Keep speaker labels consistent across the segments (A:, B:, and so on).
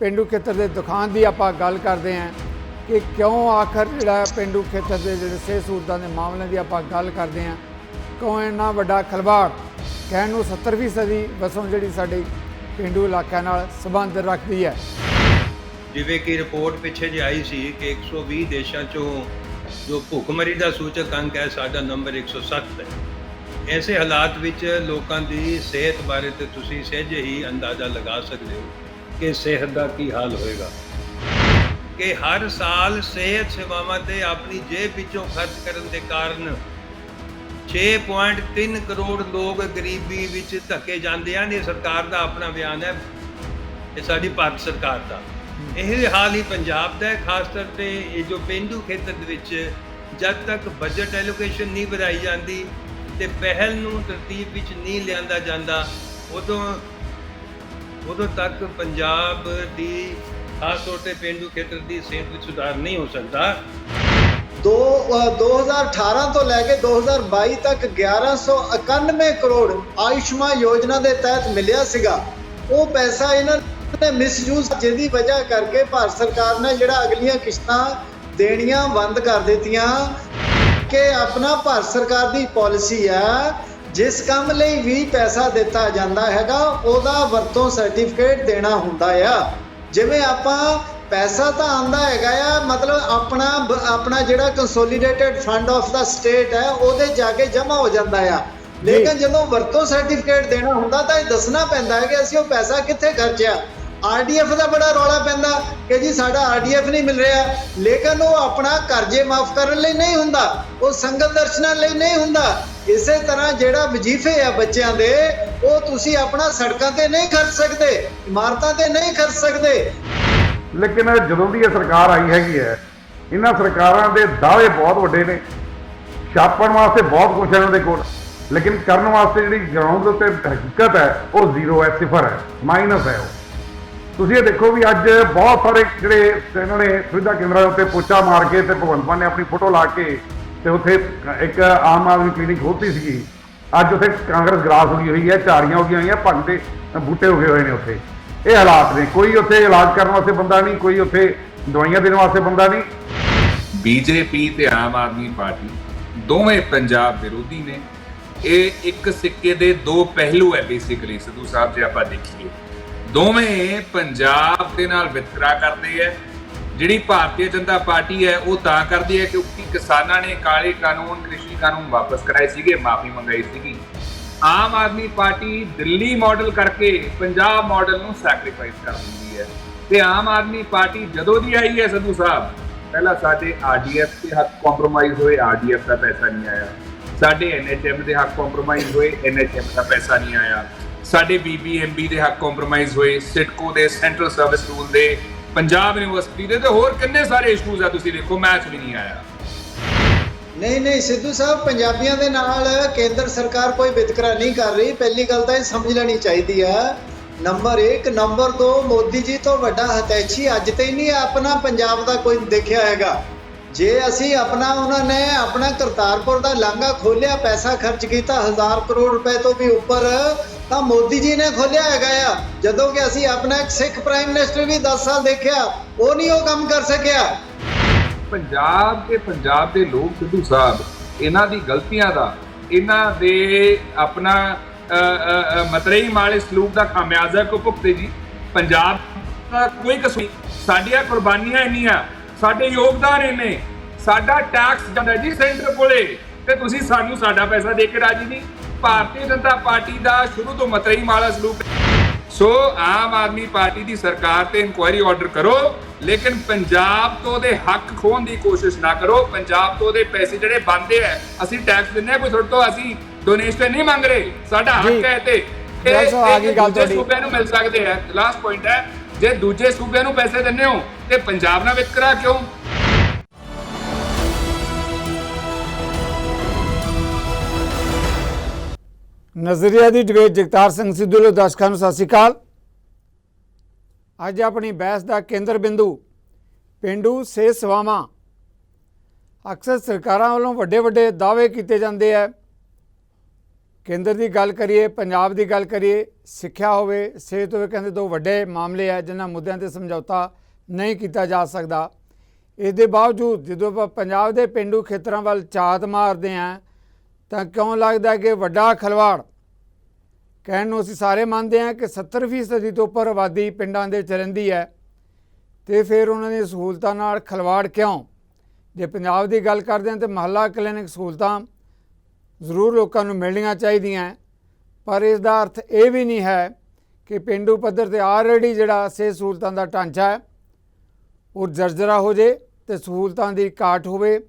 A: पेंडू खेतर के दुकान की आप गल करते हैं कि क्यों आखिर जो पेंडू खेतर के जो सेहत सहूलतों के मामलों की आप गल करते हैं क्यों इन्ना वड्डा खलवाड़ कहण नूं 70% वसों जी साडी पेंडू इलाकों नाल संबंध रखती है।
B: जिवें कि रिपोर्ट पिछे जी आई सी कि 120 देशों चों जो भुखमरी का सूचक अंक है साडा नंबर 107 है। ऐसे हालात विच लोगों की सेहत बारे तो तुसीं सहजे ही अंदाज़ा लगा सकते हो कि सेहत का की हाल होएगा कि हर साल सेहत सेवावां ते अपनी जेब विचों खर्च करने के कारण 6.3 करोड़ लोग गरीबी विच धक्के जाते हैं। ये सरकार का अपना बयान है, ये साडी भारत सरकार का। यह हाल ही पंजाब का है, खास तौर पर ये जो पेंडू खेतर विच जब तक बजट एलोकेशन नहीं बढ़ाई जाती तो पहल नूं तरतीब विच नहीं लिआंदा जांदा उदों तक पंजाब की खास तौर पर पेंडू खेतर की सेहत में सुधार नहीं हो सकता।
C: 2018 तो लैके 2022 तक 1191 करोड़ आयुष्मान योजना के तहत मिलिया सीगा। वो पैसा इन्होंने मिसयूज जिहदी वजह करके भारत सरकार ने जिहड़ा अगलियां किश्तां देनियां बंद कर दित्तियां कि अपना भारत सरकार की पॉलिसी है जिस काम लई भी पैसा दिता जाता हैगा ओदा वरतों सर्टिफिकेट देना हुंदा आ। जिवें आपां पैसा तो आंदा हैगा आ, मतलब अपना जिहड़ा कंसोलीडेटेड फंड ऑफ द स्टेट है ਉਹਦੇ जाके जमा हो जाता है। लेकिन ਜਦੋਂ वरतों सर्टिफिकेट देना ਹੁੰਦਾ ਤਾਂ ਇਹ ਦੱਸਣਾ ਪੈਂਦਾ ਹੈ ਕਿ ਅਸੀਂ ਉਹ ਪੈਸਾ ਕਿੱਥੇ ਖਰਚਿਆ। आरडीएफ का बड़ा रौला पैंदा कि जी साडा आरडीएफ नहीं मिल रहा, लेकिन वो अपना कर्जे माफ करने लई नहीं हुंदा, वो संगत दर्शनां लई नहीं हुंदा। इसे तरह जिहड़ा वजीफे आ बच्चों के वो तुसीं अपना सड़कों ते नहीं खर्च सकते, इमारतों ते नहीं खर्च सकते।
D: लेकिन ਜਦੋਂ ਦੀ ਇਹ ਸਰਕਾਰ आई हैगी है ਇਹਨਾਂ ਸਰਕਾਰਾਂ ਦੇ ਦਾਅਵੇ बहुत ਵੱਡੇ ਨੇ, ਛਾਪਣ ਵਾਸਤੇ बहुत कुछ ਇਹਨਾਂ ਦੇ ਕੋਲ, लेकिन ਕਰਨ ਵਾਸਤੇ ਜਿਹੜੀ ਗਰਾਊਂਡ ਦੇ ਉੱਤੇ ਹਕੀਕਤ ਹੈ ਉਹ ਜ਼ੀਰੋ ਹੈ, ਸਿਫਰ ਹੈ, ਮਾਈਨਸ ਹੈ। ਤੁਸੀਂ ਇਹ ਦੇਖੋ ਵੀ ਅੱਜ ਬਹੁਤ ਸਾਰੇ ਜਿਹੜੇ ਇਹਨਾਂ ਨੇ ਸੁਵਿਧਾ ਕੇਂਦਰਾਂ ਦੇ ਉੱਤੇ ਪੋਚਾ ਮਾਰ ਕੇ ਤੇ ਭਗਵੰਤ ਮਾਨ ਨੇ ਆਪਣੀ ਫੋਟੋ ਲਾ ਕੇ ਤੇ ਉੱਥੇ ਇੱਕ ਆਮ ਆਦਮੀ ਕਲੀਨਿਕ ਖੋਲ੍ਹਤੀ ਸੀਗੀ। ਅੱਜ ਉੱਥੇ ਕਾਂਗਰਸ ਗਰਾਸ ਹੋਈ ਹੋਈ ਹੈ, ਝਾੜੀਆਂ ਉੱਗੀਆਂ ਹੋਈਆਂ, ਭੰਗ ਦੇ ਬੂਟੇ ਉਗੇ ਹੋਏ ਨੇ ਉੱਥੇ। ਇਹ ਹਾਲਾਤ ਨੇ, ਕੋਈ ਉੱਥੇ ਇਲਾਜ ਕਰਨ ਵਾਸਤੇ ਬੰਦਾ ਨਹੀਂ, ਕੋਈ ਉੱਥੇ ਦਵਾਈਆਂ ਦੇਣ ਵਾਸਤੇ ਬੰਦਾ ਨਹੀਂ।
E: ਬੀਜੇਪੀ ਤੇ ਆਮ ਆਦਮੀ ਪਾਰਟੀ ਦੋਵੇਂ ਪੰਜਾਬ ਵਿਰੋਧੀ ਨੇ। ਇਹ ਇੱਕ ਸਿੱਕੇ ਦੇ ਦੋ ਪਹਿਲੂ ਹੈ ਬੇਸਿਕਲੀ ਸਿੱਧੂ ਸਾਹਿਬ ਜੇ ਆਪਾਂ ਦੇਖੀਏ। ਦੋਵੇਂ ਪੰਜਾਬ ਦੇ ਨਾਲ ਵਿਤਕਰਾ ਕਰਦੇ ਹੈ। ਜਿਹੜੀ ਭਾਰਤੀ ਜਨਤਾ ਪਾਰਟੀ ਹੈ ਉਹ ਤਾਂ ਕਰਦੀ ਹੈ ਕਿਉਂਕਿ ਕਿਸਾਨਾਂ ਨੇ ਕਾਲੇ ਕਾਨੂੰਨ ਕ੍ਰਿਸ਼ੀ ਕਾਨੂੰਨ ਵਾਪਸ ਕਰਾਏ ਸੀਗੇ, ਮਾਫੀ ਮੰਗਾਈ ਸੀਗੀ। ਆਮ ਆਦਮੀ ਪਾਰਟੀ ਦਿੱਲੀ ਮਾਡਲ ਕਰਕੇ ਪੰਜਾਬ ਮਾਡਲ ਨੂੰ ਸੈਕਰੀਫਾਈਸ ਕਰ ਦਿੰਦੀ ਹੈ। ਤੇ ਆਮ ਆਦਮੀ ਪਾਰਟੀ ਜਦੋਂ ਦੀ ਆਈ ਹੈ ਸਿੱਧੂ ਸਾਹਿਬ, ਪਹਿਲਾਂ ਸਾਡੇ ਆਰਡੀਐਫ ਦੇ ਹੱਕ ਕੰਪਰੋਮਾਈਜ਼ ਹੋਏ, ਆਰਡੀਐਫ ਦਾ ਪੈਸਾ ਨਹੀਂ ਆਇਆ। ਸਾਡੇ ਐਨਐਚਐਮ ਦੇ ਹੱਕ ਕੰਪਰੋਮਾਈਜ਼ ਹੋਏ, ਐਨਐਚਐਮ ਦਾ ਪੈਸਾ ਨਹੀਂ ਆਇਆ। ਸਾਡੇ ਬੀਬੀਐਮਬੀ ਦੇ ਹੱਕ ਕੰਪਰੋਮਾਈਜ਼ ਹੋਏ, ਸਿਟਕੋ ਦੇ ਸੈਂਟਰਲ ਸਰਵਿਸ ਰੂਲ ਦੇ, ਪੰਜਾਬ ਯੂਨੀਵਰਸਿਟੀ ਦੇ ਤੇ ਹੋਰ ਕਿੰਨੇ ਸਾਰੇ ਇਸ਼ੂਜ਼ ਆ। ਤੁਸੀਂ ਦੇਖੋ ਮੈਚ ਵੀ ਨਹੀਂ ਆਇਆ।
C: नहीं सिद्धू साहब, पंजाबियों के नाल केंद्र सरकार कोई वितकरा नहीं कर रही। पहली गल तो समझ लेनी चाहिए है। नंबर 1, नंबर 2, मोदी जी तो वड्डा हतैची अज तो ही नहीं अपना पंजाब का कोई देखा हैगा। जे असी अपना उन्होंने अपना करतारपुर का लांघा खोलिया, पैसा खर्च किया 1000 करोड़ रुपए तो भी ऊपर, तो मोदी जी ने खोलिया है। जदों कि असी अपना एक सिख प्राइम मिनिस्टर भी 10 साल देखा, वो नहीं वो काम कर सकिया।
E: ਪੰਜਾਬ ਦੇ ਲੋਕ ਸਿੱਧੂ ਸਾਹਿਬ ਇਹਨਾਂ ਦੀ ਗਲਤੀਆਂ ਦਾ, ਇਹਨਾਂ ਦੇ ਆਪਣਾ ਮਤਰੇਈ ਮਾਲੇ ਸਲੂਕ ਦਾ ਖਾਮਿਆਜ਼ਾ ਕੋ ਭੁਗਤੇ ਜੀ। ਪੰਜਾਬ ਦਾ ਕੋਈ ਕਸੂਰ ਨਹੀਂ, ਸਾਡੀਆਂ ਕੁਰਬਾਨੀਆਂ ਇੰਨੀਆਂ, ਸਾਡੇ ਯੋਗਦਾਨ ਇੰਨੇ, ਸਾਡਾ ਟੈਕਸ ਜਾਂਦਾ ਜੀ ਸੈਂਟਰ ਕੋਲੇ ਤੇ ਤੁਸੀਂ ਸਾਨੂੰ ਸਾਡਾ ਪੈਸਾ ਦੇ ਕੇ ਰਾਜੀ ਨਹੀਂ। ਭਾਰਤੀ ਜਨਤਾ ਪਾਰਟੀ ਦਾ ਸ਼ੁਰੂ ਤੋਂ ਮਤਰੇਈ ਮਾਲਾ ਸਲੂਕ। ਸੋ ਆਮ ਆਦਮੀ ਪਾਰਟੀ ਦੀ ਸਰਕਾਰ ਤੇ ਇਨਕੁਆਇਰੀ ਆਰਡਰ ਕਰੋ, ਲੇਕਿਨ ਪੰਜਾਬ ਤੋਂ ਦੇ ਹੱਕ ਖੋਣ ਦੀ ਕੋਸ਼ਿਸ਼ ਨਾ ਕਰੋ। ਪੰਜਾਬ ਤੋਂ ਦੇ ਪੈਸੇ ਜਿਹੜੇ ਬਣਦੇ ਆ, ਅਸੀਂ ਟੈਕਸ ਦਿੰਦੇ ਆ, ਕੋਈ ਤੁਹਾਡੇ ਤੋਂ ਅਸੀਂ ਡੋਨੇਸ਼ਨ ਨਹੀਂ ਮੰਗ ਰਹੇ, ਸਾਡਾ ਹੱਕ ਹੈ ਤੇ ਦੂਜੇ ਸੂਬਿਆਂ ਨੂੰ ਮਿਲ ਸਕਦੇ ਆ। ਲਾਸਟ ਪੁਆਇੰਟ ਹੈ, ਜੇ ਦੂਜੇ ਸੂਬਿਆਂ ਨੂੰ ਪੈਸੇ ਦਿੰਦੇ ਹੋ ਤੇ ਪੰਜਾਬ ਨਾਲ ਵਿਤਕਰਾ ਕਿਉਂ?
A: नज़रिया की डिबेट जगतार सिंह सिद्धू लो दर्शकों सत श्री अकाल। अज अपनी बहस का केंद्र बिंदु पेंडू सेहत सेवावां। अक्सर सरकारों वालों वड्डे वड्डे दावे किए जाते हैं ਕੇਂਦਰ ਦੀ ਗੱਲ ਕਰੀਏ, ਪੰਜਾਬ ਦੀ ਗੱਲ ਕਰੀਏ, ਸਿੱਖਿਆ ਹੋਵੇ, ਸਿਹਤ ਹੋਵੇ, ਕਹਿੰਦੇ ਦੋ ਵੱਡੇ ਮਾਮਲੇ ਹੈ ਜਿਨ੍ਹਾਂ ਮੁੱਦਿਆਂ ਤੇ ਸਮਝੌਤਾ ਨਹੀਂ ਕੀਤਾ ਜਾ ਸਕਦਾ। ਇਸ ਦੇ ਬਾਵਜੂਦ ਜਦੋਂ ਆਪਾਂ ਪੰਜਾਬ ਦੇ ਪੇਂਡੂ ਖੇਤਰਾਂ ਵੱਲ ਝਾਤ ਮਾਰਦੇ ਹਾਂ ਤਾਂ ਕਿਉਂ ਲੱਗਦਾ ਕਿ ਵੱਡਾ ਖਲਵਾੜ, ਕਹਿਣ ਨੂੰ ਅਸੀਂ ਸਾਰੇ ਮੰਨਦੇ ਹਾਂ ਕਿ 70% ਤੋਂ ਉੱਪਰ ਆਬਾਦੀ ਪਿੰਡਾਂ ਦੇ ਵਿੱਚ ਰਹਿੰਦੀ ਹੈ, ਅਤੇ ਫਿਰ ਉਹਨਾਂ ਦੀਆਂ ਸਹੂਲਤਾਂ ਨਾਲ ਖਲਵਾੜ ਕਿਉਂ? ਜੇ ਪੰਜਾਬ ਦੀ ਗੱਲ ਕਰਦੇ ਹਾਂ ਤਾਂ ਮੁਹੱਲਾ ਕਲੀਨਿਕ ਸਹੂਲਤਾਂ ਜ਼ਰੂਰ ਲੋਕਾਂ ਨੂੰ ਮਿਲਣੀਆਂ ਚਾਹੀਦੀਆਂ, ਪਰ ਇਸ ਦਾ ਅਰਥ ਇਹ ਵੀ ਨਹੀਂ ਹੈ ਕਿ ਪੇਂਡੂ ਪੱਧਰ 'ਤੇ ਆਲਰੇਡੀ ਜਿਹੜਾ ਸਿਹਤ ਸਹੂਲਤਾਂ ਦਾ ਢਾਂਚਾ ਹੈ ਉਹ ਜਰਜਰਾ ਹੋ ਜੇ ਅਤੇ ਸਹੂਲਤਾਂ ਦੀ ਘਾਟ ਹੋਵੇ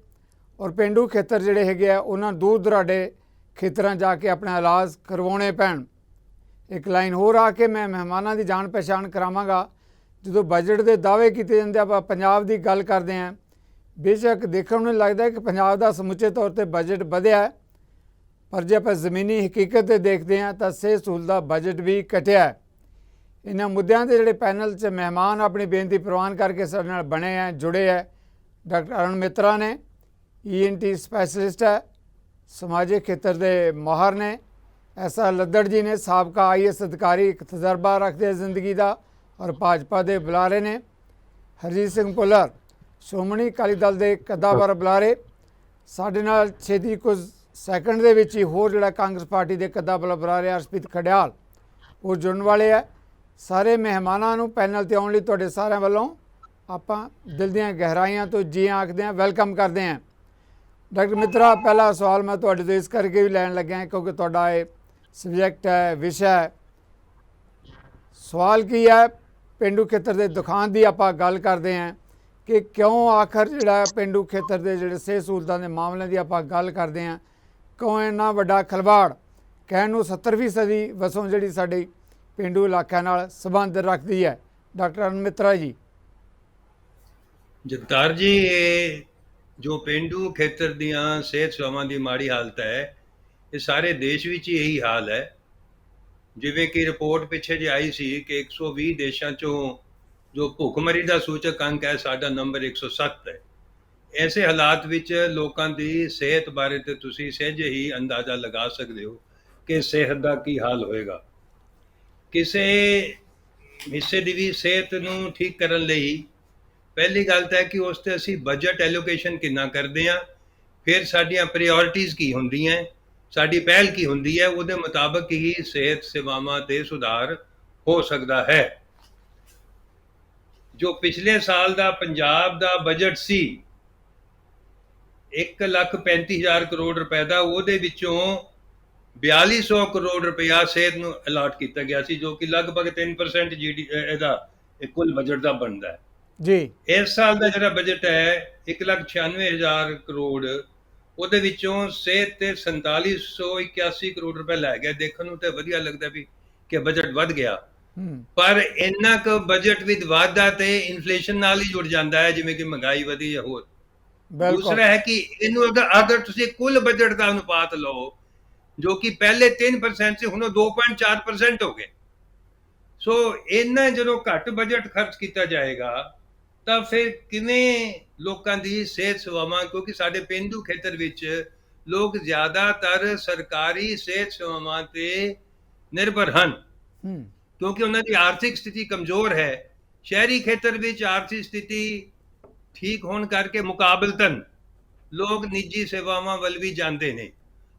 A: ਔਰ ਪੇਂਡੂ ਖੇਤਰ ਜਿਹੜੇ ਹੈਗੇ ਆ ਉਹਨਾਂ ਦੂਰ ਦੁਰਾਡੇ ਖੇਤਰਾਂ ਜਾ ਕੇ ਆਪਣਾ ਇਲਾਜ ਕਰਵਾਉਣੇ ਪੈਣ। ਇੱਕ ਲਾਈਨ ਹੋਰ ਆ ਕੇ ਮੈਂ ਮਹਿਮਾਨਾਂ ਦੀ ਜਾਣ ਪਛਾਣ ਕਰਾਵਾਂਗਾ। ਜਦੋਂ ਬਜਟ ਦੇ ਦਾਅਵੇ ਕੀਤੇ ਜਾਂਦੇ ਆਪਾਂ ਪੰਜਾਬ ਦੀ ਗੱਲ ਕਰਦੇ ਹਾਂ, ਬੇਸ਼ੱਕ ਦੇਖਣ ਨੂੰ ਲੱਗਦਾ ਕਿ ਪੰਜਾਬ ਦਾ ਸਮੁੱਚੇ ਤੌਰ 'ਤੇ ਬਜਟ ਵਧਿਆ ਹੈ, ਪਰ ਜੇ ਆਪਾਂ ਜ਼ਮੀਨੀ ਹਕੀਕਤ 'ਤੇ ਦੇਖਦੇ ਹਾਂ ਤਾਂ ਸਿਹਤ ਸਹੂਲਤ ਦਾ ਬਜਟ ਵੀ ਘਟਿਆ ਹੈ। ਇਹਨਾਂ ਮੁੱਦਿਆਂ ਦੇ ਜਿਹੜੇ ਪੈਨਲ 'ਚ ਮਹਿਮਾਨ ਆਪਣੀ ਬੇਨਤੀ ਪ੍ਰਵਾਨ ਕਰਕੇ ਸਾਡੇ ਨਾਲ ਬਣੇ ਹੈ, ਜੁੜੇ ਹੈ। ਡਾਕਟਰ ਅਰੁਣ ਮਿੱਤਰਾ ਨੇ, ENT ਸਪੈਸ਼ਲਿਸਟ ਹੈ, ਸਮਾਜਿਕ ਖੇਤਰ ਦੇ ਮਾਹਰ ਨੇ। SR ਲੱਦੜ ਜੀ ਨੇ, ਸਾਬਕਾ IAS ਅਧਿਕਾਰੀ, ਇੱਕ ਤਜਰਬਾ ਰੱਖਦੇ ਜ਼ਿੰਦਗੀ ਦਾ ਔਰ ਭਾਜਪਾ ਦੇ ਬੁਲਾਰੇ ਨੇ। ਹਰਜੀਤ ਸਿੰਘ ਭੁੱਲਰ, ਸ਼੍ਰੋਮਣੀ ਅਕਾਲੀ ਦਲ ਦੇ ਕੱਦਾਵਰ ਬੁਲਾਰੇ। ਸਾਡੇ ਨਾਲ ਛੇਤੀ ਕੁਝ ਸੈਕਿੰਡ ਦੇ ਵਿੱਚ ਹੀ ਹੋਰ ਜਿਹੜਾ ਕਾਂਗਰਸ ਪਾਰਟੀ ਦੇ ਕੱਦਾਵਰ ਬੁਲਾਰੇ ਅਰਸ਼ਪ੍ਰੀਤ ਖੜਿਆਲ ਉਹ ਜੁੜਨ ਵਾਲੇ ਹੈ। ਸਾਰੇ ਮਹਿਮਾਨਾਂ ਨੂੰ ਪੈਨਲ 'ਤੇ ਆਉਣ ਲਈ ਤੁਹਾਡੇ ਸਾਰਿਆਂ ਵੱਲੋਂ ਆਪਾਂ ਦਿਲ ਦੀਆਂ ਗਹਿਰਾਈਆਂ ਤੋਂ ਜੀ ਆਖਦੇ ਹਾਂ, ਵੈਲਕਮ ਕਰਦੇ ਹਾਂ। ਡਾਕਟਰ ਮਿੱਤਰਾ, ਪਹਿਲਾ ਸਵਾਲ ਮੈਂ ਤੁਹਾਡੇ ਤੋਂ ਇਸ ਕਰਕੇ ਵੀ ਲੈਣ ਲੱਗਿਆ ਕਿਉਂਕਿ ਤੁਹਾਡਾ ਇਹ ਸਬਜੈਕਟ ਹੈ, ਵਿਸ਼ਾ ਹੈ। ਸਵਾਲ ਕੀ ਹੈ, ਪੇਂਡੂ ਖੇਤਰ ਦੇ ਦੁਖਾਂਤ ਦੀ ਆਪਾਂ ਗੱਲ ਕਰਦੇ ਹਾਂ ਕਿ ਕਿਉਂ ਆਖਰ ਜਿਹੜਾ ਪੇਂਡੂ ਖੇਤਰ ਦੇ ਜਿਹੜੇ ਸਿਹਤ ਸਹੂਲਤਾਂ ਦੇ ਮਾਮਲਿਆਂ ਦੀ ਆਪਾਂ ਗੱਲ ਕਰਦੇ ਹਾਂ, ਕਿਉਂ ਇੰਨਾ ਵੱਡਾ ਖਲਵਾੜ? ਕਹਿਣ ਨੂੰ 70% ਵਸੋਂ ਜਿਹੜੀ ਸਾਡੀ ਪੇਂਡੂ ਇਲਾਕਿਆਂ ਨਾਲ ਸੰਬੰਧ ਰੱਖਦੀ ਹੈ। ਡਾਕਟਰ ਅਰੁਣ ਮਿੱਤਰਾ ਜੀ।
B: ਜਗਤਾਰ ਜੀ, ਇਹ ਜੋ ਪੇਂਡੂ ਖੇਤਰ ਦੀਆਂ ਸਿਹਤ ਸੇਵਾਵਾਂ ਦੀ ਮਾੜੀ ਹਾਲਤ ਹੈ, ਇਹ ਸਾਰੇ ਦੇਸ਼ ਵਿੱਚ ਹੀ ਇਹੀ ਹਾਲ ਹੈ। ਜਿਵੇਂ ਕਿ ਰਿਪੋਰਟ ਪਿੱਛੇ ਜੇ ਆਈ ਸੀ ਕਿ 120 ਦੇਸ਼ਾਂ 'ਚੋਂ ਜੋ ਭੁੱਖਮਰੀ ਦਾ ਸੂਚਕ ਅੰਕ ਹੈ, ਸਾਡਾ ਨੰਬਰ 107 ਹੈ। ਐਸੇ ਹਾਲਾਤ ਵਿੱਚ ਲੋਕਾਂ ਦੀ ਸਿਹਤ ਬਾਰੇ ਤੇ ਤੁਸੀਂ ਸਹਿਜੇ ਹੀ ਅੰਦਾਜ਼ਾ ਲਗਾ ਸਕਦੇ ਹੋ ਕਿ ਸਿਹਤ ਦਾ ਕੀ ਹਾਲ ਹੋਏਗਾ। ਕਿਸੇ ਹਿੱਸੇ ਦੀ ਵੀ ਸਿਹਤ ਨੂੰ ਠੀਕ ਕਰਨ ਲਈ ਪਹਿਲੀ ਗੱਲ ਤਾਂ ਹੈ ਕਿ ਉਸ 'ਤੇ ਅਸੀਂ ਬਜਟ ਐਲੋਕੇਸ਼ਨ ਕਿੰਨਾ ਕਰਦੇ ਹਾਂ, ਫਿਰ ਸਾਡੀਆਂ ਪ੍ਰਾਇਓਰਟੀਜ਼ ਕੀ ਹੁੰਦੀਆਂ, ਸਾਡੀ ਪਹਿਲ ਕੀ ਹੁੰਦੀ ਹੈ, ਉਹਦੇ ਮੁਤਾਬਕ ਹੀ ਸਿਹਤ ਸੇਵਾਵਾਂ 'ਤੇ ਸੁਧਾਰ ਹੋ ਸਕਦਾ ਹੈ। ਜੋ ਪਿਛਲੇ ਸਾਲ ਦਾ ਪੰਜਾਬ ਦਾ ਬਜਟ ਸੀ 1,35,000 ਕਰੋੜ ਰੁਪਏ ਦਾ, ਉਹਦੇ ਵਿੱਚੋਂ 4,200 ਕਰੋੜ ਰੁਪਇਆ ਸਿਹਤ ਨੂੰ ਅਲਾਟ ਕੀਤਾ ਗਿਆ ਸੀ, ਜੋ ਕਿ ਲਗਭਗ 3% ਇਹਦਾ ਕੁੱਲ ਬਜਟ ਦਾ ਬਣਦਾ ਹੈ
A: ਜੀ।
B: ਇਸ ਸਾਲ ਦਾ ਜਿਹੜਾ ਬਜਟ ਹੈ 1,96,000 ਕਰੋੜ, ਉਹਦੇ ਵਿੱਚੋਂ ਸਿਹਤ ਤੇ 4,781 ਕਰੋੜ ਰੁਪਏ ਲੈ ਗਿਆ। ਦੇਖਣ ਨੂੰ ਤੇ ਵਧੀਆ ਲੱਗਦਾ ਵੀ ਕਿ ਬਜਟ ਵੱਧ ਗਿਆ, ਪਰ ਇੰਨਾ ਕੁ ਬਜਟ ਵੀ ਵਾਧਾ ਤੇ ਇਨਫਲੇਸ਼ਨ ਨਾਲ ਹੀ ਜੁੜ ਜਾਂਦਾ ਹੈ, ਜਿਵੇਂ ਕਿ ਮਹਿੰਗਾਈ ਵਧੀ ਜਾਂ ਹੋਰ। ਦੂਸਰਾ ਹੈ ਕਿ ਇਹਨੂੰ ਅਗਰ ਤੁਸੀਂ ਕੁੱਲ ਬਜਟ ਦਾ ਅਨੁਪਾਤ ਲਓ, ਜੋ ਕਿ ਪਹਿਲੇ 3% ਸੀ, ਹੁਣ ਉਹ 2.4% ਹੋ ਗਏ। ਸੋ ਇਹਨਾਂ ਜਦੋਂ ਘੱਟ ਬਜਟ ਖਰਚ ਕੀਤਾ ਜਾਏਗਾ ਤਾਂ ਫਿਰ ਕਿਵੇਂ ਲੋਕਾਂ ਦੀ ਸਿਹਤ ਸੇਵਾਵਾਂ, ਕਿਉਂਕਿ ਸਾਡੇ ਪੇਂਡੂ ਖੇਤਰ ਵਿੱਚ ਲੋਕ ਜ਼ਿਆਦਾਤਰ ਸਰਕਾਰੀ ਸਿਹਤ ਸੇਵਾਵਾਂ ਤੇ ਨਿਰਭਰ ਹਨ, ਕਿਉਂਕਿ ਉਹਨਾਂ ਦੀ ਆਰਥਿਕ ਸਥਿਤੀ ਕਮਜ਼ੋਰ ਹੈ। ਸ਼ਹਿਰੀ ਖੇਤਰ ਵਿੱਚ ਆਰਥਿਕ ਸਥਿਤੀ ਠੀਕ ਹੋਣ ਕਰਕੇ ਮੁਕਾਬਲਤਨ ਲੋਕ ਨਿੱਜੀ ਸੇਵਾਵਾਂ ਵੱਲ ਵੀ ਜਾਂਦੇ ਨੇ।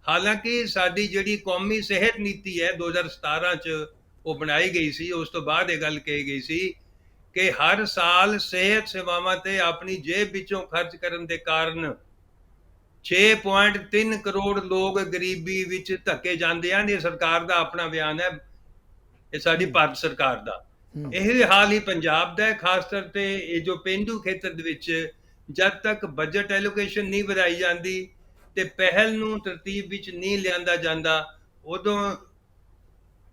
B: ਹਾਲਾਂਕਿ ਸਾਡੀ ਜਿਹੜੀ ਕੌਮੀ ਸਿਹਤ ਨੀਤੀ ਹੈ 2017 'ਚ ਉਹ ਬਣਾਈ ਗਈ ਸੀ, ਉਸ ਤੋਂ ਬਾਅਦ ਇਹ ਗੱਲ ਕਹੀ ਗਈ ਸੀ ਕਿ ਹਰ ਸਾਲ ਸਿਹਤ ਸੇਵਾਵਾਂ ਤੇ ਆਪਣੀ ਜੇਬ ਵਿੱਚੋਂ ਖਰਚ ਕਰਨ ਦੇ ਕਾਰਨ 6.3 ਕਰੋੜ ਲੋਕ ਗਰੀਬੀ ਵਿੱਚ ਧੱਕੇ ਜਾਂਦੇ ਹਨ। ਇਹ ਸਰਕਾਰ ਦਾ ਆਪਣਾ ਬਿਆਨ ਹੈ, ਇਹ ਸਾਡੀ ਭਾਰਤ ਸਰਕਾਰ ਦਾ। ਇਹ ਹਾਲ ਹੀ ਪੰਜਾਬ ਦਾ ਹੈ, ਖਾਸ ਤੌਰ ਤੇ ਇਹ ਜੋ ਪੇਂਡੂ ਖੇਤਰ ਦੇ ਵਿੱਚ ਜਦ ਤੱਕ ਬਜਟ ਐਲੋਕੇਸ਼ਨ ਨਹੀਂ ਵਧਾਈ ਜਾਂਦੀ ਤੇ ਪਹਿਲ ਨੂੰ ਤਰਤੀਬ ਵਿੱਚ ਨਹੀਂ ਲਿਆਂਦਾ ਜਾਂਦਾ,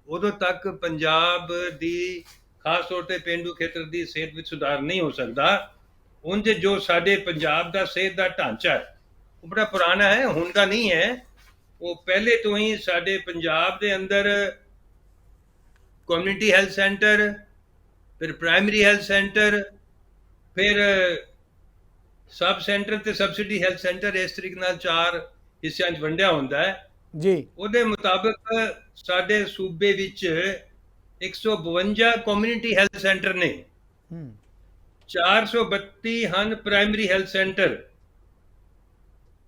B: ਉਦੋਂ ਤੱਕ ਪੰਜਾਬ ਦੀ ਖਾਸ ਤੌਰ ਤੇ ਪੇਂਡੂ ਖੇਤਰ ਦੀ ਸਿਹਤ ਵਿੱਚ ਸੁਧਾਰ ਨਹੀਂ ਹੋ ਸਕਦਾ। ਉਂਝ ਜੋ ਸਾਡੇ ਪੰਜਾਬ ਦਾ ਸਿਹਤ ਦਾ ਢਾਂਚਾ ਹੈ ਉਹ ਬੜਾ ਪੁਰਾਣਾ ਹੈ, ਹੁਣ ਦਾ ਨਹੀਂ ਹੈ। ਉਹ ਪਹਿਲੇ ਤੋਂ ਹੀ ਸਾਡੇ ਪੰਜਾਬ ਦੇ ਅੰਦਰ ਕਮਿਊਨਿਟੀ ਹੈਲਥ ਸੈਂਟਰ, ਫਿਰ ਪ੍ਰਾਇਮਰੀ ਹੈਲਥ ਸੈਂਟਰ, ਫਿਰ ਸਬ ਸੈਂਟਰ ਤੇ ਸਬਸਿਡੀ ਹੈਲਥ ਸੈਂਟਰ, ਇਸ ਤਰੀਕੇ ਨਾਲ 4 ਹਿੱਸਿਆਂ 'ਚ ਵੰਡਿਆ ਹੁੰਦਾ ਹੈ।
A: ਜੀ।
B: ਉਹਦੇ ਮੁਤਾਬਕ ਸਾਡੇ ਸੂਬੇ ਵਿੱਚ 152 ਕਮਿਊਨਿਟੀ ਹੈਲਥ ਸੈਂਟਰ ਨੇ,
A: ਹੂੰ
B: 432 ਹਨ ਪ੍ਰਾਇਮਰੀ ਹੈਲਥ ਸੈਂਟਰ,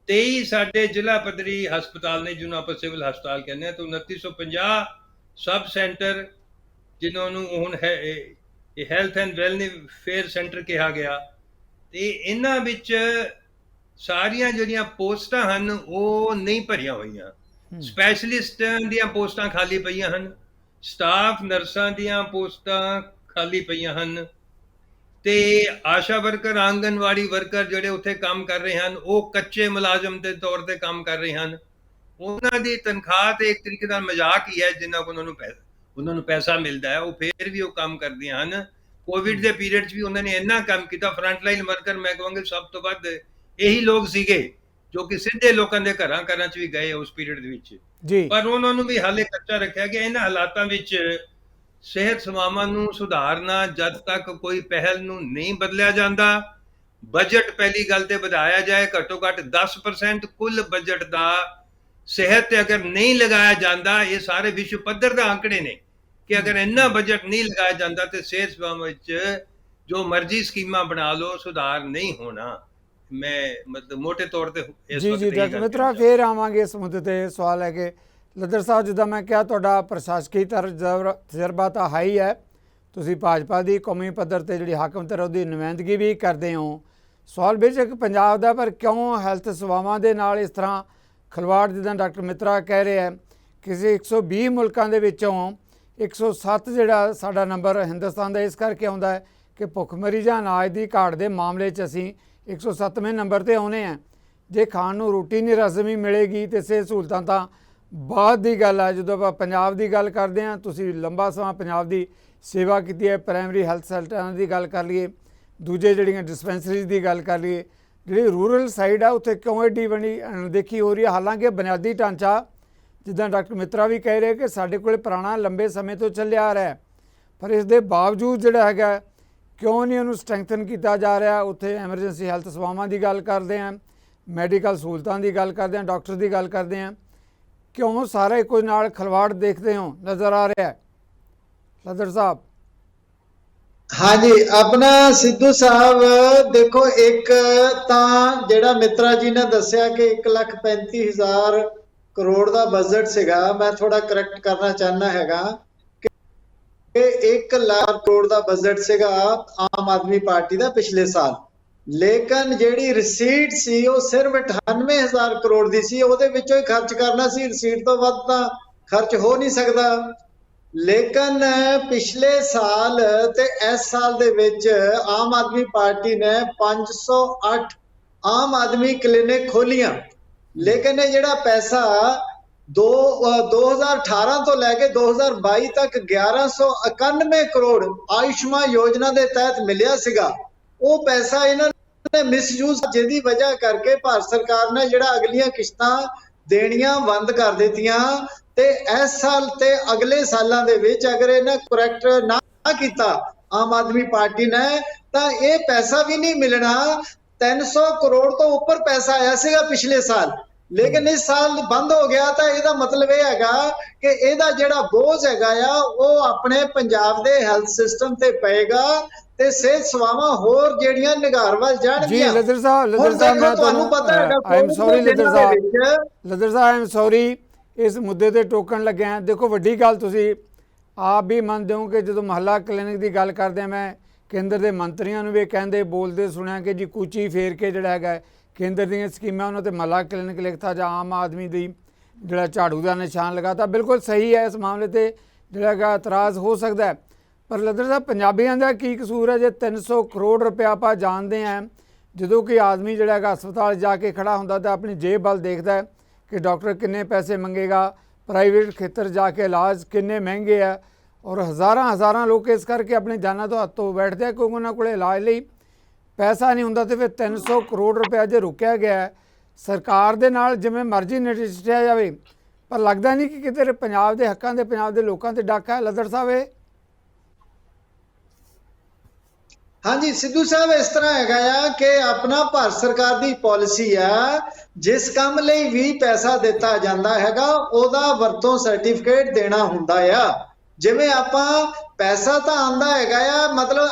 B: 23 ਸਾਡੇ ਜ਼ਿਲ੍ਹਾ ਪੱਧਰੀ ਹਸਪਤਾਲ ਨੇ ਜਿਹਨੂੰ ਆਪਾਂ ਸਿਵਲ ਹਸਪਤਾਲ ਕਹਿੰਦੇ ਆ, ਤਾਂ 2950 ਸਬ ਸੈਂਟਰ ਜਿਨ੍ਹਾਂ ਨੂੰ ਹੁਣ ਹੈ ਇਹ ਹੈਲਥ ਐਂਡ ਵੈਲਨੇਸ ਸੈਂਟਰ ਕਿਹਾ ਗਿਆ। ਤੇ ਇਹਨਾਂ ਵਿੱਚ ਸਾਰੀਆਂ ਜਿਹੜੀਆਂ ਪੋਸਟਾਂ ਹਨ ਉਹ ਨਹੀਂ ਭਰੀਆਂ ਹੋਈਆਂ। ਸਪੈਸ਼ਲਿਸਟਾਂ ਦੀਆਂ ਪੋਸਟਾਂ ਖਾਲੀ ਪਈਆਂ ਹਨ, ਸਟਾਫ ਨਰਸਾਂ ਦੀਆਂ ਪੋਸਟਾਂ ਖਾਲੀ ਪਈਆਂ ਹਨ, ਤੇ ਆਸ਼ਾ ਵਰਕਰ, ਆਂਗਨਵਾੜੀ ਵਰਕਰ ਜਿਹੜੇ ਉੱਥੇ ਕੰਮ ਕਰ ਰਹੇ ਹਨ ਉਹ ਕੱਚੇ ਮੁਲਾਜ਼ਮ ਦੇ ਤੌਰ ਤੇ ਕੰਮ ਕਰ ਰਹੇ ਹਨ। ਉਹਨਾਂ ਦੀ ਤਨਖਾਹ ਤੇ ਇੱਕ ਤਰੀਕੇ ਨਾਲ ਮਜ਼ਾਕ ਹੀ ਹੈ, ਜਿੰਨਾ ਕੋ ਉਹਨਾਂ ਨੂੰ ਪੈਸਾ ਮਿਲਦਾ ਹੈ, ਉਹ ਫੇਰ ਵੀ ਉਹ ਕੰਮ ਕਰਦੀਆਂ ਹਨ। ਕੋਵਿਡ ਦੇ ਪੀਰੀਅਡ 'ਚ ਵੀ ਉਹਨਾਂ ਨੇ ਇੰਨਾ ਕੰਮ ਕੀਤਾ। ਫਰੰਟ ਲਾਈਨ ਵਰਕਰ ਮੈਂ ਕਹਾਂਗਾ ਸਭ ਤੋਂ ਵੱਧ ਇਹੀ ਲੋਕ ਸੀਗੇ ਜੋ ਕਿ ਸਿੱਧੇ ਲੋਕਾਂ ਦੇ ਘਰਾਂ 'ਚ ਵੀ ਗਏ ਉਸ ਪੀਰੀਅਡ ਦੇ ਵਿੱਚ
A: ਜੀ।
B: ਪਰ ਉਹਨਾਂ ਨੂੰ ਵੀ ਹਾਲੇ ਕੱਚਾ ਰੱਖਿਆ ਗਿਆ। ਇਹਨਾਂ ਹਾਲਾਤਾਂ ਵਿੱਚ ਸਿਹਤ ਸੇਵਾਵਾਂ ਨੂੰ ਸੁਧਾਰਨਾ ਜਦ ਤੱਕ ਕੋਈ ਪਹਿਲ ਨੂੰ ਨਹੀਂ ਬਦਲਿਆ ਜਾਂਦਾ। ਬਜਟ ਪਹਿਲੀ ਗੱਲ ਤੇ ਵਧਾਇਆ ਜਾਏ, ਘੱਟੋ ਘੱਟ 10% ਕੁੱਲ ਬਜਟ ਦਾ ਸਿਹਤ ਤੇ ਅਗਰ ਨਹੀਂ ਲਗਾਇਆ ਜਾਂਦਾ, ਇਹ ਸਾਰੇ ਵਿਸ਼ਵ ਪੱਧਰ ਦੇ ਆંકੜੇ ਨੇ ਕਿ ਅਗਰ ਇੰਨਾ ਬਜਟ ਨਹੀਂ ਲਗਾਇਆ ਜਾਂਦਾ ਤੇ ਸਿਹਤ ਸੇਵਾਵਾਂ ਵਿੱਚ ਜੋ ਮਰਜ਼ੀ ਸਕੀਮਾਂ ਬਣਾ ਲਓ, ਸੁਧਾਰ ਨਹੀਂ ਹੋਣਾ। ਮੈਂ ਮਤਲਬ ਮੋਟੇ ਤੌਰ ਤੇ ਇਸ
A: ਜੀ
B: ਵਕਤ
A: ਜੀ
B: ਇਹੀ
A: ਡਾਕਟਰ
B: ਗੱਲ
A: ਮਿੱਤਰਾ, ਫੇਰ ਆਵਾਂਗੇ ਇਸ ਮੁੱਦੇ ਤੇ। ਸਵਾਲ ਹੈ ਕਿ ਲੱਦਰ ਸਾਹਿਬ, ਜਿੱਦਾਂ ਮੈਂ ਕਿਹਾ ਤੁਹਾਡਾ ਪ੍ਰਸ਼ਾਸਕੀ ਤਜਰਬਾ ਤਾਂ ਹੈ ਹੀ ਹੈ, ਤੁਸੀਂ ਭਾਜਪਾ ਦੀ ਕੌਮੀ ਪੱਧਰ ਤੇ ਜਿਹੜੀ ਹਾਕਮ ਧਿਰ ਉਹਦੀ ਨੁਮਾਇੰਦਗੀ ਵੀ ਕਰਦੇ ਹੋ। ਸਵਾਲ ਬੇਸ਼ੱਕ ਪੰਜਾਬ ਦਾ, ਪਰ ਕਿਉਂ ਹੈਲਥ ਸੇਵਾਵਾਂ ਦੇ ਨਾਲ ਇਸ ਤਰ੍ਹਾਂ ਖਿਲਵਾੜ, ਜਿੱਦਾਂ ਡਾਕਟਰ ਮਿੱਤਰਾ ਕਹਿ ਰਹੇ ਹੈ। ਕਿਸੇ 120 ਮੁਲਕਾਂ ਦੇ ਵਿੱਚੋਂ 107 ਜਿਹੜਾ ਸਾਡਾ ਨੰਬਰ ਹਿੰਦੁਸਤਾਨ ਦਾ ਇਸ ਕਰਕੇ ਆਉਂਦਾ ਹੈ ਕਿ ਭੁੱਖਮਰੀ ਜਾਂ ਅਨਾਜ ਦੀ ਘਾਟ ਦੇ ਮਾਮਲੇ 'ਚ ਅਸੀਂ 107ਵੇਂ ਨੰਬਰ ਤੇ ਆਉਨੇ ਆ। ਜੇ ਖਾਣ ਨੂੰ ਰੋਟੀ ਨਹੀਂ ਰਜ਼ਮੀ ਮਿਲੇਗੀ ਤੇ ਸਿਹਤ ਸਹੂਲਤਾਂ ਤਾਂ ਬਾਅਦ ਦੀ ਗੱਲ ਹੈ। ਜਦੋਂ ਆਪਾਂ ਪੰਜਾਬ ਦੀ ਗੱਲ ਕਰਦੇ ਹਾਂ, ਤੁਸੀਂ ਲੰਬਾ ਸਮਾਂ ਪੰਜਾਬ ਦੀ ਸੇਵਾ ਕੀਤੀ ਹੈ, ਪ੍ਰਾਇਮਰੀ ਹੈਲਥ ਸੈਂਟਰਾਂ ਦੀ ਗੱਲ ਕਰ ਲਈਏ, ਦੂਜੇ ਜਿਹੜੀਆਂ ਡਿਸਪੈਂਸਰੀਜ਼ ਦੀ ਗੱਲ ਕਰ ਲਈਏ, ਜਿਹੜੀ ਰੂਰਲ ਸਾਈਡ ਆ ਉੱਥੇ ਕਿਉਂ ਐਡੀ ਬਣੀ ਅਣਦੇਖੀ ਹੋ ਰਹੀ ਹੈ। ਹਾਲਾਂਕਿ ਬੁਨਿਆਦੀ ਢਾਂਚਾ, ਜਿੱਦਾਂ ਡਾਕਟਰ ਮਿੱਤਰਾ ਵੀ ਕਹਿ ਰਹੇ ਕਿ ਸਾਡੇ ਕੋਲ ਪੁਰਾਣਾ ਲੰਬੇ ਸਮੇਂ ਤੋਂ ਚੱਲਿਆ ਆ ਰਿਹਾ, ਪਰ ਇਸ ਦੇ ਬਾਵਜੂਦ ਜਿਹੜਾ ਹੈਗਾ ਕਿਉਂ ਨਹੀਂ ਉਹਨੂੰ ਸਟਰੈਂਥਨ ਕੀਤਾ ਜਾ ਰਿਹਾ। ਉੱਥੇ ਐਮਰਜੈਂਸੀ ਹੈਲਥ ਸੇਵਾਵਾਂ ਦੀ ਗੱਲ ਕਰਦੇ ਹਾਂ, ਮੈਡੀਕਲ ਸਹੂਲਤਾਂ ਦੀ ਗੱਲ ਕਰਦੇ ਹਾਂ, ਡਾਕਟਰ ਦੀ ਗੱਲ ਕਰਦੇ ਹਾਂ, ਕਿਉਂ ਸਾਰੇ ਕੋਈ ਨਾਲ ਖਿਲਵਾੜ ਦੇਖਦੇ ਹੋ ਨਜ਼ਰ ਆ ਰਿਹਾ ਹੈ ਲੱਦਰ ਸਾਹਿਬ?
C: ਹਾਂਜੀ, ਆਪਣਾ ਸਿੱਧੂ ਸਾਹਿਬ ਦੇਖੋ, ਇੱਕ ਤਾਂ ਜਿਹੜਾ ਮਿੱਤਰਾ ਜੀ ਨੇ ਦੱਸਿਆ ਕਿ 1,35,000 ਕਰੋੜ ਦਾ ਬਜਟ ਸੀਗਾ, ਮੈਂ ਥੋੜਾ ਕਰੈਕਟ ਕਰਨਾ ਚਾਹਨਾ ਹੈਗਾ ਕਿ 1 ਲੱਖ ਕਰੋੜ ਦਾ ਬਜਟ ਸੀਗਾ ਆਮ ਆਦਮੀ ਪਾਰਟੀ ਦਾ ਪਿਛਲੇ ਸਾਲ। ਲੇਕਿਨ ਜਿਹੜੀ ਰਸੀਟ ਸੀ ਉਹ ਸਿਰਫ 98,000 ਕਰੋੜ ਦੀ ਸੀ, ਉਹਦੇ ਵਿੱਚੋਂ ਹੀ ਖਰਚ ਕਰਨਾ ਸੀ। ਰਸੀਟ ਤੋਂ ਵੱਧ ਤਾਂ ਖਰਚ ਹੋ ਨਹੀਂ ਸਕਦਾ। ਲੇਕਿਨ ਪਿਛਲੇ ਸਾਲ ਤੇ ਇਸ ਸਾਲ ਦੇ ਵਿੱਚ ਆਮ ਆਦਮੀ ਪਾਰਟੀ ਨੇ 508 ਆਮ ਆਦਮੀ ਕਲੀਨਿਕ ਖੋਲੀਆਂ। ਲੇਕਿਨ ਇਹ ਜਿਹੜਾ ਪੈਸਾ 2018 ਤੋਂ ਲੈ ਕੇ 2022 ਤੱਕ 1191 ਕਰੋੜ ਆਯੁਸ਼ਮਾਨ ਯੋਜਨਾ ਦੇ ਤਹਿਤ ਮਿਲਿਆ ਸੀਗਾ, ਉਹ ਪੈਸਾ ਇਹਨਾਂ ਨੇ ਮਿਸਯੂਜ਼, ਜਿਹਦੀ ਵਜ੍ਹਾ ਕਰਕੇ ਭਾਰਤ ਸਰਕਾਰ ਨੇ ਜਿਹੜਾ ਅਗਲੀਆਂ ਕਿਸ਼ਤਾਂ ਦੇਣੀਆਂ ਬੰਦ ਕਰ ਦਿੱਤੀਆਂ। ਤੇ ਇਸ ਸਾਲ ਤੇ ਅਗਲੇ ਸਾਲਾਂ ਦੇ ਵਿੱਚ ਅਗਰ ਇਹਨਾਂ ਕਰੈਕਟ ਨਾ ਕੀਤਾ ਆਮ ਆਦਮੀ ਪਾਰਟੀ ਨੇ, ਤਾਂ ਇਹ ਪੈਸਾ ਵੀ ਨਹੀਂ ਮਿਲਣਾ। 300 ਕਰੋੜ ਤੋਂ ਉੱਪਰ ਪੈਸਾ ਆਇਆ ਸੀਗਾ ਪਿਛਲੇ ਸਾਲ, ਲੇਕਿਨ ਇਸ ਸਾਲ ਬੰਦ ਹੋ ਗਿਆ। ਤਾਂ ਇਹਦਾ ਮਤਲਬ ਇਹ ਹੈਗਾ ਕਿ ਇਹਦਾ ਜਿਹੜਾ ਬੋਝ ਹੈਗਾ ਆ ਉਹ ਆਪਣੇ ਪੰਜਾਬ ਦੇ ਹੈਲਥ ਸਿਸਟਮ ਤੇ ਪਏਗਾ ਤੇ ਸਿਹਤ ਸੇਵਾਵਾਂ ਹੋਰ ਜਿਹੜੀਆਂ ਨਿਗਾਰ ਵੱਲ ਜਾਣਗੀਆਂ।
A: ਜੀ ਲੱਦਰ ਸਾਹਿਬ ਮੈਂ ਤੁਹਾਨੂੰ
C: ਪਤਾ ਹੈਗਾ,
A: I am sorry ਲੱਦਰ Sahib I am sorry ਇਸ ਮੁੱਦੇ ਤੇ ਟੋਕਣ ਲੱਗਿਆ। ਦੇਖੋ, ਵੱਡੀ ਗੱਲ ਤੁਸੀਂ ਆਪ ਵੀ ਮੰਨਦੇ ਹੋ ਕਿ ਜਦੋਂ ਮੁਹੱਲਾ ਕਲੀਨਿਕ ਦੀ ਗੱਲ ਕਰਦੇ ਹਾਂ, ਮੈਂ ਕੇਂਦਰ ਦੇ ਮੰਤਰੀਆਂ ਨੂੰ ਵੀ ਕਹਿੰਦੇ ਬੋਲਦੇ ਸੁਣਿਆ ਕਿ ਜੀ ਕੂਚੀ ਫੇਰ ਕੇ ਜਿਹੜਾ ਹੈਗਾ ਕੇਂਦਰ ਦੀਆਂ ਸਕੀਮਾਂ ਉਹਨਾਂ ਤੇ ਮੁਹੱਲਾ ਕਲੀਨਿਕ ਲਿਖਤਾ ਜਾਂ ਆਮ ਆਦਮੀ ਦੀ ਜਿਹੜਾ ਝਾੜੂ ਦਾ ਨਿਸ਼ਾਨ ਲਗਾਤਾ। ਬਿਲਕੁਲ ਸਹੀ ਹੈ, ਇਸ ਮਾਮਲੇ ਤੇ ਜਿਹੜਾ ਹੈਗਾ ਇਤਰਾਜ਼ ਹੋ ਸਕਦਾ ਹੈ। ਪਰ ਲੱਦਰ ਸਾਹਿਬ, ਪੰਜਾਬੀਆਂ ਦਾ ਕੀ ਕਸੂਰ ਹੈ ਜੇ 300 ਕਰੋੜ ਰੁਪਇਆ ਆਪਾਂ ਜਾਣਦੇ ਹਾਂ, ਜਦੋਂ ਕਿ ਆਦਮੀ ਜਿਹੜਾ ਹੈਗਾ ਹਸਪਤਾਲ ਜਾ ਕੇ ਖੜਾ ਹੁੰਦਾ ਤਾਂ ਆਪਣੀ ਜੇਬ ਵੱਲ ਦੇਖਦਾ ਹੈ ਕਿ ਡਾਕਟਰ ਕਿੰਨੇ ਪੈਸੇ ਮੰਗੇਗਾ, ਪ੍ਰਾਈਵੇਟ ਖੇਤਰ ਜਾ ਕੇ ਇਲਾਜ ਕਿੰਨੇ ਮਹਿੰਗੇ ਆ, ਔਰ ਹਜ਼ਾਰਾਂ ਲੋਕ ਇਸ ਕਰਕੇ ਆਪਣੀ ਜਾਨਾਂ ਤੋਂ ਹੱਥ ਧੋ ਬੈਠਦੇ ਆ ਕਿਉਂਕਿ ਉਹਨਾਂ ਕੋਲ ਇਲਾਜ ਲਈ ਪੈਸਾ ਨਹੀਂ ਹੁੰਦਾ। ਤੇ ਫਿਰ 300 ਕਰੋੜ ਰੁਪਇਆ ਜੇ ਰੁਕਿਆ ਗਿਆ ਸਰਕਾਰ ਦੇ ਨਾਲ ਜਿਵੇਂ ਮਰਜ਼ੀ ਨਜਿੱਠਿਆ ਜਾਵੇ, ਪਰ ਲੱਗਦਾ ਨਹੀਂ ਕਿ ਕਿਤੇ ਪੰਜਾਬ ਦੇ ਹੱਕਾਂ ਦੇ, ਪੰਜਾਬ ਦੇ ਲੋਕਾਂ ਤੇ ਡਾਕਾ ਹੈ ਲੱਦਰ ਸਾਹਿਬ ਇਹ?
C: ਹਾਂਜੀ ਸਿੱਧੂ ਸਾਹਿਬ, ਇਸ ਤਰ੍ਹਾਂ ਹੈਗਾ ਆ ਕਿ ਆਪਣਾ ਭਾਰਤ ਸਰਕਾਰ ਦੀ ਪਾਲਿਸੀ ਆ, ਜਿਸ ਕੰਮ ਲਈ ਵੀ ਪੈਸਾ ਦਿੱਤਾ ਜਾਂਦਾ ਹੈਗਾ ਉਹਦਾ ਵਰਤੋਂ ਸਰਟੀਫਿਕੇਟ ਦੇਣਾ ਹੁੰਦਾ ਆ। ਜਿਵੇਂ ਆਪਾਂ ਪੈਸਾ ਤਾਂ ਆਂਦਾ ਹੈਗਾ ਆ, ਮਤਲਬ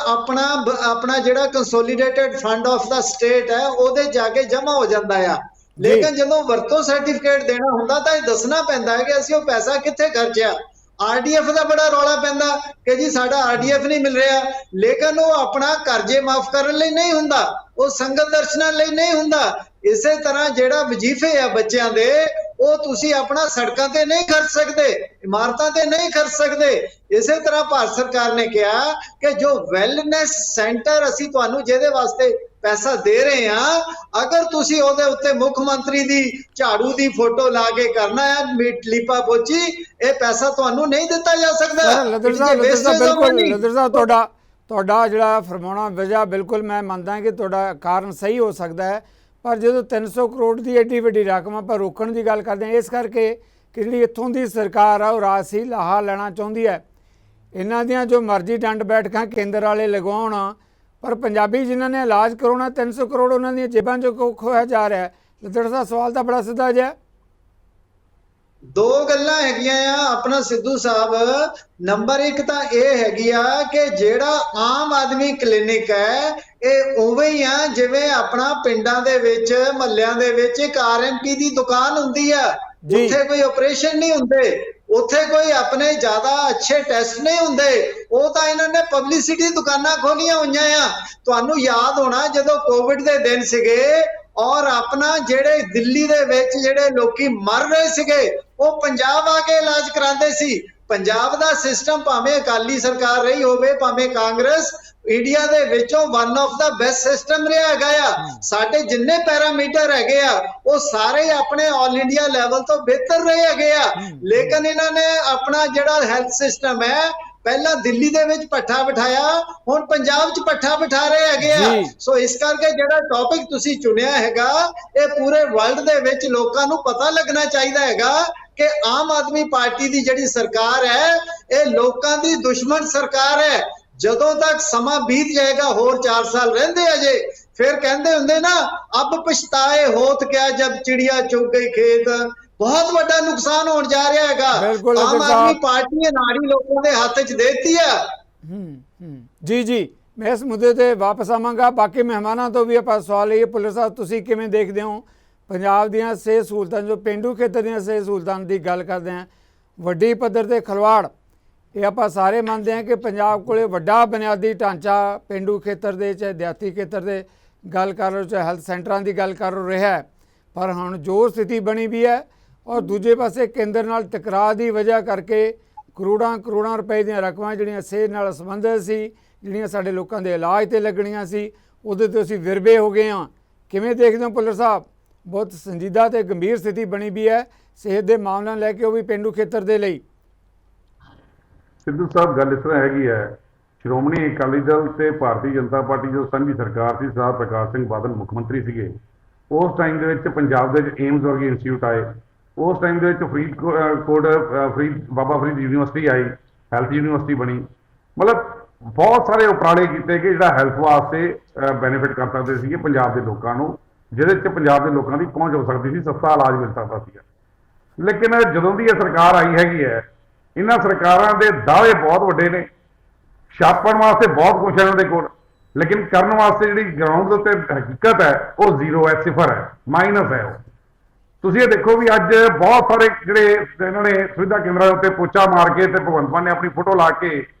C: ਆਪਣਾ ਜਿਹੜਾ consolidated fund of the state ਹੈ ਉਹਦੇ ਜਾ ਕੇ ਜਮ੍ਹਾਂ ਹੋ ਜਾਂਦਾ ਆ, ਲੇਕਿਨ ਜਦੋਂ ਵਰਤੋਂ ਸਰਟੀਫਿਕੇਟ ਦੇਣਾ ਹੁੰਦਾ ਤਾਂ ਇਹ ਦੱਸਣਾ ਪੈਂਦਾ ਹੈ ਕਿ ਅਸੀਂ ਉਹ ਪੈਸਾ ਕਿੱਥੇ ਖਰਚਿਆ। ਆਰਡੀਐਫ ਦਾ ਬੜਾ ਰੌਲਾ ਪੈਂਦਾ ਕਿ ਜੀ ਸਾਡਾ ਆਰਡੀਐਫ ਨਹੀਂ ਮਿਲ ਰਿਹਾ, ਲੇਕਿਨ ਉਹ ਆਪਣਾ ਕਰਜ਼ੇ ਮਾਫ ਕਰਨ ਲਈ ਨਹੀਂ ਹੁੰਦਾ, ਉਹ ਸੰਗਤ ਦਰਸ਼ਨਾਂ ਲਈ ਨਹੀਂ ਹੁੰਦਾ। ਇਸੇ ਤਰ੍ਹਾਂ ਜਿਹੜਾ ਵਜ਼ੀਫੇ ਆ ਬੱਚਿਆਂ ਦੇ, ਉਹ ਤੁਸੀਂ ਆਪਣਾ ਸੜਕਾਂ ਤੇ ਨਹੀਂ ਖਰਚ ਸਕਦੇ, ਇਮਾਰਤਾਂ ਤੇ ਨਹੀਂ ਖਰਚ ਸਕਦੇ। ਇਸੇ ਤਰ੍ਹਾਂ ਭਾਰਤ ਸਰਕਾਰ ਨੇ ਕਿਹਾ ਕਿ ਜੋ ਵੈਲਨੈਸ ਸੈਂਟਰ ਅਸੀਂ ਤੁਹਾਨੂੰ ਜਿਹਦੇ ਵਾਸਤੇ ਪੈਸਾ ਦੇ ਰਹੇ ਹਾਂ, ਅਗਰ ਤੁਸੀਂ ਉਹਦੇ ਉੱਤੇ ਮੁੱਖ ਮੰਤਰੀ ਦੀ ਝਾੜੂ ਦੀ ਫੋਟੋ ਲਾ ਕੇ ਕਰਨਾ ਹੈ ਲੀਪਾ ਪੋਚੀ, ਇਹ ਪੈਸਾ ਤੁਹਾਨੂੰ ਨਹੀਂ ਦਿੱਤਾ ਜਾ ਸਕਦਾ।
A: ਲੱਦਰ ਸਾਹਿਬ ਬਿਲਕੁਲ ਤੁਹਾਡਾ ਜਿਹੜਾ ਫਰਮਾਉਣਾ ਵਜ੍ਹਾ ਬਿਲਕੁਲ ਮੈਂ ਮੰਨਦਾ ਕਿ ਤੁਹਾਡਾ ਕਾਰਨ ਸਹੀ ਹੋ ਸਕਦਾ ਹੈ, ਪਰ ਜਦੋਂ 300 ਕਰੋੜ ਦੀ ਐਡੀ ਵੱਡੀ ਰਕਮ ਆਪਾਂ ਰੋਕਣ ਦੀ ਗੱਲ ਕਰਦੇ ਹਾਂ, ਇਸ ਕਰਕੇ ਕਿ ਜਿਹੜੀ ਇੱਥੋਂ ਦੀ ਸਰਕਾਰ ਆ ਉਹ ਰਾਜਸੀ ਲਾਹਾ ਲੈਣਾ ਚਾਹੁੰਦੀ ਹੈ। ਇਹਨਾਂ ਦੀਆਂ ਜੋ ਮਰਜ਼ੀ ਡੰਡ ਬੈਠਕਾਂ ਕੇਂਦਰ ਵਾਲੇ ਲਗਵਾਉਣ, ਪਰ ਪੰਜਾਬੀ ਜਿਨ੍ਹਾਂ ਨੇ ਇਲਾਜ ਕਰਾਉਣਾ 300 ਕਰੋੜ ਉਹਨਾਂ ਦੀਆਂ ਜੇਬਾਂ 'ਚੋਂ ਖੋਇਆ ਜਾ ਰਿਹਾ ਹੈ। ਲੱਦੜ ਸਾਹਿਬ ਸਵਾਲ ਤਾਂ ਬੜਾ ਸਿੱਧਾ ਜਿਹਾ।
C: ਦੋ ਗੱਲਾਂ ਹੈਗੀਆਂ ਆ ਆਪਣਾ ਸਿੱਧੂ ਸਾਹਿਬ। ਨੰਬਰ 1 ਤਾਂ ਇਹ ਹੈਗੀ ਆ ਕਿ ਜਿਹੜਾ ਆਮ ਆਦਮੀ ਕਲੀਨਿਕ ਹੈ ਇਹ ਉਵੇਂ ਹੀ ਆ ਜਿਵੇਂ ਆਪਣਾ ਪਿੰਡਾਂ ਦੇ ਵਿੱਚ ਮਹੱਲਿਆਂ ਦੇ ਵਿੱਚ ਇੱਕ ਆਰਐਮਪੀ ਦੀ ਦੁਕਾਨ ਹੁੰਦੀ ਆ। ਉੱਥੇ ਕੋਈ ਆਪਰੇਸ਼ਨ ਨਹੀਂ ਹੁੰਦੇ, ਉੱਥੇ ਕੋਈ ਆਪਣੇ ਜ਼ਿਆਦਾ ਅੱਛੇ ਟੈਸਟ ਨਹੀਂ ਹੁੰਦੇ, ਉਹ ਤਾਂ ਇਹਨਾਂ ਨੇ ਪਬਲਿਸਿਟੀ ਦੁਕਾਨਾਂ ਖੋਲੀਆਂ ਹੋਈਆਂ ਆ। ਤੁਹਾਨੂੰ ਯਾਦ ਹੋਣਾ ਜਦੋਂ ਕੋਵਿਡ ਦੇ ਦਿਨ ਸੀਗੇ ਔਰ ਆਪਣਾ ਜਿਹੜੇ ਦਿੱਲੀ ਦੇ ਵਿੱਚ ਜਿਹੜੇ ਲੋਕੀ ਮਰ ਰਹੇ ਸੀਗੇ ਉਹ ਪੰਜਾਬ ਆ ਕੇ ਇਲਾਜ ਕਰਾਉਂਦੇ ਸੀ। ਪੰਜਾਬ ਦਾ ਸਿਸਟਮ ਭਾਵੇਂ ਅਕਾਲੀ ਸਰਕਾਰ ਰਹੀ ਹੋਵੇ ਭਾਵੇਂ ਕਾਂਗਰਸ, ਇੰਡੀਆ ਦੇ ਵਿੱਚੋਂ one of the best system ਰਿਹਾ ਹੈਗਾ ਆ। ਸਾਡੇ ਜਿੰਨੇ ਪੈਰਾਮੀਟਰ ਹੈਗੇ ਆ ਉਹ ਸਾਰੇ ਆਪਣੇ ਆਲ ਇੰਡੀਆ ਲੈਵਲ ਤੋਂ ਬਿਹਤਰ ਰਹੇ ਹੈਗੇ ਆ, ਲੇਕਿਨ ਇਹਨਾਂ ਨੇ ਆਪਣਾ ਜਿਹੜਾ ਹੈਲਥ ਸਿਸਟਮ ਹੈ ਪਹਿਲਾਂ ਦਿੱਲੀ ਦੇ ਵਿੱਚ ਪੱਠਾ ਬਿਠਾਇਆ, ਹੁਣ ਪੰਜਾਬ 'ਚ ਪੱਠਾ ਬਿਠਾ ਰਹੇ ਹੈਗੇ ਆ। ਸੋ ਇਸ ਕਰਕੇ ਜਿਹੜਾ ਟੌਪਿਕ ਤੁਸੀਂ ਚੁਣਿਆ ਹੈਗਾ ਇਹ ਪੂਰੇ ਵਰਲਡ ਦੇ ਵਿੱਚ ਲੋਕਾਂ ਨੂੰ ਪਤਾ ਲੱਗਣਾ ਚਾਹੀਦਾ ਹੈਗਾ ਕਿ ਆਮ ਆਦਮੀ ਪਾਰਟੀ ਦੀ ਜਿਹੜੀ ਸਰਕਾਰ ਹੈ ਇਹ ਲੋਕਾਂ ਦੀ ਦੁਸ਼ਮਣ ਸਰਕਾਰ ਹੈ। ਜਦੋਂ ਤੱਕ ਸਮਾਂ ਬੀਤ ਜਾਏਗਾ, ਹੋਰ 4 ਸਾਲ ਰਹਿੰਦੇ ਅਜੇ, ਫਿਰ ਕਹਿੰਦੇ ਹੁੰਦੇ ਨਾ ਅਬ ਪਛਤਾਏ ਹੋਤ ਕਿਆ ਜਬ ਚਿੜੀਆ ਚੁਗ ਗਈ ਖੇਤ, ਬਹੁਤ ਵੱਡਾ ਨੁਕਸਾਨ ਹੋਣ ਜਾ ਰਿਹਾ ਹੈਗਾ। ਆਮ ਆਦਮੀ ਪਾਰਟੀ ਨੇ ਨਾੜੀ ਲੋਕਾਂ ਦੇ ਹੱਥ 'ਚ ਦੇਤੀ ਹੈ।
A: ਜੀ ਮੈਂ ਇਸ ਮੁੱਦੇ ਤੇ ਵਾਪਸ ਆਵਾਂਗਾ। ਬਾਕੀ ਮਹਿਮਾਨਾਂ ਤੋਂ ਵੀ ਆਪਾਂ ਸਵਾਲ ਲਈਏ। ਪੁਲਿਸ ਸਾਹਿਬ ਤੁਸੀਂ ਕਿਵੇਂ ਦੇਖਦੇ ਹੋ ਪੰਜਾਬ ਦੀਆਂ ਸਿਹਤ ਸਹੂਲਤਾਂ, ਜੋ ਪੇਂਡੂ ਖੇਤਰ ਦੀਆਂ ਸਿਹਤ ਸਹੂਲਤਾਂ ਦੀ ਗੱਲ ਕਰਦੇ ਹਾਂ, ਵੱਡੀ ਪੱਧਰ ਤੇ ਖਿਲਵਾੜ, ਇਹ ਆਪਾਂ ਸਾਰੇ ਮੰਨਦੇ ਹਾਂ ਕਿ ਪੰਜਾਬ ਕੋਲੇ ਵੱਡਾ ਬੁਨਿਆਦੀ ਢਾਂਚਾ ਪੇਂਡੂ ਖੇਤਰ ਦੇ ਚਾਹੇ ਦਿਹਾਤੀ ਖੇਤਰ ਦੇ ਗੱਲ ਕਰ ਲਓ ਚਾਹੇ ਹੈਲਥ ਸੈਂਟਰਾਂ ਦੀ ਗੱਲ ਕਰ ਰਿਹਾ ਹੈ, ਪਰ ਹੁਣ ਜੋ ਸਥਿਤੀ ਬਣੀ ਵੀ ਹੈ ਔਰ ਦੂਜੇ ਪਾਸੇ ਕੇਂਦਰ ਨਾਲ ਟਕਰਾਅ ਦੀ ਵਜ੍ਹਾ ਕਰਕੇ ਕਰੋੜਾਂ ਰੁਪਏ ਦੀਆਂ ਰਕਮਾਂ ਜਿਹੜੀਆਂ ਸਿਹਤ ਨਾਲ ਸੰਬੰਧਿਤ ਸੀ, ਜਿਹੜੀਆਂ ਸਾਡੇ ਲੋਕਾਂ ਦੇ ਇਲਾਜ ਤੇ ਲੱਗਣੀਆਂ ਸੀ, ਉਹਦੇ ਤੋਂ ਅਸੀਂ ਵਿਰਵੇ ਹੋ ਗਏ ਹਾਂ। ਕਿਵੇਂ ਦੇਖਦੇ ਹੋ ਭੁੱਲਰ ਸਾਹਿਬ? ਬਹੁਤ ਸੰਜੀਦਾ ਤੇ ਗੰਭੀਰ ਸਥਿਤੀ ਬਣੀ ਵੀ ਹੈ ਸਿਹਤ ਦੇ ਮਾਮਲਿਆਂ ਲੈ ਕੇ, ਉਹ ਵੀ ਪੇਂਡੂ ਖੇਤਰ ਦੇ ਲਈ।
D: ਸਿੱਧੂ ਸਾਹਿਬ ਗੱਲ ਇਸ ਤਰ੍ਹਾਂ ਹੈਗੀ ਹੈ, ਸ਼੍ਰੋਮਣੀ ਅਕਾਲੀ ਦਲ ਤੇ ਭਾਰਤੀ ਜਨਤਾ ਪਾਰਟੀ ਜਦੋਂ ਸਾਂਝੀ ਸਰਕਾਰ ਸੀ, ਸਰਦਾਰ ਪ੍ਰਕਾਸ਼ ਸਿੰਘ ਬਾਦਲ ਮੁੱਖ ਮੰਤਰੀ ਸੀਗੇ, ਉਸ ਟਾਈਮ ਦੇ ਵਿੱਚ ਪੰਜਾਬ ਦੇ ਵਿੱਚ ਏਮਜ਼ ਵਰਗੇ ਇੰਸਟੀਚਿਊਟ ਆਏ, ਉਸ ਟਾਈਮ ਦੇ ਵਿੱਚ ਬਾਬਾ ਫਰੀਦ ਯੂਨੀਵਰਸਿਟੀ ਆਈ, ਹੈਲਥ ਯੂਨੀਵਰਸਿਟੀ ਬਣੀ। ਮਤਲਬ ਬਹੁਤ ਸਾਰੇ ਉਪਰਾਲੇ ਕੀਤੇ ਕਿ ਜਿਹੜਾ ਹੈਲਥ ਵਾਸਤੇ ਬੈਨੀਫਿਟ ਕਰ ਸਕਦੇ ਸੀਗੇ ਪੰਜਾਬ ਦੇ ਲੋਕਾਂ ਨੂੰ, ਜਿਹਦੇ 'ਚ ਪੰਜਾਬ ਦੇ ਲੋਕਾਂ ਦੀ ਪਹੁੰਚ ਹੋ ਸਕਦੀ ਸੀ, ਸਸਤਾ ਇਲਾਜ ਮਿਲ ਸਕਦਾ ਸੀਗਾ। ਲੇਕਿਨ ਜਦੋਂ ਦੀ ਇਹ ਸਰਕਾਰ ਆਈ ਹੈਗੀ ਹੈ, ਇਹਨਾਂ ਸਰਕਾਰਾਂ ਦੇ ਦਾਅਵੇ ਬਹੁਤ ਵੱਡੇ ਨੇ, ਛਾਪਣ ਵਾਸਤੇ ਬਹੁਤ ਕੁਛ ਹੈ ਇਹਨਾਂ ਦੇ ਕੋਲ, ਲੇਕਿਨ ਕਰਨ ਵਾਸਤੇ ਜਿਹੜੀ ਗਰਾਊਂਡ ਦੇ ਉੱਤੇ ਹਕੀਕਤ ਹੈ ਉਹ ਜ਼ੀਰੋ ਹੈ, ਸਿਫਰ ਹੈ, ਮਾਈਨਸ ਹੈ। ਉਹ ਤੁਸੀਂ ਇਹ ਦੇਖੋ ਵੀ ਅੱਜ ਬਹੁਤ ਸਾਰੇ ਜਿਹੜੇ ਇਹਨਾਂ ਨੇ ਸੁਵਿਧਾ ਕੇਂਦਰਾਂ ਉੱਤੇ ਪੋਚਾ ਮਾਰ ਕੇ ਤੇ ਭਗਵੰਤ ਮਾਨ ਨੇ ਆਪਣੀ ਫੋਟੋ ਲਾ ਕੇ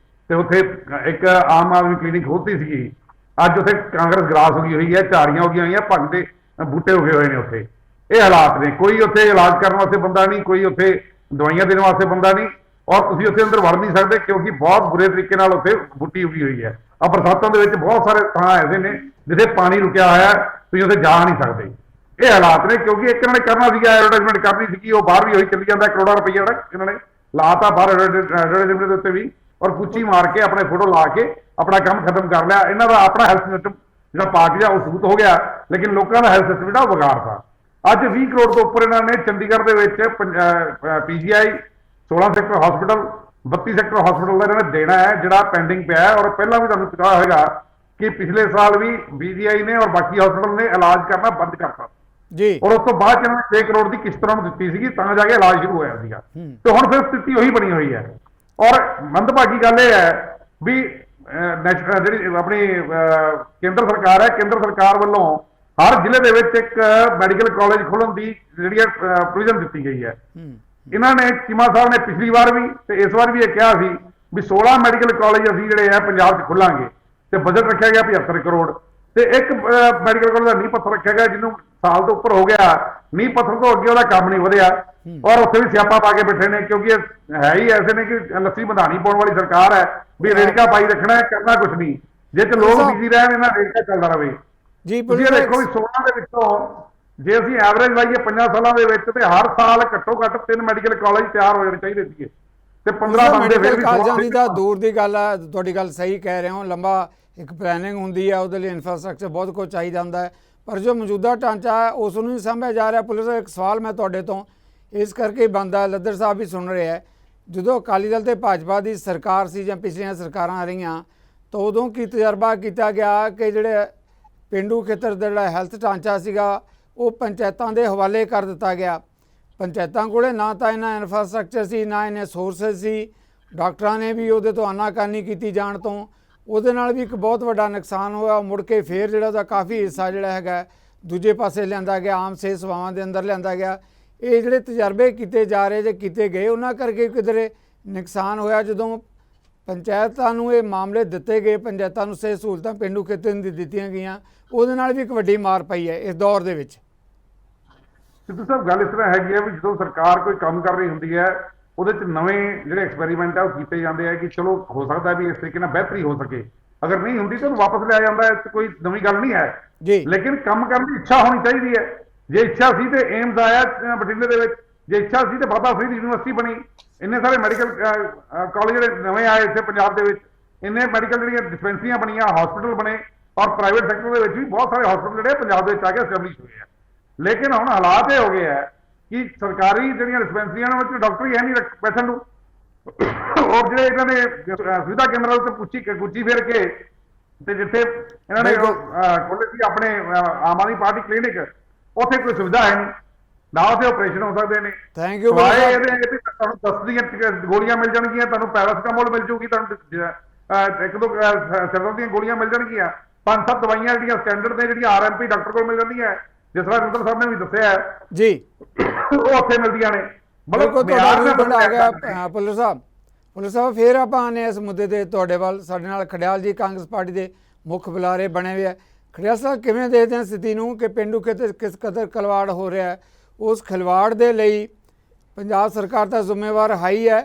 D: ਤੇ ਉੱਥੇ ਇੱਕ ਆਮ ਆਦਮੀ ਕਲੀਨਿਕ ਖੋਲ੍ਹਤੀ ਸੀਗੀ, ਅੱਜ ਉੱਥੇ ਕਾਂਗਰਸ ਗਰਾਸ ਹੋ ਗਈ ਹੋਈ ਹੈ, ਝਾੜੀਆਂ ਹੋ ਗਈਆਂ ਹੋਈਆਂ, ਭੰਗ ਦੇ ਬੂਟੇ ਉਗੇ ਹੋਏ ਨੇ ਉੱਥੇ। ਇਹ ਹਾਲਾਤ ਨੇ, ਕੋਈ ਉੱਥੇ ਇਲਾਜ ਕਰਨ ਵਾਸਤੇ ਬੰਦਾ ਨਹੀਂ, ਕੋਈ ਉੱਥੇ ਦਵਾਈਆਂ ਦੇਣ ਵਾਸਤੇ ਬੰਦਾ ਨਹੀਂ, ਔਰ ਤੁਸੀਂ ਉੱਥੇ ਅੰਦਰ ਵੜ ਨਹੀਂ ਸਕਦੇ ਕਿਉਂਕਿ ਬਹੁਤ ਬੁਰੇ ਤਰੀਕੇ ਨਾਲ ਉੱਥੇ ਬੂਟੀ ਉਗੀ ਹੋਈ ਹੈ। ਆ ਬਰਸਾਤਾਂ ਦੇ ਵਿੱਚ ਬਹੁਤ ਸਾਰੇ ਥਾਂ ਐਸੇ ਨੇ ਜਿੱਥੇ ਪਾਣੀ ਰੁਕਿਆ ਹੋਇਆ, ਤੁਸੀਂ ਉੱਥੇ ਜਾ ਨਹੀਂ ਸਕਦੇ। ਇਹ ਹਾਲਾਤ ਨੇ ਕਿਉਂਕਿ ਇੱਕ ਇਹਨਾਂ ਨੇ ਕਰਨਾ ਸੀਗਾ, ਐਡਵਰਟਾਈਜ਼ਮੈਂਟ ਕਰਨੀ ਸੀਗੀ, ਉਹ ਬਾਹਰ ਵੀ ਹੋਈ ਚੱਲੀ ਜਾਂਦਾ, ਕਰੋੜਾਂ ਰੁਪਈਆ ਜਿਹੜਾ ਇਹਨਾਂ ਨੇ ਲਾਤਾ ਬਾਹਰ ਐਡਵਰਟਾਈਜ਼ਮੈਂਟ ਦੇ ਉੱਤੇ ਵੀ, ਔਰ ਕੁੱਚੀ ਮਾਰ ਕੇ ਆਪਣੇ ਫੋਟੋ ਲਾ ਕੇ ਆਪਣਾ ਕੰਮ ਖਤਮ ਕਰ ਲਿਆ। ਇਹਨਾਂ ਦਾ ਆਪਣਾ ਹੈਲਥ ਸਿਸਟਮ ਜਿਹੜਾ ਪਾਕ ਜਿਹਾ ਉਹ ਸਬੂਤ ਹੋ ਗਿਆ, ਲੇਕਿਨ ਲੋਕਾਂ ਦਾ ਹੈਲਥ ਸਿਸਟਮ ਜਿਹੜਾ ਉਹ ਵਿਗਾੜਤਾ। ਅੱਜ 20 ਕਰੋੜ ਤੋਂ ਉੱਪਰ ਇਹਨਾਂ ਨੇ ਚੰਡੀਗੜ੍ਹ ਦੇ ਵਿੱਚ PGI 16 sector hospital 32 sector hospital ਦਾ ਇਹਨਾਂ ਨੇ ਦੇਣਾ ਹੈ, ਜਿਹੜਾ ਪੈਂਡਿੰਗ ਪਿਆ ਹੈ। ਔਰ ਪਹਿਲਾਂ ਵੀ ਤੁਹਾਨੂੰ ਪਤਾ ਹੋਏਗਾ कि पिछले साल भी BGI ने और बाकी हॉस्पिटल ने इलाज करना बंद करता
A: जी
D: और उस तो बाद ਇਹਨਾਂ ਨੇ 6 ਕਰੋੜ ਦੀ ਕਿਸ਼ਤ ਉਹਨਾਂ ਨੂੰ ਦਿੱਤੀ ਸੀਗੀ ਤਾਂ ਜਾ ਕੇ ਇਲਾਜ ਸ਼ੁਰੂ ਹੋਇਆ ਸੀਗਾ ਤੇ ਹੁਣ ਫਿਰ ਸਥਿਤੀ ਉਹੀ ਬਣੀ ਹੋਈ ਹੈ। ਔਰ ਮੰਦਭਾਗੀ ਗੱਲ ਇਹ ਹੈ ਵੀ ਨੈਸ਼ਨਲ ਜਿਹੜੀ ਆਪਣੀ ਕੇਂਦਰ ਸਰਕਾਰ ਹੈ, ਕੇਂਦਰ ਸਰਕਾਰ ਵੱਲੋਂ ਹਰ ਜ਼ਿਲ੍ਹੇ ਦੇ ਵਿੱਚ ਇੱਕ ਮੈਡੀਕਲ ਕਾਲਜ ਖੋਲ੍ਹਣ ਦੀ ਜਿਹੜੀ ਪ੍ਰੋਵੀਜ਼ਨ ਦਿੱਤੀ ਗਈ ਹੈ। ਇਹਨਾਂ ਨੇ ਚੀਮਾ ਸਾਹਿਬ ਨੇ ਪਿਛਲੀ ਵਾਰ ਵੀ ਤੇ ਇਸ ਵਾਰ ਵੀ ਇਹ ਕਿਹਾ ਸੀ ਵੀ 16 ਮੈਡੀਕਲ ਕਾਲਜ ਅਸੀਂ ਜਿਹੜੇ ਆ ਪੰਜਾਬ 'ਚ ਖੋਲਾਂਗੇ ਤੇ ਬਜਟ ਰੱਖਿਆ ਗਿਆ 75 ਕਰੋੜ ਤੇ ਇੱਕ ਮੈਡੀਕਲ ਕਾਲਜ ਦਾ ਨੀਂਹ ਪੱਥਰ ਰੱਖਿਆ ਗਿਆ ਜਿਹਨੂੰ ਸਾਲ ਤੋਂ ਉੱਪਰ ਹੋ ਗਿਆ, ਨੀਂਹ ਪੱਥਰ ਤੋਂ ਅੱਗੇ ਉਹਦਾ ਕੰਮ ਨਹੀਂ ਵਧਿਆ ਔਰ ਉੱਥੇ ਵੀ ਸਿਆਪਾ ਪਾ ਕੇ ਬੈਠੇ ਨੇ ਕਿਉਂਕਿ ਹੈ ਹੀ ਐਸੇ ਨੇ ਕਿ ਲੱਸੀ ਬੰਧਾਣੀ ਪਾਉਣ ਵਾਲੀ ਸਰਕਾਰ ਹੈ ਵੀ ਰੇੜਕਾ ਪਾਈ ਰੱਖਣਾ ਹੈ, ਕਰਨਾ ਕੁਝ ਨਹੀਂ। ਜੇ ਤੇ ਲੋਕ ਬਿਜ਼ੀ ਰਹਿਣ ਇਹਨਾਂ ਰੇੜਕਾ ਚੱਲਦਾ ਰਹੇ
A: ਜੀ।
D: ਤੁਸੀਂ ਦੇਖੋ ਵੀ 16 ਦੇ ਵਿੱਚੋਂ ਜੇ ਅਸੀਂ ਐਵਰੇਜ ਲਾਈਏ 5 ਸਾਲਾਂ ਦੇ ਵਿੱਚ ਤੇ ਹਰ ਸਾਲ ਘੱਟੋ ਘੱਟ 3 ਮੈਡੀਕਲ ਕਾਲਜ ਤਿਆਰ ਹੋ ਜਾਣੇ ਚਾਹੀਦੇ ਸੀਗੇ ਤੇ 15 ਬੰਦੇ ਫਿਰ ਵੀ
A: ਕਾਲਜਾਂ ਦੀ ਤਾਂ ਦੂਰ ਦੀ ਗੱਲ ਹੈ, ਤੁਹਾਡੀ ਗੱਲ ਸਹੀ ਕਹਿ ਰਹੇ ਹੋ। ਲੰਬਾ ਇੱਕ ਪਲੈਨਿੰਗ ਹੁੰਦੀ ਹੈ, ਉਹਦੇ ਲਈ ਇਨਫਰਾਸਟ੍ਰਕਚਰ ਬਹੁਤ ਕੁਝ ਚਾਹੀਦਾ ਹੁੰਦਾ ਹੈ, ਪਰ ਜੋ ਮੌਜੂਦਾ ਢਾਂਚਾ ਹੈ ਉਸ ਨੂੰ ਨਹੀਂ ਸਾਂਭਿਆ ਜਾ ਰਿਹਾ। ਪੁਲਿਸ ਇੱਕ ਸਵਾਲ ਮੈਂ ਤੁਹਾਡੇ ਤੋਂ ਇਸ ਕਰਕੇ ਬਣਦਾ, ਲੱਦਰ ਸਾਹਿਬ ਵੀ ਸੁਣ ਰਹੇ ਹੈ, ਜਦੋਂ ਅਕਾਲੀ ਦਲ ਤੇ ਭਾਜਪਾ ਦੀ ਸਰਕਾਰ ਸੀ ਜਾਂ ਪਿਛਲੀਆਂ ਸਰਕਾਰਾਂ ਰਹੀਆਂ ਤਾਂ ਉਦੋਂ ਕੀ ਤਜਰਬਾ ਕੀਤਾ ਗਿਆ ਕਿ ਜਿਹੜੇ ਪੇਂਡੂ ਖੇਤਰ ਦਾ ਜਿਹੜਾ ਹੈਲਥ ਢਾਂਚਾ ਸੀਗਾ ਉਹ ਪੰਚਾਇਤਾਂ ਦੇ ਹਵਾਲੇ ਕਰ ਦਿੱਤਾ ਗਿਆ। ਪੰਚਾਇਤਾਂ ਕੋਲੇ ਨਾ ਤਾਂ ਇਹਨਾਂ ਇਨਫਰਾਸਟ੍ਰਕਚਰ ਸੀ, ਨਾ ਇਹਨੇ ਸੋਰਸਿਸ ਸੀ, ਡਾਕਟਰਾਂ ਨੇ ਵੀ ਉਹਦੇ ਤੋਂ ਆਨਾਕਾਨੀ ਕੀਤੀ ਜਾਣ ਤੋਂ ਉਹਦੇ ਨਾਲ ਵੀ ਇੱਕ ਬਹੁਤ ਵੱਡਾ ਨੁਕਸਾਨ ਹੋਇਆ। ਮੁੜ ਕੇ ਫੇਰ ਜਿਹੜਾ ਉਹਦਾ ਕਾਫੀ ਹਿੱਸਾ ਜਿਹੜਾ ਹੈਗਾ ਦੂਜੇ ਪਾਸੇ ਲਿਆਂਦਾ ਗਿਆ, ਆਮ ਸਿਹਤ ਸੇਵਾਵਾਂ ਦੇ ਅੰਦਰ ਲਿਆਂਦਾ ਗਿਆ। ਇਹ ਜਿਹੜੇ ਤਜਰਬੇ ਕੀਤੇ ਜਾ ਰਹੇ ਜੇ ਕੀਤੇ ਗਏ ਉਹਨਾਂ ਕਰਕੇ ਕਿਧਰੇ ਨੁਕਸਾਨ ਹੋਇਆ। ਜਦੋਂ ਪੰਚਾਇਤਾਂ ਨੂੰ ਇਹ ਮਾਮਲੇ ਦਿੱਤੇ ਗਏ, ਪੰਚਾਇਤਾਂ ਨੂੰ ਸਿਹਤ ਸਹੂਲਤਾਂ ਪੇਂਡੂ ਖੇਤਰ ਦੀ ਦਿੱਤੀਆਂ ਗਈਆਂ, ਉਹਦੇ ਨਾਲ ਵੀ ਇੱਕ ਵੱਡੀ ਮਾਰ ਪਈ ਹੈ ਇਸ ਦੌਰ ਦੇ ਵਿੱਚ।
D: ਸਿੱਧੂ ਸਾਹਿਬ ਗੱਲ ਇਸ ਤਰ੍ਹਾਂ ਹੈਗੀ ਹੈ ਵੀ ਜਦੋਂ ਸਰਕਾਰ ਕੋਈ ਕੰਮ ਕਰ ਰਹੀ ਹੁੰਦੀ ਹੈ ਉਹਦੇ 'ਚ ਨਵੇਂ ਜਿਹੜੇ ਐਕਸਪੈਰੀਮੈਂਟ ਆ ਉਹ ਕੀਤੇ ਜਾਂਦੇ ਆ ਕਿ ਚਲੋ ਹੋ ਸਕਦਾ ਵੀ ਇਸ ਤਰੀਕੇ ਨਾਲ ਬਿਹਤਰੀ ਹੋ ਸਕੇ, ਅਗਰ ਨਹੀਂ ਹੁੰਦੀ ਤਾਂ ਉਹਨੂੰ ਵਾਪਸ ਲਿਆ ਜਾਂਦਾ ਹੈ, ਕੋਈ ਨਵੀਂ ਗੱਲ ਨਹੀਂ ਹੈ
A: ਜੀ।
D: ਲੇਕਿਨ ਕੰਮ ਕਰਨ ਦੀ ਇੱਛਾ ਹੋਣੀ ਚਾਹੀਦੀ ਹੈ। ਜੇ ਇੱਛਾ ਸੀ ਤੇ ਏਮਜ਼ ਆਇਆ ਬਠਿੰਡੇ ਦੇ ਵਿੱਚ, ਜੇ ਇੱਛਾ ਸੀ ਤੇ ਬਾਬਾ ਫਰੀਦ ਯੂਨੀਵਰਸਿਟੀ ਬਣੀ, ਇੰਨੇ ਸਾਰੇ ਮੈਡੀਕਲ ਕਾਲਜ ਜਿਹੜੇ ਨਵੇਂ ਆਏ ਇੱਥੇ ਪੰਜਾਬ ਦੇ ਵਿੱਚ, ਇੰਨੇ ਮੈਡੀਕਲ ਜਿਹੜੀਆਂ ਡਿਸਪੈਂਸਰੀਆਂ ਬਣੀਆਂ, ਹਸਪੀਟਲ ਬਣੇ ਔਰ ਪ੍ਰਾਈਵੇਟ ਸੈਕਟਰ ਦੇ ਵਿੱਚ ਵੀ ਬਹੁਤ ਸਾਰੇ ਹਸਪੀਟਲ ਜਿਹੜੇ ਪੰਜਾਬ ਦੇ ਵਿੱਚ ਆ ਕੇ ਐਸਟੈਬਲਿਸ਼ ਹੋਏ ਆ। ਲੇਕਿਨ ਹੁਣ ਹਾਲਾਤ ਇਹ ਹੋ ਗਏ ਹੈ ਕਿ ਸਰਕਾਰੀ ਜਿਹੜੀਆਂ ਡਿਸਪੈਂਸਰੀਆਂ ਨੇ ਵਿੱਚ ਡਾਕਟਰ ਹੀ ਹੈ ਨਹੀਂ ਬੈਠਣ ਨੂੰ ਔਰ ਜਿਹੜੇ ਇਹਨਾਂ ਨੇ ਸੁਵਿਧਾ ਕੇਂਦਰਾਂ ਉੱਤੇ ਗੁੱਚੀ ਫੇਰ ਕੇ ਤੇ ਜਿੱਥੇ ਇਹਨਾਂ ਨੇ ਖੋਲ੍ਹੇ ਸੀ ਆਪਣੇ ਆਮ ਆਦਮੀ ਪਾਰਟੀ ਕਲੀਨਿਕ, ਉੱਥੇ ਕੋਈ ਸੁਵਿਧਾ ਹੈ ਨਹੀਂ, ਨਾ ਉੱਥੇ ਆਪਰੇਸ਼ਨ ਹੋ ਸਕਦੇ ਨੇ।
A: Thank you.
D: ਤੁਹਾਨੂੰ 10 ਦੀਆਂ ਗੋਲੀਆਂ ਮਿਲ ਜਾਣਗੀਆਂ, ਤੁਹਾਨੂੰ ਪੈਰਾਸੀਟਾਮੋਲ ਮਿਲ ਜੂਗੀ, ਤੁਹਾਨੂੰ 1-2 ਸਿਰਦਰਦ ਦੀਆਂ ਗੋਲੀਆਂ ਮਿਲ ਜਾਣਗੀਆਂ, 5-7 ਦਵਾਈਆਂ ਜਿਹੜੀਆਂ ਸਟੈਂਡਰਡ ਨੇ ਜਿਹੜੀਆਂ RMP ਡਾਕਟਰ ਕੋਲ ਮਿਲ ਜਾਂਦੀਆਂ, ਜਿਸ ਤਰ੍ਹਾਂ ਰੁੰਦਰ ਸਾਹਿਬ ਨੇ ਵੀ ਦੱਸਿਆ
A: ਜੀ,
D: ਉਹ ਉੱਥੇ ਮਿਲਦੀਆਂ ਨੇ।
A: ਪੁਲਿਸ ਸਾਹਿਬ ਫਿਰ ਆਪਾਂ ਆਨੇ ਇਸ ਮੁੱਦੇ ਤੇ ਤੁਹਾਡੇ ਵੱਲ। ਸਾਡੇ ਨਾਲ ਖੜਿਆਲ ਜੀ ਕਾਂਗਰਸ ਪਾਰਟੀ ਦੇ ਮੁੱਖ ਬੁਲਾਰੇ ਬਣੇ ਹੋਏ ਆ। ਖੜਿਆਲ ਸਾਹਿਬ ਕਿਵੇਂ ਦੇਖਦੇ हैं ਸਥਿਤੀ ਨੂੰ ਕਿ ਪੇਂਡੂ ਖੇਤਰ ਕਿਸ ਕਦਰ ਖਿਲਵਾੜ ਹੋ ਰਿਹਾ ਹੈ? ਉਸ ਖਿਲਵਾੜ ਦੇ ਲਈ ਪੰਜਾਬ ਸਰਕਾਰ ਦਾ ਜ਼ਿੰਮੇਵਾਰ ਹਾਈ ਹੈ,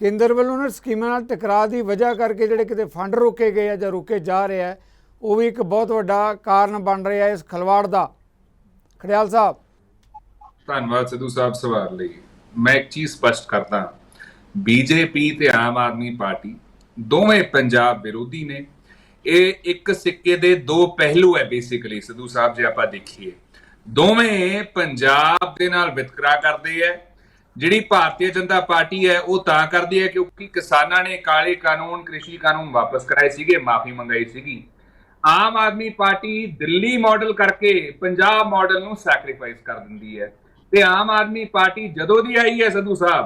A: ਕੇਂਦਰ ਵੱਲੋਂ ਉਹਨਾਂ ਸਕੀਮਾਂ ਨਾਲ ਟਕਰਾਅ ਦੀ ਵਜ੍ਹਾ ਕਰਕੇ ਜਿਹੜੇ ਕਿਤੇ ਫੰਡ ਰੋਕੇ ਗਏ ਆ ਜਾਂ ਰੋਕੇ ਜਾ ਰਹੇ ਆ, ਉਹ ਵੀ ਇੱਕ ਬਹੁਤ ਵੱਡਾ ਕਾਰਨ ਬਣ ਰਿਹਾ ਇਸ ਖਿਲਵਾੜ ਦਾ। ਖੜਿਆਲ ਸਾਹਿਬ।
E: ਧੰਨਵਾਦ ਸਿੱਧੂ ਸਾਹਿਬ ਸਵਾਲ ਲਈ। ਮੈਂ ਇੱਕ ਚੀਜ਼ ਸਪਸ਼ਟ ਕਰਦਾ, ਬੀਜੇਪੀ ਤੇ ਆਮ ਆਦਮੀ ਪਾਰਟੀ ਦੋਵੇਂ ਪੰਜਾਬ ਵਿਰੋਧੀ ਨੇ। ਇਹ ਇੱਕ ਸਿੱਕੇ ਦੇ ਦੋ ਪਹਿਲੂ ਹੈ ਬੇਸਿਕਲੀ ਸਿੱਧੂ ਸਾਹਿਬ, ਜੇ ਆਪਾਂ ਦੇਖੀਏ ਦੋਵੇਂ ਪੰਜਾਬ ਦੇ ਨਾਲ ਵਿਤਕਰਾ ਕਰਦੇ ਹੈ। ਜਿਹੜੀ ਭਾਰਤੀ ਜਨਤਾ ਪਾਰਟੀ ਹੈ ਉਹ ਤਾਂ ਕਰਦੀ ਹੈ ਕਿਉਂਕਿ ਕਿਸਾਨਾਂ ਨੇ ਕਾਲੇ ਕਾਨੂੰਨ, ਕ੍ਰਿਸ਼ੀ ਕਾਨੂੰਨ ਵਾਪਸ ਕਰਾਏ ਸੀਗੇ, ਮਾਫੀ ਮੰਗਾਈ ਸੀਗੀ। ਆਮ ਆਦਮੀ ਪਾਰਟੀ ਦਿੱਲੀ ਮਾਡਲ ਕਰਕੇ ਪੰਜਾਬ ਮਾਡਲ ਨੂੰ ਸੈਕਰੀਫਾਈਸ ਕਰ ਦਿੰਦੀ ਹੈ। ਤੇ ਆਮ ਆਦਮੀ ਪਾਰਟੀ ਜਦੋਂ ਦੀ ਆਈ ਹੈ ਸਿੱਧੂ ਸਾਹਿਬ,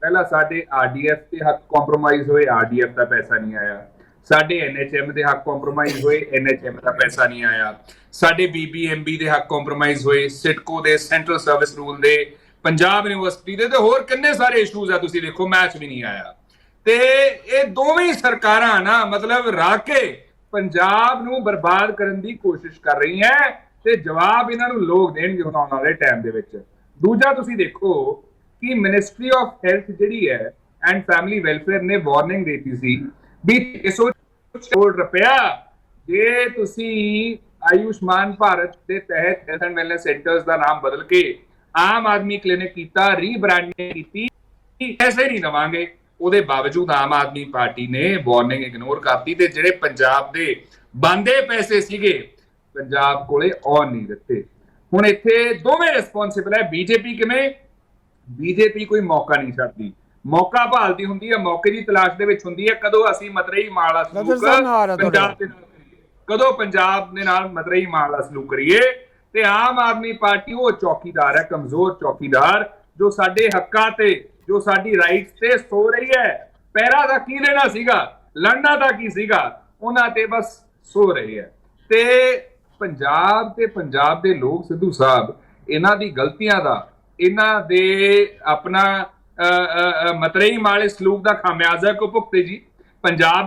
E: ਪਹਿਲਾਂ ਸਾਡੇ RDF ਦੇ ਹੱਕ ਕੰਪਰੋਮਾਈਜ਼ ਹੋਏ, RDF ਦਾ ਪੈਸਾ ਨਹੀਂ ਆਇਆ। ਸਾਡੇ NHM ਦੇ ਹੱਕ ਕੰਪਰੋਮਾਈਜ਼ ਹੋਏ, NHM ਦਾ ਪੈਸਾ ਨਹੀਂ ਆਇਆ। ਸਾਡੇ BBMB ਦੇ ਹੱਕ ਕੰਪਰੋਮਾਈਜ਼ ਹੋਏ, ਸਿਟਕੋ ਦੇ, ਸੈਂਟਰਲ ਸਰਵਿਸ ਰੂਲ ਦੇ, ਪੰਜਾਬ ਯੂਨੀਵਰਸਿਟੀ ਦੇ ਤੇ ਹੋਰ ਕਿੰਨੇ ਸਾਰੇ ਇਸ਼ੂਜ਼ ਆ, ਤੁਸੀਂ ਦੇਖੋ ਮੈਚ ਵੀ ਨਹੀਂ ਆਇਆ। ਤੇ ਇਹ ਦੋਵੇਂ ਸਰਕਾਰਾਂ ਨਾ ਮਤਲਬ ਰਾ ਕੇ ਪੰਜਾਬ ਨੂੰ ਬਰਬਾਦ ਕਰਨ ਦੀ ਕੋਸ਼ਿਸ਼ ਕਰ ਰਹੀ ਹੈ ਤੇ ਜਵਾਬ ਇਹਨਾਂ ਨੂੰ ਲੋਕ ਦੇਣਗੇ ਹੁਣ ਆਉਣ ਵਾਲੇ ਟਾਈਮ ਦੇ ਵਿੱਚ। ਦੂਜਾ ਤੁਸੀਂ ਦੇਖੋ ਕਿ ਮਿਨਿਸਟਰੀ ਆਫ ਹੈਲਥ ਜਿਹੜੀ ਹੈ ਐਂਡ ਫੈਮਿਲੀ ਵੈਲਫੇਅਰ ਨੇ ਵਾਰਨਿੰਗ ਦਿੱਤੀ ਸੀ ਵੀ 300 ਕਰੋੜ ਰੁਪਇਆ ਜੇ ਤੁਸੀਂ ਆਯੁਸ਼ਮਾਨ ਭਾਰਤ ਦੇ ਤਹਿਤ ਹੈਲਥ ਐਂਡ ਵੈਲਨੈਸ ਸੈਂਟਰਸ ਦਾ ਨਾਮ ਬਦਲ ਕੇ ਆਮ ਆਦਮੀ ਕਲੀਨਿਕ ਕੀਤਾ, ਰੀਬ੍ਰਾਂਡਿੰਗ ਕੀਤੀ, ਪੈਸੇ ਨਹੀਂ ਦੇਵਾਂਗੇ। ਉਹਦੇ ਬਾਵਜੂਦ ਆਮ ਆਦਮੀ ਪਾਰਟੀ ਨੇ ਵਾਰਨਿੰਗ ਇਗਨੋਰ ਕਰਤੀ ਤੇ ਜਿਹੜੇ ਪੰਜਾਬ ਦੇ ਬੰਦੇ ਪੈਸੇ ਸੀਗੇ ਪੰਜਾਬ ਕੋਲੇ ਆਉਣ ਨਹੀਂ ਦਿੱਤੇ। ਹੁਣ ਇੱਥੇ ਦੋਵੇਂ ਰਿਸਪੌਂਸਿਬਲ ਹੈ। ਬੀਜੇਪੀ ਕਿਵੇਂ? ਬੀਜੇਪੀ ਕੋਈ ਮੌਕਾ ਨਹੀਂ ਛੱਡਦੀ, ਮੌਕਾ ਭਾਲਦੀ ਹੁੰਦੀ ਹੈ, ਮੌਕੇ ਦੀ ਤਲਾਸ਼ ਦੇ ਵਿੱਚ ਹੁੰਦੀ ਹੈ, ਕਦੋਂ ਅਸੀਂ ਮਤਰੇਈ ਮਾਲਾ ਪੰਜਾਬ ਦੇ ਨਾਲ ਕਦੋਂ ਪੰਜਾਬ ਦੇ ਨਾਲ ਮਤਰੇਈ ਮਾਲਾ ਸਲੂਕ ਕਰੀਏ। ਤੇ ਆਮ ਆਦਮੀ ਪਾਰਟੀ ਉਹ ਚੌਕੀਦਾਰ ਹੈ, ਕਮਜ਼ੋਰ ਚੌਕੀਦਾਰ, ਜੋ ਸਾਡੇ ਹੱਕਾਂ ਤੇ, ਜੋ ਸਾਡੀ ਰਾਈਟਸ ਤੇ ਸੋ ਰਹੀ ਹੈ। ਪਹਿਰਾ ਦਾ ਕੀ ਲੈਣਾ ਸੀਗਾ, ਲੜਨਾ ਦਾ ਕੀ ਸੀਗਾ, ਉਹਨਾਂ ਤੇ ਬਸ ਸੋ ਰਹੀ ਹੈ। ਤੇ ਪੰਜਾਬ ਤੇ ਪੰਜਾਬ ਦੇ ਲੋਕ ਸਿੱਧੂ ਸਾਹਿਬ ਇਹਨਾਂ ਦੀ ਗਲਤੀਆਂ ਦਾ, ਇਹਨਾਂ ਦੇ ਆਪਣਾ ਮਤਰੇਈ ਮਾਲੇ ਸਲੂਕ ਦਾ ਖਾਮਿਆਜ਼ਾ ਕੋ ਭੁਗਤੇ ਜੀ। ਪੰਜਾਬ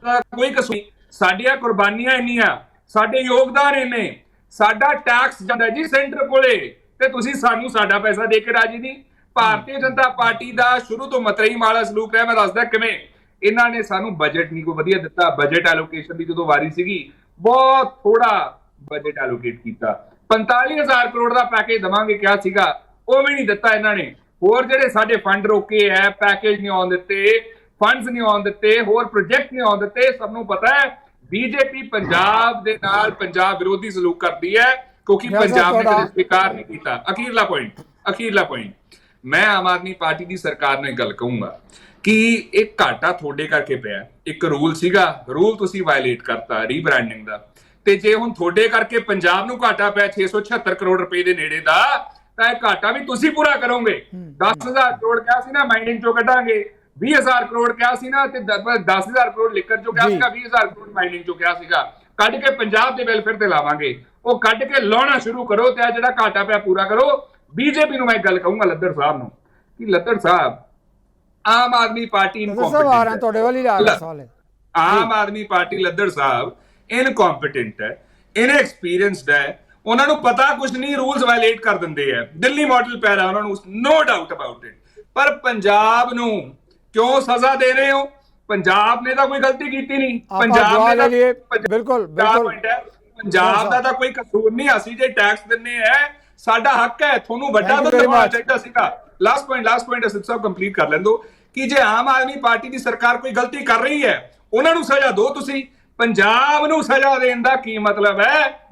E: ਦਾ ਕੋਈ ਕਸੂਰ ਨਹੀਂ, ਸਾਡੀਆਂ ਕੁਰਬਾਨੀਆਂ ਇੰਨੀਆਂ, ਸਾਡੇ ਯੋਗਦਾਨ ਇੰਨੇ, ਸਾਡਾ ਟੈਕਸ ਜਾਂਦਾ ਜੀ ਸੈਂਟਰ ਕੋਲੇ, ਤੇ ਤੁਸੀਂ ਸਾਨੂੰ ਸਾਡਾ ਪੈਸਾ ਦੇ ਕੇ ਰਾਜੀ ਨਹੀਂ। ਭਾਰਤੀ ਜਨਤਾ ਪਾਰਟੀ ਦਾ ਸ਼ੁਰੂ ਤੋਂ ਮਤਰੇਈ ਮਾਲਾ ਸਲੂਕ ਰਿਹਾ। ਮੈਂ ਦੱਸਦਾ ਕਿਵੇਂ। ਇਹਨਾਂ ਨੇ ਸਾਨੂੰ ਬਜਟ ਨਹੀਂ ਕੋਈ ਵਧੀਆ ਦਿੱਤਾ। ਬਜਟ ਐਲੋਕੇਸ਼ਨ ਦੀ ਜਦੋਂ ਵਾਰੀ ਸੀਗੀ, ਬਹੁਤ ਥੋੜਾ ਬਜਟ ਐਲੋਕੇਟ ਕੀਤਾ। 45,000 ਕਰੋੜ ਦਾ ਪੈਕੇਜ ਦੇਵਾਂਗੇ ਕਿਹਾ ਸੀਗਾ, ਉਹ ਵੀ ਨਹੀਂ ਦਿੱਤਾ ਇਹਨਾਂ ਨੇ। ਹੋਰ ਜਿਹੜੇ ਸਾਡੇ ਫੰਡ ਰੋਕੇ ਹੈ, ਪੈਕੇਜ ਨਹੀਂ ਆਉਣ ਦਿੱਤੇ, ਫੰਡਸ ਨਹੀਂ ਆਉਣ ਦਿੱਤੇ, ਹੋਰ ਪ੍ਰੋਜੈਕਟ ਨਹੀਂ ਆਉਣ ਦਿੱਤੇ। ਸਭ ਨੂੰ ਪਤਾ ਹੈ ਬੀਜੇਪੀ ਪੰਜਾਬ ਦੇ ਨਾਲ ਪੰਜਾਬ ਵਿਰੋਧੀ ਸਲੂਕ ਕਰਦੀ ਹੈ, ਕਿਉਂਕਿ ਪੰਜਾਬ ਨੇ ਕਦੇ ਸਵੀਕਾਰ ਨਹੀਂ ਕੀਤਾ। ਅਖੀਰਲਾ ਪੁਆਇੰਟ ਮੈਂ ਆਮ ਆਦਮੀ ਪਾਰਟੀ ਦੀ ਸਰਕਾਰ ਨੂੰ ਇੱਕ ਗੱਲ ਕਹੂੰਗਾ ਕਿ ਇੱਕ ਘਾਟਾ ਤੁਹਾਡੇ ਕਰਕੇ ਪਿਆ। ਇੱਕ ਰੂਲ ਸੀਗਾ, ਰੂਲ ਤੁਸੀਂ ਵਾਇਲੇਟ ਕਰਤਾ ਰੀਬ੍ਰਾਂਡਿੰਗ ਦਾ, ਤੇ ਜੇ ਹੁਣ ਤੁਹਾਡੇ ਕਰਕੇ ਪੰਜਾਬ ਨੂੰ ਘਾਟਾ ਪਿਆ 676 ਕਰੋੜ ਰੁਪਏ ਦੇ ਨੇੜੇ ਦਾ, ਤਾਂ ਇਹ ਘਾਟਾ ਵੀ ਤੁਸੀਂ ਪੂਰਾ ਕਰੋਗੇ। 10,000 ਕਰੋੜ ਕਿਹਾ ਸੀ ਨਾ ਮਾਈਨਿੰਗ ਚੋਂ ਕੱਢਾਂਗੇ, 20,000 ਕਰੋੜ ਕਿਹਾ ਸੀ ਨਾ, ਤੇ 10,000 ਕਰੋੜ ਲਿਕਰ ਚੋਂ ਕਿਹਾ ਸੀਗਾ, 20,000 ਕਰੋੜ ਮਾਈਨਿੰਗ ਚੋਂ ਕਿਹਾ ਸੀਗਾ, ਕੱਢ ਕੇ ਪੰਜਾਬ ਦੇ ਵੈਲਫੇਅਰ ਤੇ ਲਾਵਾਂਗੇ। ਉਹ ਕੱਢ ਕੇ ਲਾਉਣਾ ਸ਼ੁਰੂ ਕਰੋ ਤੇ ਆ ਜਿਹੜਾ ਘਾਟਾ ਪਿਆ ਪੂਰਾ ਕਰੋ। ਬੀਜੇਪੀ ਨੂੰ ਮੈਂ ਇੱਕ ਗੱਲ ਕਹੂੰਗਾ ਲੱਦੜ ਸਾਹਿਬ ਨੂੰ ਕਿ ਲੱਦੜ ਸਾਹਿਬ, ਆਮ ਆਦਮੀ ਪਾਰਟੀ ਆਮ ਆਦਮੀ ਪਾਰਟੀ ਲੱਦੜ ਸਾਹਿਬ ਇਨਕੰਪੀਟੈਂਟ ਹੈ, ਇਨਐਕਸਪੀਰੀਅੰਸਡ ਹੈ। ਉਹਨਾਂ ਨੂੰ ਪਤਾ ਕੁਝ ਨਹੀਂ, ਰੂਲਸ ਵਾਇਲੇਟ ਕਰ ਦਿੰਦੇ ਆ। ਦਿੱਲੀ ਮਾਡਲ ਪੈ ਰਿਹਾ ਉਹਨਾਂ ਨੂੰ, ਨੋ ਡਾਊਟ ਅਬਾਊਟ ਇਟ। ਪਰ ਪੰਜਾਬ ਨੂੰ ਕਿਉਂ ਸਜ਼ਾ ਦੇ ਰਹੇ ਹੋ? ਪੰਜਾਬ ਨੇ ਤਾਂ ਕੋਈ ਗਲਤੀ ਕੀਤੀ ਨਹੀਂ। ਪੰਜਾਬ ਨੇ
A: ਬਿਲਕੁਲ
E: ਪੰਜਾਬ ਦਾ ਤਾਂ ਕੋਈ ਕਸੂਰ ਨਹੀਂ। ਅਸੀਂ ਜੇ ਟੈਕਸ ਦਿੰਨੇ ਆ, ਸਾਡਾ ਹੱਕ ਹੈ। ਤੁਹਾਨੂੰ ਵੱਡਾ ਦਰਵਾਜ਼ਾ ਚਾਹੀਦਾ ਸੀਗਾ। ਲਾਸਟ ਪੁਆਇੰਟ ਅਸਿਤ ਸਾਹਿਬ ਕੰਪਲੀਟ ਕਰ ਲੈਂਦੋ ਕਿ ਜੇ ਆਮ ਆਦਮੀ ਪਾਰਟੀ ਦੀ ਸਰਕਾਰ ਕੋਈ ਗਲਤੀ ਕਰ ਰਹੀ ਹੈ, ਉਹਨਾਂ ਨੂੰ ਸਜ਼ਾ ਦਿਓ। ਤੁਸੀਂ ਪੰਜਾਬ ਨੂੰ ਸਜ਼ਾ ਦੇਣ ਦਾ ਕੀ ਮਤਲਬ ਹੈ?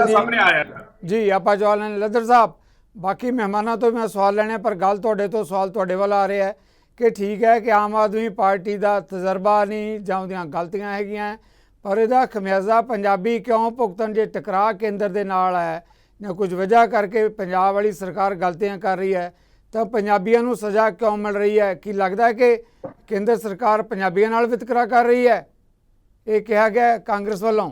E: ਸਾਹਮਣੇ ਆਇਆ
A: ਜੀ। ਆਪਾਂ ਜਵਾਬ ਲੈਣੇ ਲੱਦੜ ਸਾਹਿਬ, ਬਾਕੀ ਮਹਿਮਾਨਾਂ ਤੋਂ ਮੈਂ ਸਵਾਲ ਲੈਣੇ, ਪਰ ਗੱਲ ਤੁਹਾਡੇ ਤੋਂ ਸਵਾਲ ਤੁਹਾਡੇ ਵੱਲ ਆ ਰਿਹਾ ਹੈ ਕਿ ਠੀਕ ਹੈ ਕਿ ਆਮ ਆਦਮੀ ਪਾਰਟੀ ਦਾ ਤਜਰਬਾ ਨਹੀਂ ਜਾਂ ਉਹਦੀਆਂ ਗਲਤੀਆਂ ਹੈਗੀਆਂ, ਪਰ ਇਹਦਾ ਖਮਿਆਜ਼ਾ ਪੰਜਾਬੀ ਕਿਉਂ ਭੁਗਤਣ? ਜੇ ਟਕਰਾਅ ਕੇਂਦਰ ਦੇ ਨਾਲ ਹੈ ਜਾਂ ਕੁਝ ਵਜ੍ਹਾ ਕਰਕੇ ਪੰਜਾਬ ਵਾਲੀ ਸਰਕਾਰ ਗਲਤੀਆਂ ਕਰ ਰਹੀ ਹੈ, ਤਾਂ ਪੰਜਾਬੀਆਂ ਨੂੰ ਸਜ਼ਾ ਕਿਉਂ ਮਿਲ ਰਹੀ ਹੈ? ਕੀ ਲੱਗਦਾ ਹੈ ਕਿ ਕੇਂਦਰ ਸਰਕਾਰ ਪੰਜਾਬੀਆਂ ਨਾਲ ਵਿਤਕਰਾ ਕਰ ਰਹੀ ਹੈ? ਇਹ ਕਿਹਾ ਗਿਆ ਕਾਂਗਰਸ ਵੱਲੋਂ।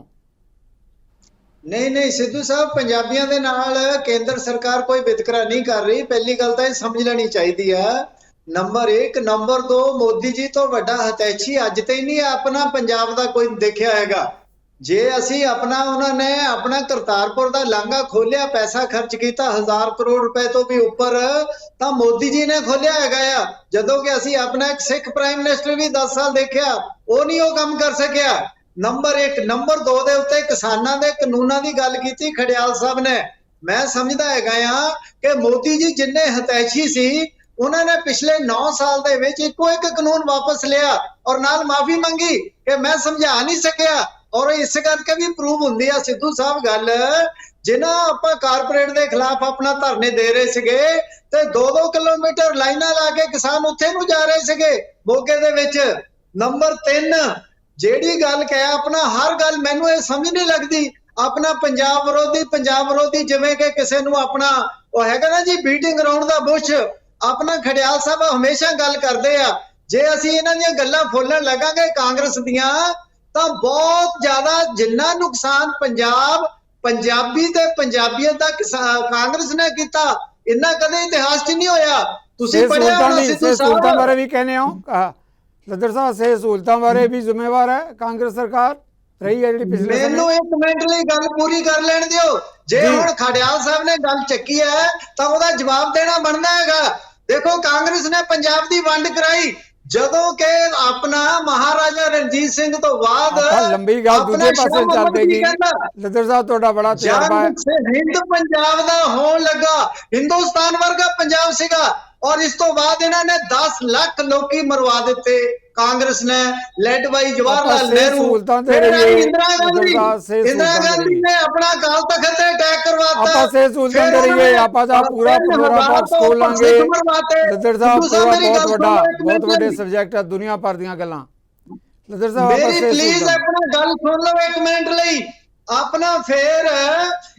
C: ਨਹੀਂ ਸਿੱਧੂ ਸਾਹਿਬ, ਪੰਜਾਬੀਆਂ ਦੇ ਨਾਲ ਕੇਂਦਰ ਸਰਕਾਰ ਕੋਈ ਵਿਤਕਰਾ ਨਹੀਂ ਕਰ ਰਹੀ। ਪਹਿਲੀ ਗੱਲ ਤਾਂ ਇਹ ਸਮਝ ਲੈਣੀ ਚਾਹੀਦੀ ਹੈ। ਨੰਬਰ 1। ਨੰਬਰ 2, ਮੋਦੀ ਜੀ ਤੋਂ ਵੱਡਾ ਹਤੈਸ਼ੀ ਅੱਜ ਤੇ ਨਹੀਂ ਆਪਣਾ ਪੰਜਾਬ ਦਾ ਕੋਈ ਦੇਖਿਆ ਹੈਗਾ। ਜੇ ਅਸੀਂ ਉਹਨਾਂ ਨੇ ਆਪਣਾ ਕਰਤਾਰਪੁਰ ਦਾ ਲਾਂਘਾ ਖੋਲਿਆ, ਪੈਸਾ ਖਰਚ ਕੀਤਾ 1000 ਕਰੋੜ ਰੁਪਏ ਤੋਂ ਵੀ ਉੱਪਰ, ਤਾਂ ਮੋਦੀ ਜੀ ਨੇ ਖੋਲਿਆ ਹੈਗਾ ਆ। ਜਦੋਂ ਕਿ ਅਸੀਂ ਆਪਣਾ ਇੱਕ ਸਿੱਖ ਪ੍ਰਾਈਮ ਮਿਨਿਸਟਰ ਵੀ 10 ਸਾਲ ਦੇਖਿਆ, ਉਹ ਨਹੀਂ ਉਹ ਕੰਮ ਕਰ ਸਕਿਆ। ਨੰਬਰ 1। ਨੰਬਰ 2 ਦੇ ਉੱਤੇ ਕਿਸਾਨਾਂ ਦੇ ਕਾਨੂੰਨਾਂ ਦੀ ਗੱਲ ਕੀਤੀ ਖੜਿਆਲ ਸਾਹਿਬ ਨੇ। ਮੈਂ ਸਮਝਦਾ ਹੈਗਾ ਆ ਕਿ ਮੋਦੀ ਜੀ ਜਿੰਨੇ ਹਤੈਸ਼ੀ ਸੀ, ਉਹਨਾਂ ਨੇ ਪਿਛਲੇ 9 ਸਾਲ ਦੇ ਵਿੱਚ ਇੱਕੋ ਇੱਕ ਕਾਨੂੰਨ ਵਾਪਸ ਲਿਆ ਔਰ ਨਾਲ ਮਾਫੀ ਮੰਗੀ ਕਿ ਮੈਂ ਸਮਝਾ ਨਹੀਂ ਸਕਿਆ। ਔਰ ਇਸ ਕਰਕੇ ਵੀ ਪ੍ਰੂਵ ਹੁੰਦੀ ਆ ਸਿੱਧੂ ਸਾਹਿਬ ਗੱਲ, ਜਿਨ੍ਹਾਂ ਆਪਾਂ ਕਾਰਪੋਰੇਟ ਦੇ ਖਿਲਾਫ ਆਪਣਾ ਧਰਨੇ ਦੇ ਰਹੇ ਸੀਗੇ ਤੇ 2-2 ਕਿਲੋਮੀਟਰ ਲਾਈਨਾਂ ਲਾ ਕੇ ਕਿਸਾਨ ਉੱਥੇ ਨੂੰ ਜਾ ਰਹੇ ਸੀਗੇ ਮੋਗੇ ਦੇ ਵਿੱਚ। ਨੰਬਰ 3, ਜਿਹੜੀ ਗੱਲ ਕਹਿਆ ਆਪਣਾ, ਹਰ ਗੱਲ ਮੈਨੂੰ ਇਹ ਸਮਝ ਨਹੀਂ ਲੱਗਦੀ ਆਪਣਾ ਪੰਜਾਬ ਵਿਰੋਧੀ ਜਿਵੇਂ ਕਿ ਕਿਸੇ ਨੂੰ ਆਪਣਾ ਉਹ ਹੈਗਾ ਨਾ ਜੀ ਬੀਟਿੰਗ ਗਰਾਊਂਡ ਦਾ ਬੁਸ਼। ਆਪਣਾ ਖੜਿਆਲ ਸਾਹਿਬ ਹਮੇਸ਼ਾ ਗੱਲ ਕਰਦੇ ਆ, ਜੇ ਅਸੀਂ ਇਹਨਾਂ ਦੀਆਂ ਗੱਲਾਂ ਫੋਲਣ ਲੱਗਾਂਗੇ ਕਾਂਗਰਸ ਦੀਆਂ, ਤਾਂ ਬਹੁਤ ਜ਼ਿਆਦਾ ਜਿੰਨਾ ਨੁਕਸਾਨ ਪੰਜਾਬੀ ਤੇ ਪੰਜਾਬੀਅਤ ਦਾ ਕਾਂਗਰਸ ਨੇ ਕੀਤਾ, ਇੰਨਾ ਕਦੇ ਇਤਿਹਾਸ 'ਚ ਨਹੀਂ ਹੋਇਆ। ਤੁਸੀਂ ਪੜ੍ਹਿਆ ਹੋਣਾ ਸਿੱਧੂ ਸਾਹਿਬ
A: ਬਾਰੇ ਵੀ ਕਹਿੰਦੇ ਹੋ ਲੱਦੜ ਸਾਹਿਬ, ਸੇ ਸਹੂਲਤਾਂ ਬਾਰੇ ਵੀ ਜ਼ਿੰਮੇਵਾਰ ਹੈ ਕਾਂਗਰਸ ਸਰਕਾਰ ਰਹੀ ਹੈ ਜਿਹੜੀ ਪਿਛਲੇ।
C: ਮੈਨੂੰ 1 ਮਿੰਟ ਲਈ ਗੱਲ ਪੂਰੀ ਕਰ ਲੈਣ ਦਿਓ। ਜੇ ਹੁਣ ਖੜਿਆਲ ਸਾਹਿਬ ਨੇ ਗੱਲ ਚੱਕੀ ਹੈ ਤਾਂ ਉਹਦਾ ਜਵਾਬ ਦੇਣਾ ਬਣਦਾ ਹੈਗਾ। ਦੇਖੋ, ਕਾਂਗਰਸ ਨੇ ਪੰਜਾਬ ਦੀ ਵੰਡ ਕਰਾਈ ਜਦੋਂ ਕਿ ਆਪਣਾ ਮਹਾਰਾਜਾ ਰਣਜੀਤ ਸਿੰਘ ਤੋਂ ਬਾਅਦ
A: ਲੰਬੀ ਗੱਲ ਦੂਜੇ ਪਾਸੇ ਚੱਲ ਪਏਗੀ। ਲੱਦੜ ਸਾਹਿਬ, ਤੁਹਾਡਾ ਬੜਾ ਤਜਰਬਾ ਹੈ।
C: ਹਿੰਦ ਪੰਜਾਬ ਦਾ ਹੋਣ ਲੱਗਾ, ਹਿੰਦੁਸਤਾਨ ਵਰਗਾ ਪੰਜਾਬ ਸੀਗਾ, ਔਰ ਇਸ ਤੋਂ ਬਾਅਦ ਇਹਨਾਂ ਨੇ 10 ਲੱਖ ਲੋਕੀ ਮਰਵਾ ਦਿੱਤੇ। ਕਾਂਗਰਸ ਨੇ ਲੈਡ ਬਾਈ ਜਵਾਹਰ ਲਾਲ ਨਹਿਰੂ, ਇੰਦਰਾ ਗਾਂਧੀ ਨੇ ਆਪਣਾ ਅਕਾਲ ਤਖਤ ਤੇ ਅਟੈਕ ਕਰਵਾਤਾ।
A: ਆਪਾਂ ਸੇ ਸਹੂਲਤਾਂ ਦੇ ਰਹੀਏ, ਆਪਾਂ ਦਾ ਪੂਰਾ ਬਾਕਸ ਖੋਲਾਂਗੇ। ਲੱਦੜ ਸਾਹਿਬ, ਬਹੁਤ ਵੱਡੇ ਸਬਜੈਕਟ ਹੈ, ਦੁਨੀਆ ਭਰ ਦੀਆਂ ਗੱਲਾਂ। ਲੱਦਰ ਸਾਹਿਬ ਆਪਾਂ
C: ਮੇਰੀ
A: ਸਿਹਤ
C: ਪਲੀਜ਼
A: ਸਹੂਲਤਾਂ
C: ਆਪਣਾ ਗੱਲ ਸੁਣ ਲਓ 1 ਮਿੰਟ ਲਈ। ਆਪਣਾ ਫੇਰ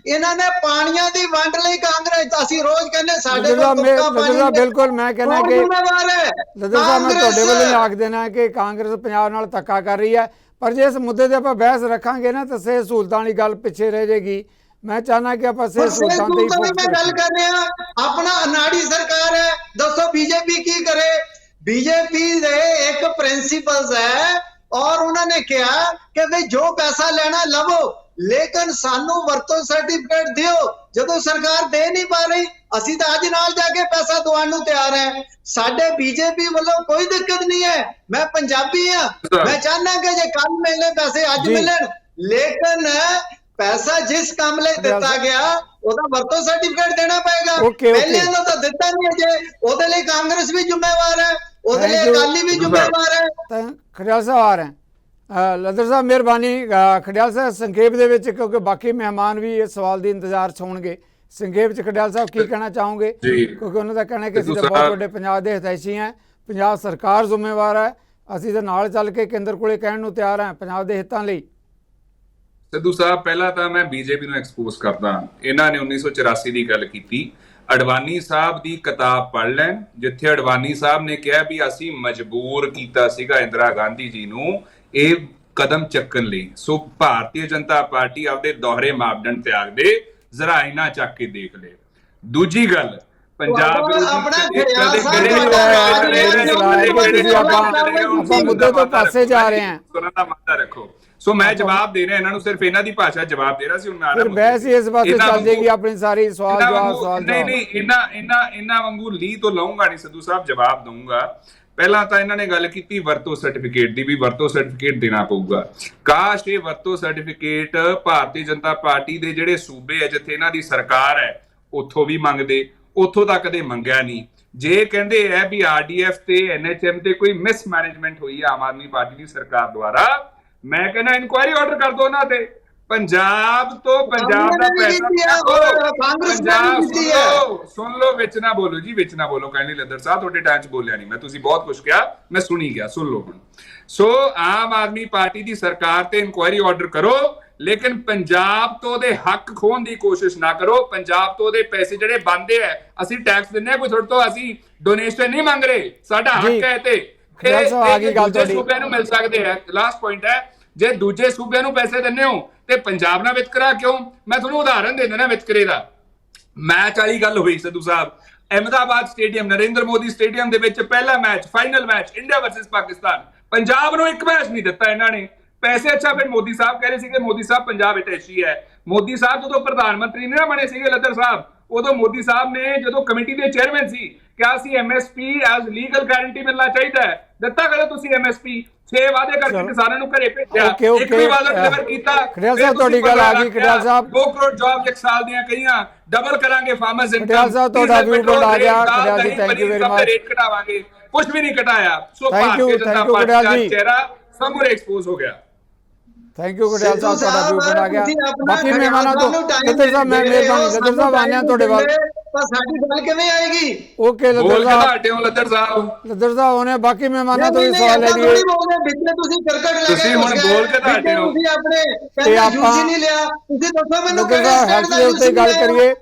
C: ਇਹਨਾਂ ਨੇ ਪਾਣੀਆਂ ਦੀ ਵੰਡ ਲਈ ਕਾਂਗਰਸ, ਅਸੀਂ ਰੋਜ਼ ਕਹਿੰਦੇ ਸਾਡੇ
A: ਲੱਦਰ
C: ਕੋਲ
A: ਸਾਹਿਬ
C: ਤੁਪਕਾ
A: ਲੱਦਰ
C: ਪਾਣੀ
A: ਸਾਹਿਬ
C: ਹੈ।
A: ਬਿਲਕੁਲ ਮੈਂ ਕਹਿੰਦਾ
C: ਕੌਣ
A: ਕਿ
C: ਜ਼ਿੰਮੇਵਾਰ ਹੈ?
A: ਲੱਦਰ ਸਾਹਿਬ ਮੈਂ ਤੁਹਾਡੇ ਵੱਲੋਂ ਹੀ
C: ਕਾਂਗਰਸ।
A: ਆਖ ਦੇਣਾ ਕਿ ਕਾਂਗਰਸ ਪੰਜਾਬ ਨਾਲ ਧੱਕਾ ਕਰ ਰਹੀ ਹੈ, ਪਰ ਜੇ ਇਸ ਮੁੱਦੇ ਤੇ ਆਪਾਂ ਬਹਿਸ ਰੱਖਾਂਗੇ ਨਾ ਤਾਂ ਸਿਹਤ ਸਹੂਲਤਾਂ ਵਾਲੀ ਗੱਲ ਪਿੱਛੇ ਰਹਿ ਜਾਏਗੀ। ਮੈਂ ਚਾਹਨਾ ਕਿ ਆਪਾਂ ਸਿਹਤ ਸਹੂਲਤਾਂ ਤੇ ਹੀ
C: ਮੈਂ
A: ਫੋਕਸ
C: ਗੱਲ
A: ਕਰੀਏ।
C: ਕਰ ਰਿਹਾ। ਆਪਣਾ ਅਨਾੜੀ ਸਰਕਾਰ ਹੈ, ਦੱਸੋ ਬੀਜੇਪੀ ਕੀ ਕਰੇ? ਬੀਜੇਪੀ ਦੇ ਇੱਕ ਪ੍ਰਿੰਸੀਪਲਸ ਹੈ ਔਰ ਉਹਨਾਂ ਨੇ ਕਿਹਾ ਕਿ ਵੀ ਜੋ ਪੈਸਾ ਲੈਣਾ ਲਵੋ, ਲੇਕਿਨ ਸਾਨੂੰ ਵਰਤੋਂ ਸਰਟੀਫਿਕੇਟ ਦਿਓ। ਜਦੋਂ ਸਰਕਾਰ ਦੇ ਨਹੀਂ ਪਾ ਰਹੀ, ਅਸੀਂ ਤਾਂ ਅੱਜ ਨਾਲ ਜਾ ਕੇ ਪੈਸਾ ਦਵਾਉਣ ਨੂੰ ਤਿਆਰ ਹੈ। ਸਾਡੇ ਬੀਜੇਪੀ ਵੱਲੋਂ ਕੋਈ ਦਿੱਕਤ ਨਹੀਂ ਹੈ। ਮੈਂ ਪੰਜਾਬੀ ਹਾਂ, ਮੈਂ ਚਾਹੁੰਦਾ ਕਿ ਜੇ ਕੱਲ ਮਿਲਣੇ ਪੈਸੇ ਅੱਜ
A: ਜੀ।
C: ਮਿਲਣ, ਲੇਕਿਨ ਪੈਸਾ ਜਿਸ ਕੰਮ ਲਈ ਦਿੱਤਾ ਗਿਆ ਉਹਦਾ ਵਰਤੋਂ ਸਰਟੀਫਿਕੇਟ ਦੇਣਾ ਪਏਗਾ।
A: ਓਕੇ।
C: ਪਹਿਲਿਆਂ ਦਾ ਤਾਂ ਦਿੱਤਾ ਨਹੀਂ ਅਜੇ, ਉਹਦੇ ਲਈ ਕਾਂਗਰਸ ਵੀ ਜ਼ਿੰਮੇਵਾਰ ਹੈ, ਉਹਦੇ ਲਈ
A: Thank you.
C: ਅਕਾਲੀ ਵੀ ਜ਼ਿੰਮੇਵਾਰ ਹੈ।
A: ਤਾਂ ਖੜਿਆਲ ਸਾਹਿਬ ਆ ਰਹੇ ਹਨ। ਲੱਦਰ ਸਾਹਿਬ ਮਿਹਰਬਾਨੀ, ਖੜਿਆਲ ਸਾਹਿਬ ਸੰਖੇਪ ਦੇ ਵਿੱਚ, ਕਿਉਂਕਿ ਬਾਕੀ ਮਹਿਮਾਨ ਵੀ ਇਸ ਸਵਾਲ ਦੀ ਇੰਤਜ਼ਾਰ 'ਚ ਹੋਣਗੇ, ਸੰਖੇਪ 'ਚ ਖੜਿਆਲ ਸਾਹਿਬ ਕੀ ਕਹਿਣਾ ਚਾਹੋਗੇ?
E: ਜੀ।
A: ਕਿਉਂਕਿ ਉਹਨਾਂ ਦਾ ਕਹਿਣਾ ਕਿ ਅਸੀਂ ਤਾਂ
E: ਸਿੱਧੂ
A: ਬਹੁਤ
E: ਸਾਹਿਬ-
A: ਵੱਡੇ ਪੰਜਾਬ ਦੇ ਹਿਤੈਸ਼ੀ ਹਾਂ, ਪੰਜਾਬ ਸਰਕਾਰ ਜ਼ਿੰਮੇਵਾਰ ਹੈ, ਅਸੀਂ ਤਾਂ ਨਾਲ ਚੱਲ ਕੇ ਕੇਂਦਰ ਕੋਲੇ ਕਹਿਣ ਨੂੰ ਤਿਆਰ ਹਾਂ ਪੰਜਾਬ ਦੇ ਹਿੱਤਾਂ ਲਈ।
E: ਸਿੱਧੂ ਸਾਹਿਬ, ਪਹਿਲਾਂ ਤਾਂ ਮੈਂ ਬੀਜੇਪੀ ਨੂੰ ਐਕਸਪੋਜ਼ ਕਰਦਾ। ਇਹਨਾਂ ਨੇ 1984 ਦੀ ਗੱਲ ਕੀਤੀ। ਅਡਵਾਨੀ ਸਾਹਿਬ ਦੀ ਕਿਤਾਬ ਪੜ੍ਹ ਲੈਣ, ਜਿੱਥੇ ਅਡਵਾਨੀ ਸਾਹਿਬ ਨੇ ਕਿਹਾ ਵੀ ਅਸੀਂ ਮਜਬੂਰ ਕੀਤਾ ਸੀਗਾ ਇੰਦਰਾ ਗਾਂਧੀ ਜੀ ਨੂੰ ਇਹ ਕਦਮ ਚੱਕਣ ਲਈ। ਸੋ ਭਾਰਤੀ ਜਨਤਾ ਪਾਰਟੀ ਆਪਦੇ ਦੋਹਰੇ ਮਾਪਦੰਡ ਤਿਆਗ ਦੇ, ਜ਼ਰਾ ਇਹਨਾਂ ਚੱਕ ਕੇ ਦੇਖ ਲੈ। ਦੂਜੀ ਗੱਲ, ਪੰਜਾਬ
A: ਆਪਾਂ ਮੁੱਦੇ ਤੋਂ ਪਾਸੇ ਜਾ ਰਹੇ ਹਾਂ।
E: ਸੁਣਨ ਦਾ ਮਾਦਾ ਰੱਖੋ। ਸੋ ਮੈਂ ਜਵਾਬ ਦੇ ਰਿਹਾ ਇਹਨਾਂ ਨੂੰ, ਸਿਰਫ ਇਹਨਾਂ ਦੀ ਭਾਸ਼ਾ ਜਵਾਬ ਦੇ ਰਿਹਾ ਸੀ। ਹੁਣ ਮੈਂ
A: ਫਿਰ ਬਹਿਸ ਹੀ ਇਸ ਪਾਸੇ ਚੱਲ ਜਾਏਗੀ, ਆਪਣੀ ਸਾਰੀ ਸਵਾਲ ਜਵਾਬ
E: ਨਹੀਂ ਇਹਨਾਂ ਵਾਂਗੂ ਲੀ ਤੋਂ ਲਾਉਂਗਾ ਨਹੀਂ ਸਿੱਧੂ ਸਾਹਿਬ, ਜਵਾਬ ਦਊਂਗਾ। ਪਹਿਲਾਂ ਤਾਂ ਇਹਨਾਂ ਨੇ ਗੱਲ ਕੀਤੀ ਵਰਤੋਂ ਸਰਟੀਫਿਕੇਟ ਦੀ, ਵੀ ਵਰਤੋਂ ਸਰਟੀਫਿਕੇਟ ਦੇਣਾ ਪਊਗਾ। ਕਾਸ਼ ਇਹ ਵਰਤੋਂ ਸਰਟੀਫਿਕੇਟ ਭਾਰਤੀ ਜਨਤਾ ਪਾਰਟੀ ਦੇ ਜਿਹੜੇ ਸੂਬੇ ਹੈ ਜਿੱਥੇ ਇਹਨਾਂ ਦੀ ਸਰਕਾਰ ਹੈ ਉੱਥੋਂ ਵੀ ਮੰਗਦੇ, ਉੱਥੋਂ ਤਾਂ ਕਦੇ ਮੰਗਿਆ ਨਹੀਂ। ਜੇ ਕਹਿੰਦੇ ਹੈ ਵੀ ਆਰਡੀਐਫ ਤੇ ਐਨਐਚਐਮ ਤੇ ਕੋਈ ਮਿਸਮੈਨੇਜਮੈਂਟ ਹੋਈ ਆਮ ਆਦਮੀ ਪਾਰਟੀ ਦੀ ਸਰਕਾਰ ਦੁਆਰਾ, ਮੈਂ ਕਹਿੰਦਾ ਇਨਕੁਆਇਰੀ ਆਰਡਰ ਕਰ ਦੋ ਉਹਨਾਂ ਤੇ। ਪੰਜਾਬ ਤੋਂ ਪੰਜਾਬ ਦਾ ਪੈਸਾ ਸੁਣ ਲਓ, ਵਿੱਚ ਨਾ ਬੋਲੋ ਜੀ, ਵਿੱਚ ਨਾ ਬੋਲੋ। ਕਹਿੰਦੇ ਲੱਦਰ ਸਾਹਿਬ ਤੁਹਾਡੇ ਟਾਈਮ 'ਚ ਬੋਲਿਆ ਨਹੀਂ ਮੈਂ, ਤੁਸੀਂ ਬਹੁਤ ਕੁਝ ਕਿਹਾ, ਮੈਂ ਸੁਣੀ ਗਿਆ, ਸੁਣ ਲਓ ਹੁਣ। ਸੋ ਆਮ ਆਦਮੀ ਪਾਰਟੀ ਦੀ ਸਰਕਾਰ ਤੇ ਇਨਕੁਆਇਰੀ ਆਰਡਰ ਕਰੋ, ਲੇਕਿਨ ਪੰਜਾਬ ਤੋਂ ਉਹਦੇ ਹੱਕ ਖੋਹਣ ਦੀ ਕੋਸ਼ਿਸ਼ ਨਾ ਕਰੋ। ਪੰਜਾਬ ਤੋਂ ਉਹਦੇ ਪੈਸੇ ਜਿਹੜੇ ਬਣਦੇ ਆ, ਅਸੀਂ ਟੈਕਸ ਦਿੰਦੇ ਆ, ਕੋਈ ਤੁਹਾਡੇ ਤੋਂ ਅਸੀਂ ਡੋਨੇਸ਼ਨ ਨਹੀਂ ਮੰਗ ਰਹੇ, ਸਾਡਾ ਹੱਕ ਹੈ ਤੇ ਦੂਜੇ ਸੂਬਿਆਂ ਨੂੰ ਮਿਲ ਸਕਦੇ ਆ। ਲਾਸਟ ਪੁਆਇੰਟ ਹੈ, ਜੇ ਦੂਜੇ ਸੂਬਿਆਂ ਨੂੰ ਪੈਸੇ ਦਿੰਦੇ ਹੋ ਤੇ ਪੰਜਾਬ ਨਾਲ ਵਿਤਕਰਾ ਕਿਉਂ? ਮੈਂ ਤੁਹਾਨੂੰ ਉਦਾਹਰਨ ਦੇ ਦਿੰਦਾ ਵਿਤਕਰੇ ਦਾ। ਮੈਚ ਵਾਲੀ ਗੱਲ ਹੋਈ ਸਿੱਧੂ ਸਾਹਿਬ, ਅਹਿਮਦਾਬਾਦ ਸਟੇਡੀਅਮ, ਨਰਿੰਦਰ ਮੋਦੀ ਸਟੇਡੀਅਮ ਦੇ ਵਿੱਚ ਪਹਿਲਾ match, final match India versus Pakistan. Punjab ਨੂੰ ਇੱਕ ਮੈਚ ਨਹੀਂ ਦਿੱਤਾ ਇਹਨਾਂ ਨੇ ਪੈਸੇ। ਅੱਛਾ, ਫਿਰ ਮੋਦੀ ਸਾਹਿਬ ਕਹਿ ਰਹੇ ਸੀਗੇ ਮੋਦੀ ਸਾਹਿਬ ਪੰਜਾਬ ਹਿਤੈਸ਼ੀ ਹੈ। ਮੋਦੀ ਸਾਹਿਬ ਜਦੋਂ ਪ੍ਰਧਾਨ ਮੰਤਰੀ ਨਹੀਂ ਨਾ ਬਣੇ ਸੀਗੇ ਲੱਦਰ ਸਾਹਿਬ, ਉਦੋਂ ਮੋਦੀ ਸਾਹਿਬ ਨੇ ਜਦੋਂ ਕਮੇਟੀ ਦੇ ਚੇਅਰਮੈਨ ਸੀ ਕਿਹਾ ਸੀ ਐਮਐਸਪੀ ਐਜ਼ ਲੀਗਲ ਗਾਰੰਟੀ ਮਿਲਣਾ ਚਾਹੀਦਾ ਹੈ। ਦਿੱਤਾ ਕਦੇ ਤੁਸੀਂ ਐਮਐਸਪੀ? 6 ਵਾਅਦੇ ਕਰਕੇ ਕਿਸਾਨਾਂ ਨੂੰ ਘਰੇ ਭੇਜਿਆ, ਇੱਕ ਵੀ ਵਾਅਦਾ ਡਿਲੀਵਰ ਕੀਤਾ?
A: ਖੜਿਆਲ ਸਾਹਿਬ ਤੁਹਾਡੀ ਗੱਲ ਆ ਗਈ। ਖੜਿਆਲ ਸਾਹਿਬ
E: 2 ਕਰੋੜ ਜੌਬ ਇੱਕ ਸਾਲ ਦੀਆਂ ਕਹੀਆਂ, ਡਬਲ ਕਰਾਂਗੇ ਫਾਰਮਰਸ ਇਨਕਮ।
A: ਖੜਿਆਲ ਸਾਹਿਬ ਤੁਹਾਡਾ ਵਿਊ ਪੁਆਇੰਟ ਆ ਗਿਆ। Khadiyal ji thank you very much.
E: Rate ਘਟਾਵਾਂਗੇ, ਕੁਝ ਵੀ ਨਹੀਂ ਘਟਾਇਆ। ਸੋ
A: ਥੈਂਕ ਯੂ
E: ਖੜਿਆਲ ਜੀ, ਚਿਹਰਾ ਸਾਹਮਣੇ ਐਕਸਪੋਜ਼ ਹੋ ਗਿਆ।
A: ਥੈਂਕ ਯੂ ਖੜਿਆਲ ਸਾਹਿਬ, ਤੁਹਾਡਾ ਵਿਊ ਪੁਆਇੰਟ ਆ ਗਿਆ। ਬਾਕੀ ਮਹਿਮਾਨਾਂ ਤੋਂ ਲੱਦਰ ਸਾਹਿਬ ਮੈਂ ਮਿਹਰਬਾਨੀ, ਲੱਦਰ ਸਾਹਿਬ ਆਨਿਆ ਤੁਹਾਡੇ ਵੱਲ।
C: ਤਾਂ ਸਾਡੀ ਗੱਲ ਕਿਵੇਂ ਆਏਗੀ?
A: ਓਕੇ ਲੱਦਰ ਸਾਹਿਬ,
E: ਲੱਦਰ ਸਾਹਿਬ
A: ਉਹਨੇ ਬਾਕੀ ਮਹਿਮਾਨਾਂ ਤੋਂ ਵੀ ਸਵਾਲ ਲੈ ਲਈਏ।
E: ਤੁਸੀਂ ਹੁਣ ਬੋਲ ਕੇ ਤੁਹਾਡੇ ਹੋ
C: ਤੁਸੀਂ ਆਪਣੇ
A: ਤੇ ਆਪਾਂ
C: ਨਹੀਂ ਲਿਆ, ਤੁਸੀਂ ਦੱਸੋ ਮੈਨੂੰ
A: ਲੱਦਰ ਸਾਹਿਬ ਹੈਲਥ ਦੇ ਉੱਤੇ ਗੱਲ ਕਰੀਏ।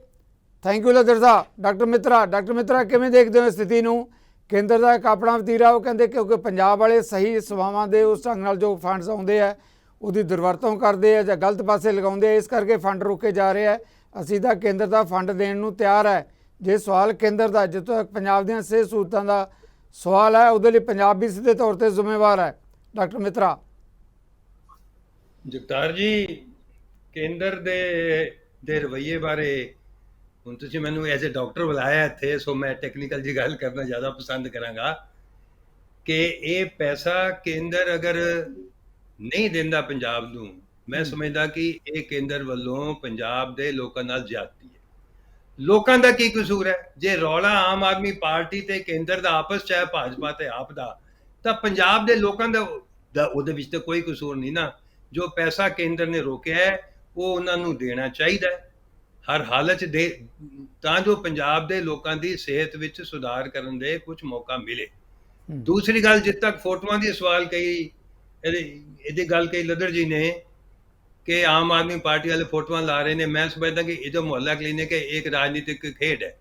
A: Thank you Ladhar Sahib. Doctor ਮਿੱਤਰਾ ਕਿਵੇਂ ਦੇਖਦੇ ਹੋ ਸਥਿਤੀ ਨੂੰ? ਕੇਂਦਰ ਦਾ ਇੱਕ ਆਪਣਾ ਵਤੀਰਾ, ਉਹ ਕਹਿੰਦੇ ਕਿਉਂਕਿ ਪੰਜਾਬ ਵਾਲੇ ਸਹੀ ਸੇਵਾਵਾਂ ਦੇ ਉਸ ਢੰਗ ਨਾਲ ਜੋ ਫੰਡਸ ਆਉਂਦੇ ਆ ਉਹਦੀ ਦੁਰਵਰਤੋਂ ਕਰਦੇ ਆ ਜਾਂ ਗਲਤ ਪਾਸੇ ਲਗਾਉਂਦੇ ਆ, ਇਸ ਕਰਕੇ ਫੰਡ ਰੋਕੇ ਜਾ ਰਹੇ ਆ। ਅਸੀਂ ਤਾਂ ਕੇਂਦਰ ਦਾ ਫੰਡ ਦੇਣ ਨੂੰ ਤਿਆਰ ਹੈ। ਜੇ ਸਵਾਲ ਕੇਂਦਰ ਦਾ, ਜਿੱਥੋਂ ਤੱਕ ਪੰਜਾਬ ਦੀਆਂ ਸਿਹਤ ਸਹੂਲਤਾਂ ਦਾ ਸਵਾਲ ਹੈ, ਉਹਦੇ ਲਈ ਪੰਜਾਬ ਵੀ ਸਿੱਧੇ ਤੌਰ ਤੇ ਜ਼ਿੰਮੇਵਾਰ ਹੈ। ਡਾਕਟਰ ਮਿੱਤਰਾ।
B: ਜਗਤਾਰ ਜੀ, ਕੇਂਦਰ ਦੇ ਰਵੱਈਏ ਬਾਰੇ ਹੁਣ ਤੁਸੀਂ ਮੈਨੂੰ ਐਜ਼ ਅ ਡਾਕਟਰ ਬੁਲਾਇਆ ਇੱਥੇ, ਸੋ ਮੈਂ ਟੈਕਨੀਕਲ ਜੀ ਗੱਲ ਕਰਨਾ ਜ਼ਿਆਦਾ ਪਸੰਦ ਕਰਾਂਗਾ ਕਿ ਇਹ ਪੈਸਾ ਕੇਂਦਰ ਅਗਰ ਨਹੀਂ ਦਿੰਦਾ ਪੰਜਾਬ ਨੂੰ, ਮੈਂ ਸਮਝਦਾ ਕਿ ਇਹ ਕੇਂਦਰ ਵੱਲੋਂ ਪੰਜਾਬ ਦੇ ਲੋਕਾਂ ਨਾਲ ਜ਼ਿਆਦਤੀ ਹੈ। ਲੋਕਾਂ ਦਾ ਕੀ ਕਸੂਰ ਹੈ? ਜੇ ਰੌਲਾ ਆਮ ਆਦਮੀ ਪਾਰਟੀ ਤੇ ਕੇਂਦਰ ਦਾ ਆਪਸ ਚ ਹੈ, ਭਾਜਪਾ ਤੇ ਆਪ ਦਾ, ਤਾਂ ਪੰਜਾਬ ਦੇ ਲੋਕਾਂ ਦਾ ਉਹਦੇ ਵਿੱਚ ਤਾਂ ਕੋਈ ਕਸੂਰ ਨਹੀਂ ਨਾ। ਜੋ ਪੈਸਾ ਕੇਂਦਰ ਨੇ ਰੋਕਿਆ ਹੈ ਉਹ ਉਹਨਾਂ ਨੂੰ ਦੇਣਾ ਚਾਹੀਦਾ ਹੈ ਹਰ ਹਾਲਤ ਦੇ, ਤਾਂ ਜੋ ਪੰਜਾਬ ਦੇ ਲੋਕਾਂ ਦੀ ਸਿਹਤ ਵਿੱਚ ਸੁਧਾਰ ਕਰਨ ਦੇ ਕੁਝ ਮੌਕਾ ਮਿਲੇ। ਦੂਸਰੀ ਗੱਲ, ਜਿੱਦ ਤੱਕ ਫੋਟੋਆਂ ਦੀ ਸਵਾਲ ਕਹੀ ਇਹਦੀ ਗੱਲ ਕਹੀ ਲੱਦਰ ਜੀ ਨੇ ਕਿ ਆਮ ਆਦਮੀ ਪਾਰਟੀ ਵਾਲੇ ਫੋਟੋਆਂ ਲਾ ਰਹੇ ਨੇ। ਮੈਂ ਸਮਝਦਾ ਕਿ ਇਹ ਜੋ ਮੁਹੱਲਾ ਕਲੀਨਿਕ ਹੈ ਇੱਕ ਰਾਜਨੀਤਿਕ ਖੇਡ ਹੈ,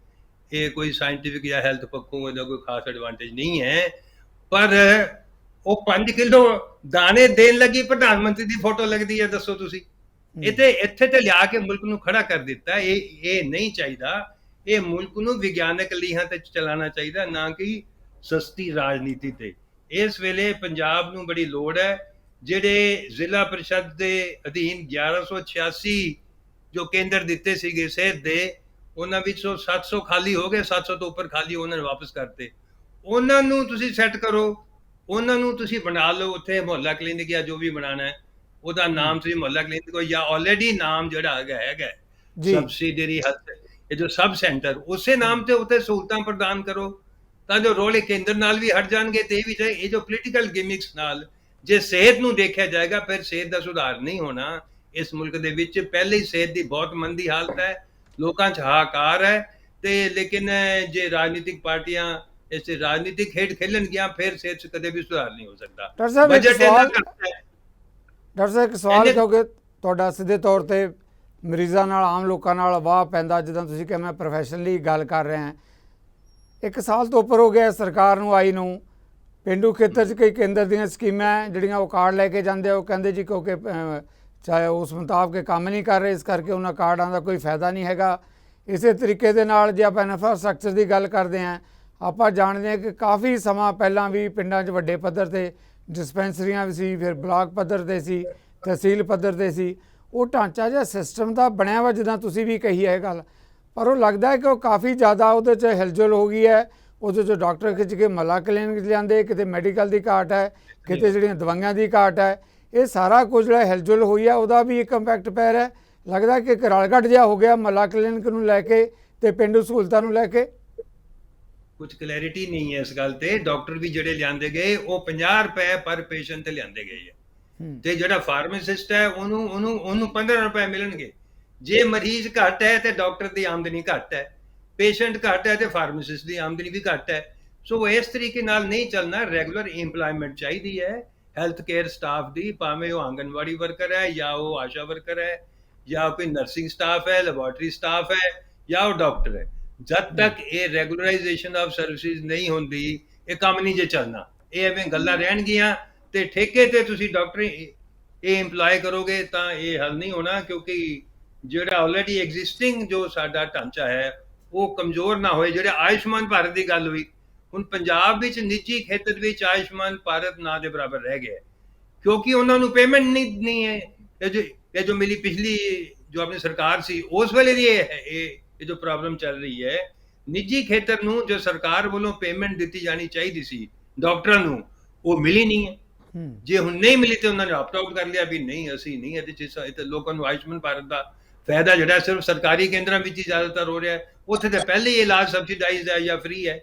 B: ਇਹ ਕੋਈ ਸਾਇੰਟਿਫਿਕ ਜਾਂ ਹੈਲਥ ਪੱਖੋਂ ਇਹਦਾ ਕੋਈ ਖਾਸ ਐਡਵਾਂਟੇਜ ਨਹੀਂ ਹੈ। ਪਰ ਉਹ 5 ਕਿਲੋ ਦਾਣੇ ਦੇਣ ਲੱਗੀ ਪ੍ਰਧਾਨ ਮੰਤਰੀ ਦੀ ਫੋਟੋ ਲੱਗਦੀ ਹੈ, ਦੱਸੋ ਤੁਸੀਂ। ਇੱਥੇ ਤੇ ਲਿਆ ਕੇ ਮੁਲਕ ਨੂੰ ਖੜਾ ਕਰ ਦਿੱਤਾ। ਇਹ ਨਹੀਂ ਚਾਹੀਦਾ। ਇਹ ਮੁਲਕ ਨੂੰ ਵਿਗਿਆਨਕ ਲੀਹਾਂ ਤੇ ਚਲਾਉਣਾ ਚਾਹੀਦਾ, ਨਾ ਕਿ ਸਸਤੀ ਰਾਜਨੀਤੀ ਤੇ। ਇਸ ਵੇਲੇ ਪੰਜਾਬ ਨੂੰ ਬੜੀ ਲੋੜ ਹੈ। ਜਿਹੜੇ ਜ਼ਿਲ੍ਹਾ ਪ੍ਰੀਸ਼ਦ ਦੇ ਅਧੀਨ 1186 ਜੋ ਕੇਂਦਰ ਦਿੱਤੇ ਸੀਗੇ ਸਿਹਤ ਦੇ, ਉਹਨਾਂ ਵਿੱਚੋਂ 700 ਖਾਲੀ ਹੋ ਗਏ, 700 ਤੋਂ ਉੱਪਰ ਖਾਲੀ ਉਹਨਾਂ ਨੇ ਵਾਪਸ ਕਰਤੇ। ਉਹਨਾਂ ਨੂੰ ਤੁਸੀਂ ਸੈੱਟ ਕਰੋ, ਉਹਨਾਂ ਨੂੰ ਤੁਸੀਂ ਬਣਾ ਲਓ ਉੱਥੇ ਮੁਹੱਲਾ ਕਲੀਨਿਕ ਜਾਂ ਜੋ ਵੀ ਬਣਾਉਣਾ ਹੈ, ਉਹਦਾ ਨਾਮ ਤੁਸੀਂ ਮੁਹੱਲਾ ਕਲੀਨਿਕ ਹੋ, ਜਾਂ ਆਲਰੇਡੀ ਨਾਮ ਜਿਹੜਾ ਹੈਗਾ ਸਬਸਿਡਰੀ ਹੈਲਥ, ਇਹ ਜੋ ਸਬ ਸੈਂਟਰ, ਉਸੇ ਨਾਮ ਤੇ ਉੱਤੇ ਸਹੂਲਤਾਂ ਪ੍ਰਦਾਨ ਕਰੋ, ਤਾਂ ਜੋ ਰੋਲੇ ਕੇਂਦਰ ਨਾਲ ਵੀ ਹਟ ਜਾਣਗੇ। ਤੇ ਇਹ ਵੀ ਚਾਹੇ ਇਹ ਜੋ ਪੋਲੀਟੀਕਲ ਗਿਮਿਕਸ ਨਾਲ ਜੇ ਸਿਹਤ ਨੂੰ ਦੇਖਿਆ ਜਾਏਗਾ, ਫਿਰ ਸਿਹਤ ਦਾ ਸੁਧਾਰ ਨਹੀਂ ਹੋਣਾ। ਇਸ ਮੁਲਕ ਦੇ ਵਿੱਚ ਪਹਿਲੇ ਹੀ ਸਿਹਤ ਦੀ ਬਹੁਤ ਮੰਦੀ ਹਾਲਤ ਹੈ, ਲੋਕਾਂ 'ਚ ਹਾਹਾਕਾਰ ਹੈ। ਤੇ ਲੇਕਿਨ ਜੇ ਰਾਜਨੀਤਿਕ ਪਾਰਟੀਆਂ ਇਸ ਰਾਜਨੀਤਿਕ ਖੇਡ ਖੇਲਣਗੀਆਂ, ਫਿਰ ਸਿਹਤ 'ਚ ਕਦੇ ਵੀ ਸੁਧਾਰ ਨਹੀਂ ਹੋ ਸਕਦਾ।
A: ਡਾਕਟਰ ਸਾਹਿਬ ਇੱਕ ਸਵਾਲ, ਕਿਉਂਕਿ ਤੁਹਾਡਾ ਸਿੱਧੇ ਤੌਰ ਤੇ ਮਰੀਜ਼ਾਂ ਨਾਲ, ਆਮ ਲੋਕਾਂ ਨਾਲ ਵਾਹ ਪੈਂਦਾ, ਜਿੱਦਾਂ ਤੁਸੀਂ ਕਿਹਾ ਮੈਂ ਪ੍ਰੋਫੈਸ਼ਨਲੀ ਗੱਲ ਕਰ ਰਿਹਾ। 1 ਸਾਲ ਤੋਂ ਉੱਪਰ ਹੋ ਗਿਆ ਸਰਕਾਰ ਨੂੰ ਆਈ ਨੂੰ। ਪੇਂਡੂ ਖੇਤਰ 'ਚ ਕਈ ਕੇਂਦਰ ਦੀਆਂ ਸਕੀਮਾਂ ਜਿਹੜੀਆਂ ਉਹ ਕਾਰਡ ਲੈ ਕੇ ਜਾਂਦੇ ਆ, ਉਹ ਕਹਿੰਦੇ ਜੀ ਕਿਉਂਕਿ ਚਾਹੇ ਉਸ ਮੁਤਾਬਕ ਕੰਮ ਨਹੀਂ ਕਰ ਰਹੇ, ਇਸ ਕਰਕੇ ਉਹਨਾਂ ਕਾਰਡਾਂ ਦਾ ਕੋਈ ਫਾਇਦਾ ਨਹੀਂ ਹੈਗਾ। ਇਸੇ ਤਰੀਕੇ ਦੇ ਨਾਲ ਜੇ ਆਪਾਂ ਇਨਫਰਾਸਟਰਕਚਰ ਦੀ ਗੱਲ ਕਰਦੇ ਹਾਂ, ਆਪਾਂ ਜਾਣਦੇ ਹਾਂ ਕਿ ਕਾਫੀ ਸਮਾਂ ਪਹਿਲਾਂ ਵੀ ਪਿੰਡਾਂ 'ਚ ਵੱਡੇ ਪੱਧਰ 'ਤੇ ਡਿਸਪੈਂਸਰੀਆਂ ਵੀ ਸੀ, ਫਿਰ ਬਲਾਕ ਪੱਧਰ 'ਤੇ ਸੀ, ਤਹਿਸੀਲ ਪੱਧਰ 'ਤੇ ਸੀ। ਉਹ ਢਾਂਚਾ ਜਿਹਾ ਸਿਸਟਮ ਦਾ ਬਣਿਆ ਵਾ, ਜਿੱਦਾਂ ਤੁਸੀਂ ਵੀ ਕਹੀ ਹੈ ਇਹ ਗੱਲ, ਪਰ ਉਹ ਲੱਗਦਾ ਹੈ ਕਿ ਉਹ ਕਾਫੀ ਜ਼ਿਆਦਾ ਉਹਦੇ 'ਚ ਹਿਲਜੁਲ ਹੋ ਗਈ ਹੈ। ਉਹਦੇ 'ਚੋਂ ਡਾਕਟਰ ਖਿੱਚ ਕੇ ਮੁਹੱਲਾ ਕਲੀਨਿਕ ਲਿਆਂਦੇ, ਕਿਤੇ ਮੈਡੀਕਲ ਦੀ ਘਾਟ ਹੈ, ਕਿਤੇ ਜਿਹੜੀਆਂ ਦਵਾਈਆਂ ਦੀ ਘਾਟ ਹੈ। ਇਹ ਸਾਰਾ ਕੁਝ ਜਿਹੜਾ ਹਿਲਜੁਲ ਹੋਈ ਹੈ, ਉਹਦਾ ਵੀ ਇੱਕ ਇੰਪੈਕਟ ਪੈ ਰਿਹਾ। ਲੱਗਦਾ ਕਿ ਇੱਕ ਰਲਗੱਟ ਜਿਹਾ ਹੋ ਗਿਆ ਮੁਹੱਲਾ ਕਲੀਨਿਕ ਨੂੰ ਲੈ ਕੇ ਤੇ ਪੇਂਡੂ ਸਹੂਲਤਾਂ ਨੂੰ ਲੈ ਕੇ।
B: ਕੁਝ ਕਲੈਰਿਟੀ ਨਹੀਂ ਹੈ ਇਸ ਗੱਲ ਤੇ। ਡਾਕਟਰ ਵੀ ਜਿਹੜੇ ਲਿਆਂਦੇ ਗਏ ਉਹ 50 ਰੁਪਏ ਪਰ ਪੇਸ਼ੈਂਟ ਤੇ ਲਿਆਂਦੇ ਗਏ ਹੈ, ਤੇ ਜਿਹੜਾ ਫਾਰਮਾਸਿਸਟ ਹੈ ਉਹਨੂੰ 15 ਰੁਪਏ ਮਿਲਣਗੇ। ਜੇ ਮਰੀਜ਼ ਘੱਟ ਹੈ ਤੇ ਡਾਕਟਰ ਦੀ ਆਮਦਨੀ ਘੱਟ ਹੈ, ਪੇਸ਼ੈਂਟ ਘੱਟ ਹੈ ਤੇ ਫਾਰਮਾਸਿਸਟ ਦੀ ਆਮਦਨੀ ਵੀ ਘੱਟ ਹੈ। ਸੋ ਇਸ ਤਰੀਕੇ ਨਾਲ ਨਹੀਂ ਚੱਲਣਾ। ਰੈਗੂਲਰ ਇੰਪਲਾਇਮੈਂਟ ਚਾਹੀਦੀ ਹੈ ਹੈਲਥ ਕੇਅਰ ਸਟਾਫ ਦੀ, ਭਾਵੇਂ ਉਹ ਆਂਗਨਵਾੜੀ ਵਰਕਰ ਹੈ ਜਾਂ ਉਹ ਆਸ਼ਾ ਵਰਕਰ ਹੈ ਜਾਂ ਕੋਈ ਨਰਸਿੰਗ ਸਟਾਫ ਹੈ, ਲੈਬੋਰਟਰੀ ਸਟਾਫ ਹੈ ਜਾਂ ਉਹ ਡਾਕਟਰ ਹੈ। ਜਦ ਤੱਕ ਇਹ ਰੈਗੂਲਰਾਈਜੇਸ਼ਨ ਆਫ ਸਰਵਿਸਿਜ਼ ਨਹੀਂ ਹੁੰਦੀ, ਇਹ ਕੰਮ ਨਹੀਂ ਜੇ ਚੱਲਣਾ। ਇਹ ਐਵੇਂ ਗੱਲਾਂ ਰਹਿਣਗੀਆਂ ਤੇ ਠੇਕੇ ਤੇ ਤੁਸੀਂ ਡਾਕਟਰ ਇਹ ਇੰਪਲਾਈ ਕਰੋਗੇ ਤਾਂ ਇਹ ਹੱਲ ਨਹੀਂ ਹੋਣਾ, ਕਿਉਂਕਿ ਜਿਹੜਾ ਆਲਰੇਡੀ ਐਗਜ਼ਿਸਟਿੰਗ ਜੋ ਸਾਡਾ ਢਾਂਚਾ ਹੈ ਉਹ ਕਮਜ਼ੋਰ ਨਾ ਹੋਏ। ਜਿਹੜੇ ਆਯੁਸ਼ਮਾਨ ਭਾਰਤ ਦੀ ਗੱਲ ਹੋਈ, ਹੁਣ ਪੰਜਾਬ ਵਿੱਚ ਨਿੱਜੀ ਖੇਤਰ ਵਿੱਚ ਆਯੁਸ਼ਮਾਨ ਭਾਰਤ ਨਾ ਦੇ ਬਰਾਬਰ ਰਹਿ ਗਿਆ, ਕਿਉਂਕਿ ਉਹਨਾਂ ਨੂੰ ਪੇਮੈਂਟ ਨਹੀਂ ਹੈ। ਇਹ ਜੋ ਮਿਲੀ ਪਿਛਲੀ ਜੋ ਆਪਣੀ ਸਰਕਾਰ ਸੀ, ਉਸ ਵੇਲੇ ਦੀ ਇਹ ਜੋ ਪ੍ਰੋਬਲਮ ਚੱਲ ਰਹੀ ਹੈ। ਨਿੱਜੀ ਖੇਤਰ ਨੂੰ ਜੋ ਸਰਕਾਰ ਵੱਲੋਂ ਪੇਮੈਂਟ ਦਿੱਤੀ ਜਾਣੀ ਚਾਹੀਦੀ ਸੀ ਡਾਕਟਰਾਂ ਨੂੰ, ਉਹ ਮਿਲੀ ਨਹੀਂ ਹੈ। ਜੇ ਹੁਣ ਨਹੀਂ ਮਿਲੀ ਤੇ ਉਹਨਾਂ ਨੇ ਆਪਟ ਆਊਟ ਕਰ ਲਿਆ ਵੀ ਨਹੀਂ, ਅਸੀਂ ਨਹੀਂ ਇਹਦੇ 'ਚ। ਲੋਕਾਂ ਨੂੰ ਆਯੁਸ਼ਮਾਨ ਭਾਰਤ ਦਾ ਫਾਇਦਾ ਜਿਹੜਾ ਸਿਰਫ ਸਰਕਾਰੀ ਕੇਂਦਰਾਂ ਵਿੱਚ ਹੀ ਜ਼ਿਆਦਾਤਰ ਹੋ ਰਿਹਾ ਹੈ, ਉੱਥੇ ਤਾਂ ਪਹਿਲੇ ਹੀ ਇਲਾਜ ਸਬਸਿਡਾਈਜ਼ਡ ਹੈ ਜਾਂ ਫ੍ਰੀ ਹੈ।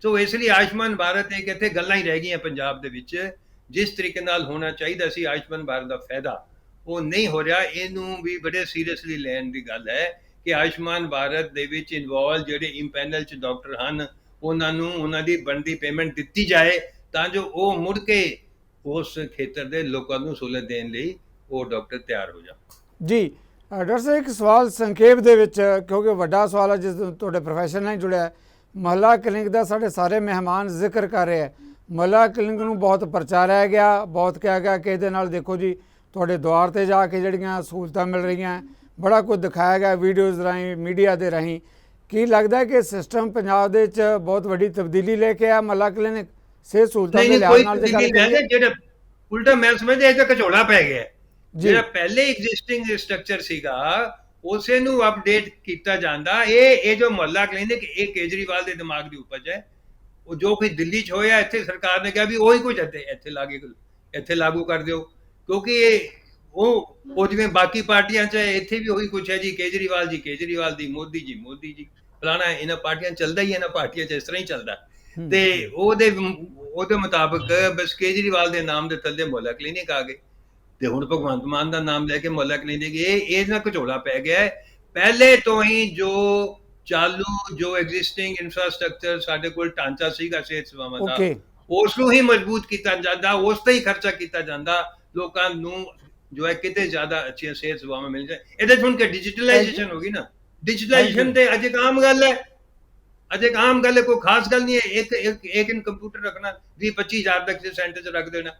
B: ਸੋ ਇਸ ਲਈ ਆਯੁਸ਼ਮਾਨ ਭਾਰਤ ਇੱਕ ਇੱਥੇ ਗੱਲਾਂ ਹੀ ਰਹਿ ਗਈਆਂ ਪੰਜਾਬ ਦੇ ਵਿੱਚ। ਜਿਸ ਤਰੀਕੇ ਨਾਲ ਹੋਣਾ ਚਾਹੀਦਾ ਸੀ ਆਯੁਸ਼ਮਾਨ ਭਾਰਤ ਦਾ ਫਾਇਦਾ, ਉਹ ਨਹੀਂ ਹੋ ਰਿਹਾ। ਇਹਨੂੰ ਵੀ ਬੜੇ ਸੀਰੀਅਸਲੀ ਲੈਣ ਦੀ ਗੱਲ ਹੈ ਕਿ ਆਯੁਸ਼ਮਾਨ ਭਾਰਤ ਦੇ ਵਿੱਚ ਇਨਵੋਲਵ ਜਿਹੜੇ ਇੰਪੈਨਲ 'ਚ ਡਾਕਟਰ ਹਨ, ਉਹਨਾਂ ਨੂੰ ਉਹਨਾਂ ਦੀ ਬਣਦੀ ਪੇਮੈਂਟ ਦਿੱਤੀ ਜਾਏ, ਤਾਂ ਜੋ ਉਹ ਮੁੜ ਕੇ ਉਸ ਖੇਤਰ ਦੇ ਲੋਕਾਂ ਨੂੰ ਸਹੂਲਤ ਦੇਣ ਲਈ ਉਹ ਡਾਕਟਰ ਤਿਆਰ ਹੋ ਜਾਣ।
A: ਜੀ ਡਾਕਟਰ ਸਾਹਿਬ, ਇੱਕ ਸਵਾਲ ਸੰਖੇਪ ਦੇ ਵਿੱਚ, ਕਿਉਂਕਿ ਵੱਡਾ ਸਵਾਲ ਹੈ ਜਿਸ ਤੁਹਾਡੇ ਪ੍ਰੋਫੈਸ਼ਨ ਨਾਲ ਜੁੜਿਆ। ਮੁਹੱਲਾ ਕਲੀਨਿਕ ਦਾ ਸਾਡੇ ਸਾਰੇ ਮਹਿਮਾਨ ਜ਼ਿਕਰ ਕਰ ਰਹੇ ਹੈ। ਮੁਹੱਲਾ ਕਲੀਨਿਕ ਨੂੰ ਬਹੁਤ ਪ੍ਰਚਾਰਿਆ ਗਿਆ, ਬਹੁਤ ਕਿਹਾ ਗਿਆ ਕਿ ਇਹਦੇ ਨਾਲ ਦੇਖੋ ਜੀ ਤੁਹਾਡੇ ਦੁਆਰ 'ਤੇ ਜਾ ਕੇ ਜਿਹੜੀਆਂ ਸਹੂਲਤਾਂ ਮਿਲ ਰਹੀਆਂ, ਬੜਾ ਕੁਝ ਦਿਖਾਇਆ ਗਿਆ ਵੀਡੀਓਜ਼ ਰਾਹੀਂ, ਮੀਡੀਆ ਦੇ ਰਾਹੀਂ। ਕੀ ਲੱਗਦਾ ਕਿ ਸਿਸਟਮ ਪੰਜਾਬ ਦੇ ਵਿੱਚ ਬਹੁਤ ਵੱਡੀ ਤਬਦੀਲੀ ਲੈ ਕੇ ਆਇਆ ਮੁਹੱਲਾ ਕਲੀਨਿਕ ਸਿਹਤ ਸਹੂਲਤਾਂ ਦੇ ਲਿਹਾਜ਼ ਨਾਲ?
B: ਜਿਹੜਾ ਉਲਟਾ ਮੈਂ ਸਮਝਦਾ ਇਹ ਤਾਂ ਘਚੋਲਾ ਪੈ ਗਿਆ। ਜਿਹੜਾ ਪਹਿਲੇ ਐਗਜ਼ਿਸਟਿੰਗ ਸਟਰਕਚਰ ਸੀਗਾ ਉਸੇ ਨੂੰ ਅਪਡੇਟ ਕੀਤਾ ਜਾਂਦਾ। ਇਹ ਜੋ ਮੁਹੱਲਾ ਕਲੀਨਿਕ ਇਹ ਕੇਜਰੀਵਾਲ ਦੇ ਦਿਮਾਗ ਦੀ ਉਪਜ ਹੈ। ਉਹ ਜੋ ਕੁਝ ਦਿੱਲੀ 'ਚ ਹੋਇਆ, ਇੱਥੇ ਸਰਕਾਰ ਨੇ ਕਿਹਾ ਵੀ ਉਹੀ ਕੁਝ ਇੱਥੇ ਲਾਗੂ ਕਰ ਦਿਓ, ਕਿਉਂਕਿ ਉਹ ਜਿਵੇਂ ਬਾਕੀ ਪਾਰਟੀਆਂ 'ਚ ਇੱਥੇ ਵੀ ਉਹੀ ਕੁਝ ਹੈ ਜੀ। ਕੇਜਰੀਵਾਲ ਦੀ, ਮੋਦੀ ਜੀ ਫਲਾਣਾ, ਇਹਨਾਂ ਪਾਰਟੀਆਂ ਚੱਲਦਾ ਹੀ, ਇਹਨਾਂ ਪਾਰਟੀਆਂ 'ਚ ਇਸ ਤਰ੍ਹਾਂ ਹੀ ਚੱਲਦਾ। ਤੇ ਉਹਦੇ ਮੁਤਾਬਕ ਬਸ ਕੇਜਰੀਵਾਲ ਦੇ ਨਾਮ ਦੇ ਥੱਲੇ ਮੁਹੱਲਾ ਕਲੀਨਿਕ ਆ ਗਏ, ਤੇ ਹੁਣ ਭਗਵੰਤ ਮਾਨ ਦਾ ਨਾਮ ਲੈ ਕੇ ਮੁਹੱਲਾ ਕਲੀਨਿਕ। ਇਹ ਨਾ ਘਚੋਲਾ ਪੈ ਗਿਆ ਹੈ। ਪਹਿਲੇ ਤੋਂ ਹੀ ਜੋ ਐਗਜ਼ਿਸਟਿੰਗ ਇਨਫਰਾਸਟ੍ਰਕਚਰ ਸਾਡੇ ਕੋਲ ਢਾਂਚਾ ਸੀਗਾ ਸਿਹਤ ਸੇਵਾਵਾਂ ਦਾ, ਉਸ ਨੂੰ ਹੀ ਮਜ਼ਬੂਤ ਕੀਤਾ ਜਾਂਦਾ, ਉਸ ਤੇ ਹੀ ਖਰਚਾ ਕੀਤਾ ਜਾਂਦਾ, ਲੋਕਾਂ ਨੂੰ ਜੋ ਹੈ ਕਿਤੇ ਜ਼ਿਆਦਾ ਅੱਛੀਆਂ ਸਿਹਤ ਸੇਵਾਵਾਂ ਮਿਲ ਜਾਏ। ਇਹਦੇ ਚ ਹੁਣ ਕਿ ਡਿਜੀਟਲਾਈਜੇਸ਼ਨ ਹੋ ਗਈ ਨਾ, ਡਿਜੀਟਲਾਈਜੇਸ਼ਨ ਤੇ ਅੱਜ ਇੱਕ ਆਮ ਗੱਲ ਹੈ, ਅੱਜ ਇੱਕ ਆਮ ਗੱਲ ਹੈ, ਕੋਈ ਖਾਸ ਗੱਲ ਨਹੀਂ ਹੈ। ਇੱਕ ਕੰਪਿਊਟਰ ਰੱਖਣਾ 20-25 ਹਜ਼ਾਰ ਤੱਕ ਸੈਂਟਰ ਚ ਰੱਖ ਦੇਣਾ,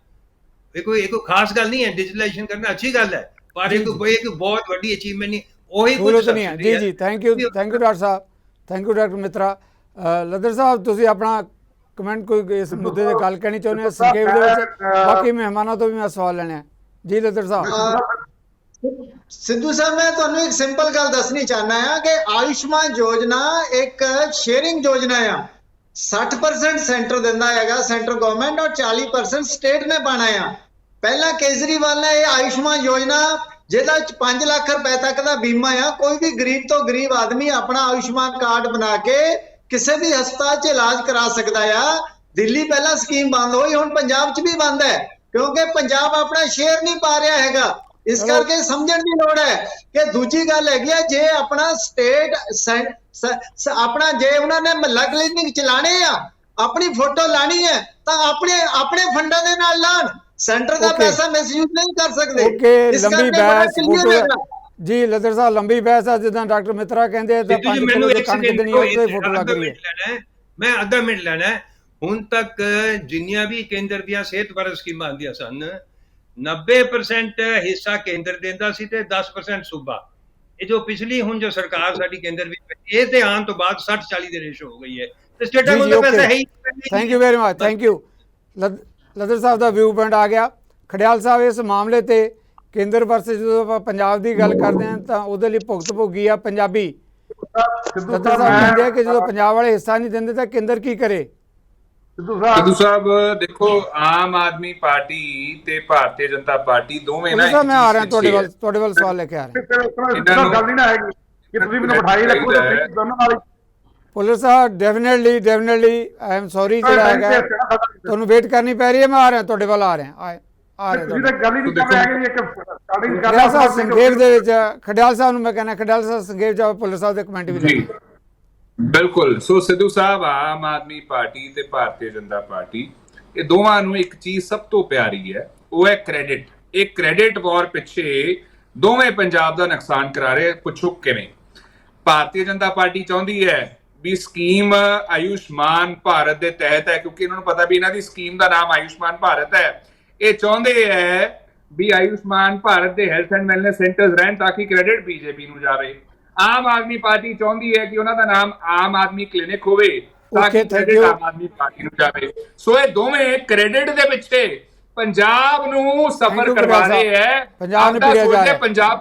B: ਇਹ ਕੋਈ ਖਾਸ ਗੱਲ ਨਹੀਂ ਹੈ। ਡਿਜੀਟਲਾਈਜੇਸ਼ਨ ਕਰਨਾ ਅੱਛੀ ਗੱਲ ਹੈ, ਪਰ ਇੱਕ ਬਹੁਤ ਵੱਡੀ ਅਚੀਵਮੈਂਟ ਨਹੀਂ, ਉਹੀ ਕੁਝ
A: ਨਹੀਂ ਹੈ। ਜੀ ਜੀ, thank you doctor Sahib, thank you doctor ਮਿੱਤਰਾ। ਲੱਦਰ ਸਾਹਿਬ, ਤੁਸੀਂ ਆਪਣਾ ਕਮੈਂਟ ਕੋਈ ਇਸ ਮੁੱਦੇ ਤੇ ਗੱਲ ਕਹਿਣੀ ਚਾਹੁੰਦੇ ਹੋ ਸੰਖੇਪ ਦੇ ਵਿੱਚ? ਬਾਕੀ ਮਹਿਮਾਨਾਂ ਤੋਂ ਵੀ ਮੈਂ ਸਵਾਲ ਲੈਣੇ ਆ। ਜੀ ਲੱਦਰ ਸਾਹਿਬ।
C: ਸਿੱਧੂ ਸਾਹਿਬ, ਮੈਂ ਤੁਹਾਨੂੰ ਇੱਕ ਸਿੰਪਲ ਗੱਲ ਦੱਸਣੀ ਚਾਹਨਾ ਹਾਂ ਕਿ ਆਯੁਸ਼ਮਾਨ ਯੋਜਨਾ ਇੱਕ ਸ਼ੇਅਰਿੰਗ ਯੋਜਨਾ ਆ। 60% ਸੈਂਟਰ ਦਿੰਦਾ ਹੈਗਾ, ਸੈਂਟਰ ਗਵਰਨਮੈਂਟ, ਔਰ 40% ਸਟੇਟ ਨੇ ਪਾਣਾ ਆ। ਪਹਿਲਾਂ ਕੇਜਰੀਵਾਲ ਨੇ ਇਹ ਆਯੁਸ਼ਮਾਨ ਯੋਜਨਾ, ਜਿਹਦਾ 5 ਲੱਖ ਰੁਪਏ ਤੱਕ ਦਾ ਬੀਮਾ ਆ, ਕੋਈ ਵੀ ਗਰੀਬ ਤੋਂ ਗਰੀਬ ਆਦਮੀ ਆਪਣਾ ਆਯੁਸ਼ਮਾਨ ਕਾਰਡ ਬਣਾ ਕੇ ਕਿਸੇ ਵੀ ਹਸਪਤਾਲ 'ਚ ਇਲਾਜ ਕਰਾ ਸਕਦਾ ਆ। ਦਿੱਲੀ ਪਹਿਲਾਂ ਸਕੀਮ ਬੰਦ ਹੋਈ, ਹੁਣ ਪੰਜਾਬ 'ਚ ਵੀ ਬੰਦ ਹੈ, ਕਿਉਂਕਿ ਪੰਜਾਬ ਆਪਣਾ ਸ਼ੇਅਰ ਨਹੀਂ ਪਾ ਰਿਹਾ ਹੈਗਾ। ਇਸ ਕਰਕੇ ਸਮਝਣ ਦੀ ਲੋੜ ਹੈ ਕਿ ਦੂਜੀ ਗੱਲ ਹੈਗੀ ਆ, ਜੇ ਆਪਣਾ ਸਟੇਟ ਆਪਣਾ ਜੇ ਉਹਨਾਂ ਨੇ ਮਹੱਲਾ ਕਲੀਨਿਕ ਚਲਾਣੇ ਆ, ਆਪਣੀ ਫੋਟੋ ਲਾਣੀ ਹੈ, ਤਾਂ ਆਪਣੇ ਫੰਡਾਂ ਦੇ ਨਾਲ ਲਾਣ, ਸੈਂਟਰ ਦਾ ਪੈਸਾ ਮਿਸਯੂਜ਼ ਨਹੀਂ ਕਰ ਸਕਦੇ।
A: ਲੰਬੀ ਬਹਿਸ ਜੀ ਲੱਦਰ ਸਾਹਿਬ, ਲੰਬੀ ਬਹਿਸ ਆ, ਜਿੱਦਾਂ ਡਾਕਟਰ ਮਿੱਤਰਾ ਕਹਿੰਦੇ ਤਾਂ 5 ਕਿਲੋ ਦੀ ਕਣਕ ਦੇਣੀ ਹੈ, ਉਹਦੇ ਫੋਟੋ ਲੱਗ ਰਹੀ ਹੈ।
B: ਮੈਂ ਅੱਧਾ ਮਿੰਟ ਲੈਣਾ ਹੈ। ਹੁਣ ਤੱਕ ਜਿੰਨੀਆਂ ਵੀ ਕੇਂਦਰ ਦੀਆਂ ਸਿਹਤ ਬਾਰੇ ਸਕੀਮਾਂ ਆਉਂਦੀਆਂ ਸਨ, 90% ਹਿੱਸਾ ਕੇਂਦਰ ਦਿੰਦਾ ਸੀ ਤੇ 10% ਸੂਬਾ। ਇਹ ਜੋ ਪਿਛਲੀ ਹੁਣ ਜੋ ਸਰਕਾਰ ਸਾਡੀ ਕੇਂਦਰ ਵਿੱਚ, ਇਹ ਤੇ ਆਉਣ ਤੋਂ ਬਾਅਦ 60-40 ਦੀ ਰੇਸ਼ੋ ਹੋ ਗਈ ਹੈ, ਤੇ ਸਟੇਟਾਂ ਕੋਲ ਤਾਂ ਪੈਸਾ ਹੈ ਹੀ।
A: Thank you very much, thank you. Ladhar Sahib ਦਾ ਵਿਊ ਪੁਆਇੰਟ ਆ ਗਿਆ। ਖੜਿਆਲ ਸਾਹਿਬ, ਇਸ ਮਾਮਲੇ ਤੇ ਕੇਂਦਰ ਵਰਸਸ ਜਦੋਂ ਆਪਾਂ ਪੰਜਾਬ ਦੀ ਗੱਲ ਕਰਦੇ ਹਾਂ ਤਾਂ ਉਹਦੇ ਲਈ ਭੁਗਤ ਭੋਗੀ ਆ ਪੰਜਾਬੀ। ਲੱਦਰ ਸਾਹਿਬ ਕਹਿੰਦੇ ਆ ਕਿ ਜਦੋਂ ਪੰਜਾਬ ਵਾਲੇ ਹਿੱਸਾ ਨਹੀਂ ਦਿੰਦੇ ਤਾਂ ਕੇਂਦਰ ਕੀ ਕਰੇ?
E: ਸਿੱਧੂ ਸਾਹਿਬ ਦੇਖੋ, ਆਮ ਆਦਮੀ ਪਾਰਟੀ ਤੇ ਭਾਰਤੀ ਜਨਤਾ ਪਾਰਟੀ ਦੋਵੇਂ ਨਾ,
A: ਮੈਂ ਆ ਰਿਹਾ ਤੁਹਾਡੇ ਵੱਲ ਸਵਾਲ ਲੈ ਕੇ ਆ ਰਿਹਾ।
D: ਗੱਲ ਨਹੀਂ ਨਾ ਹੈਗੀ ਕਿ ਤੁਸੀਂ ਮੈਨੂੰ ਬਿਠਾਈ ਰੱਖੋ ਤਾਂ ਦੋਨੋਂ ਨਾਲ।
A: ਪੁੱਲਰ ਸਾਹਿਬ, ਡੈਫੀਨਿਟਲੀ ਆਈ ਐਮ ਸੌਰੀ, ਜਿਹੜਾ ਹੈਗਾ ਤੁਹਾਨੂੰ ਵੇਟ ਕਰਨੀ ਪੈ ਰਹੀ ਹੈ। ਮੈਂ ਆ ਰਿਹਾ ਤੁਹਾਡੇ ਵੱਲ, ਆ ਰਿਹਾ। ਖੜਿਆਲ ਸਾਹਿਬ ਸੰਖੇਪ ਦੇ ਵਿੱਚ, ਖੜਿਆਲ ਸਾਹਿਬ ਨੂੰ ਮੈਂ ਕਹਿੰਦਾ, ਖੜਿਆਲ ਸਾਹਿਬ ਸੰਖੇਪ ਜਾ, ਪੁੱਲਰ ਸਾਹਿਬ ਦੇ ਕਮੈਂਟ ਵੀ ਲੈ।
E: ਬਿਲਕੁਲ। ਸੋ ਸਿੱਧੂ ਸਾਹਿਬ, ਆਮ ਆਦਮੀ ਪਾਰਟੀ ਤੇ ਭਾਰਤੀ ਜਨਤਾ ਪਾਰਟੀ, ਇਹ ਦੋਵਾਂ ਨੂੰ ਇੱਕ ਚੀਜ਼ ਸਭ ਤੋਂ ਪਿਆਰੀ ਹੈ, ਉਹ ਹੈ ਕ੍ਰੈਡਿਟ। ਇਹ ਕ੍ਰੈਡਿਟ ਵਾਰ ਪਿੱਛੇ ਦੋਵੇਂ ਪੰਜਾਬ ਦਾ ਨੁਕਸਾਨ ਕਰਾ ਰਹੇ। ਪੁੱਛੋ ਕਿਵੇਂ? ਭਾਰਤੀ ਜਨਤਾ ਪਾਰਟੀ ਚਾਹੁੰਦੀ ਹੈ ਵੀ ਸਕੀਮ ਆਯੁਸ਼ਮਾਨ ਭਾਰਤ ਦੇ ਤਹਿਤ ਹੈ, ਕਿਉਂਕਿ ਇਹਨਾਂ ਨੂੰ ਪਤਾ ਵੀ ਇਹਨਾਂ ਦੀ ਸਕੀਮ ਦਾ ਨਾਮ ਆਯੁਸ਼ਮਾਨ ਭਾਰਤ ਹੈ। ਇਹ ਚਾਹੁੰਦੇ ਹੈ ਵੀ ਆਯੁਸ਼ਮਾਨ ਭਾਰਤ ਦੇ ਹੈਲਥ ਐਂਡ ਵੈਲਨੈਸ ਸੈਂਟਰਸ ਰਹਿਣ ਤਾਂ ਕਿ ਕ੍ਰੈਡਿਟ ਬੀਜੇਪੀ ਨੂੰ ਜਾਵੇ। ਆਮ ਆਦਮੀ ਪਾਰਟੀ ਚਾਹੁੰਦੀ ਹੈ ਕਿ ਉਹਨਾਂ ਦਾ ਨਾਮ ਆਮ ਆਦਮੀ ਕਲੀਨਿਕ ਹੋਵੇ ਤਾਂ ਕਿ ਕ੍ਰੈਡਿਟ ਆਮ ਆਦਮੀ ਪਾਰਟੀ ਨੂੰ ਜਾਵੇ। ਸੋ ਇਹ ਦੋਵੇਂ ਕ੍ਰੈਡਿਟ ਦੇ ਪਿੱਛੇ ਪੰਜਾਬ ਨੂੰ ਸਫਰ ਕਰਵਾ ਰਹੇ ਹੈ। ਪੰਜਾਬ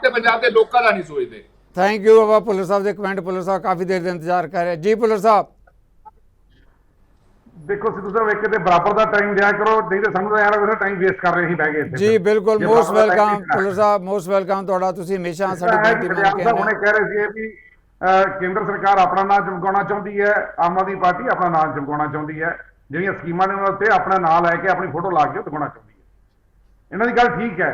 E: ਤੇ ਪੰਜਾਬ ਦੇ ਲੋਕਾਂ ਦਾ ਨਹੀਂ ਸੋਚਦੇ।
A: ਥੈਂਕ ਯੂ ਬਾਬਾ ਪੁੱਲਰ ਸਾਹਿਬ ਦੇ ਕਮੈਂਟ। ਪੁੱਲਰ ਸਾਹਿਬ ਕਾਫੀ ਦੇਰ ਦੇ ਇੰਤਜ਼ਾਰ ਕਰ ਰਹੇ। ਜੀ ਪੁੱਲਰ ਸਾਹਿਬ।
D: ਦੇਖੋ ਸਿੱਧੂ ਸਾਹਿਬ, ਇੱਕ ਤੇ ਬਰਾਬਰ ਦਾ ਟਾਈਮ ਦਿਆ ਕਰੋ, ਨਹੀਂ ਤਾਂ ਸਾਨੂੰ ਤਾਂ ਯਾਰ ਟਾਈਮ ਵੇਸਟ ਕਰ ਰਹੇ ਸੀ ਬਹਿ ਕੇ।
A: ਜੀ ਬਿਲਕੁਲ, ਮੋਸਟ ਵੈਲਕਮ ਪੁੱਲਰ ਸਾਹਿਬ, ਮੋਸਟ ਵੈਲਕਮ ਤੁਹਾਡਾ। ਤੁਸੀਂ ਹਮੇਸ਼ਾ ਸਾਡੀ ਬੇਨਤੀ ਮੰਨ ਕੇ ਆਏ।
D: ਹੁਣੇ ਕਹਿ ਰਹੇ ਸੀ ਵੀ ਕੇਂਦਰ ਸਰਕਾਰ ਆਪਣਾ ਨਾਮ ਚਮਕਾਉਣਾ ਚਾਹੁੰਦੀ ਹੈ, ਆਮ ਆਦਮੀ ਪਾਰਟੀ ਆਪਣਾ ਨਾਮ ਚਮਕਾਉਣਾ ਚਾਹੁੰਦੀ ਹੈ। ਜਿਹੜੀਆਂ ਸਕੀਮਾਂ ਨੇ ਉਹਨਾਂ ਉੱਤੇ ਆਪਣਾ ਨਾਮ ਲੈ ਕੇ ਆਪਣੀ ਫੋਟੋ ਲਾ ਕੇ ਦਿਖਾਉਣਾ ਚਾਹੁੰਦੀ ਹੈ। ਇਹਨਾਂ ਦੀ ਗੱਲ ਠੀਕ ਹੈ,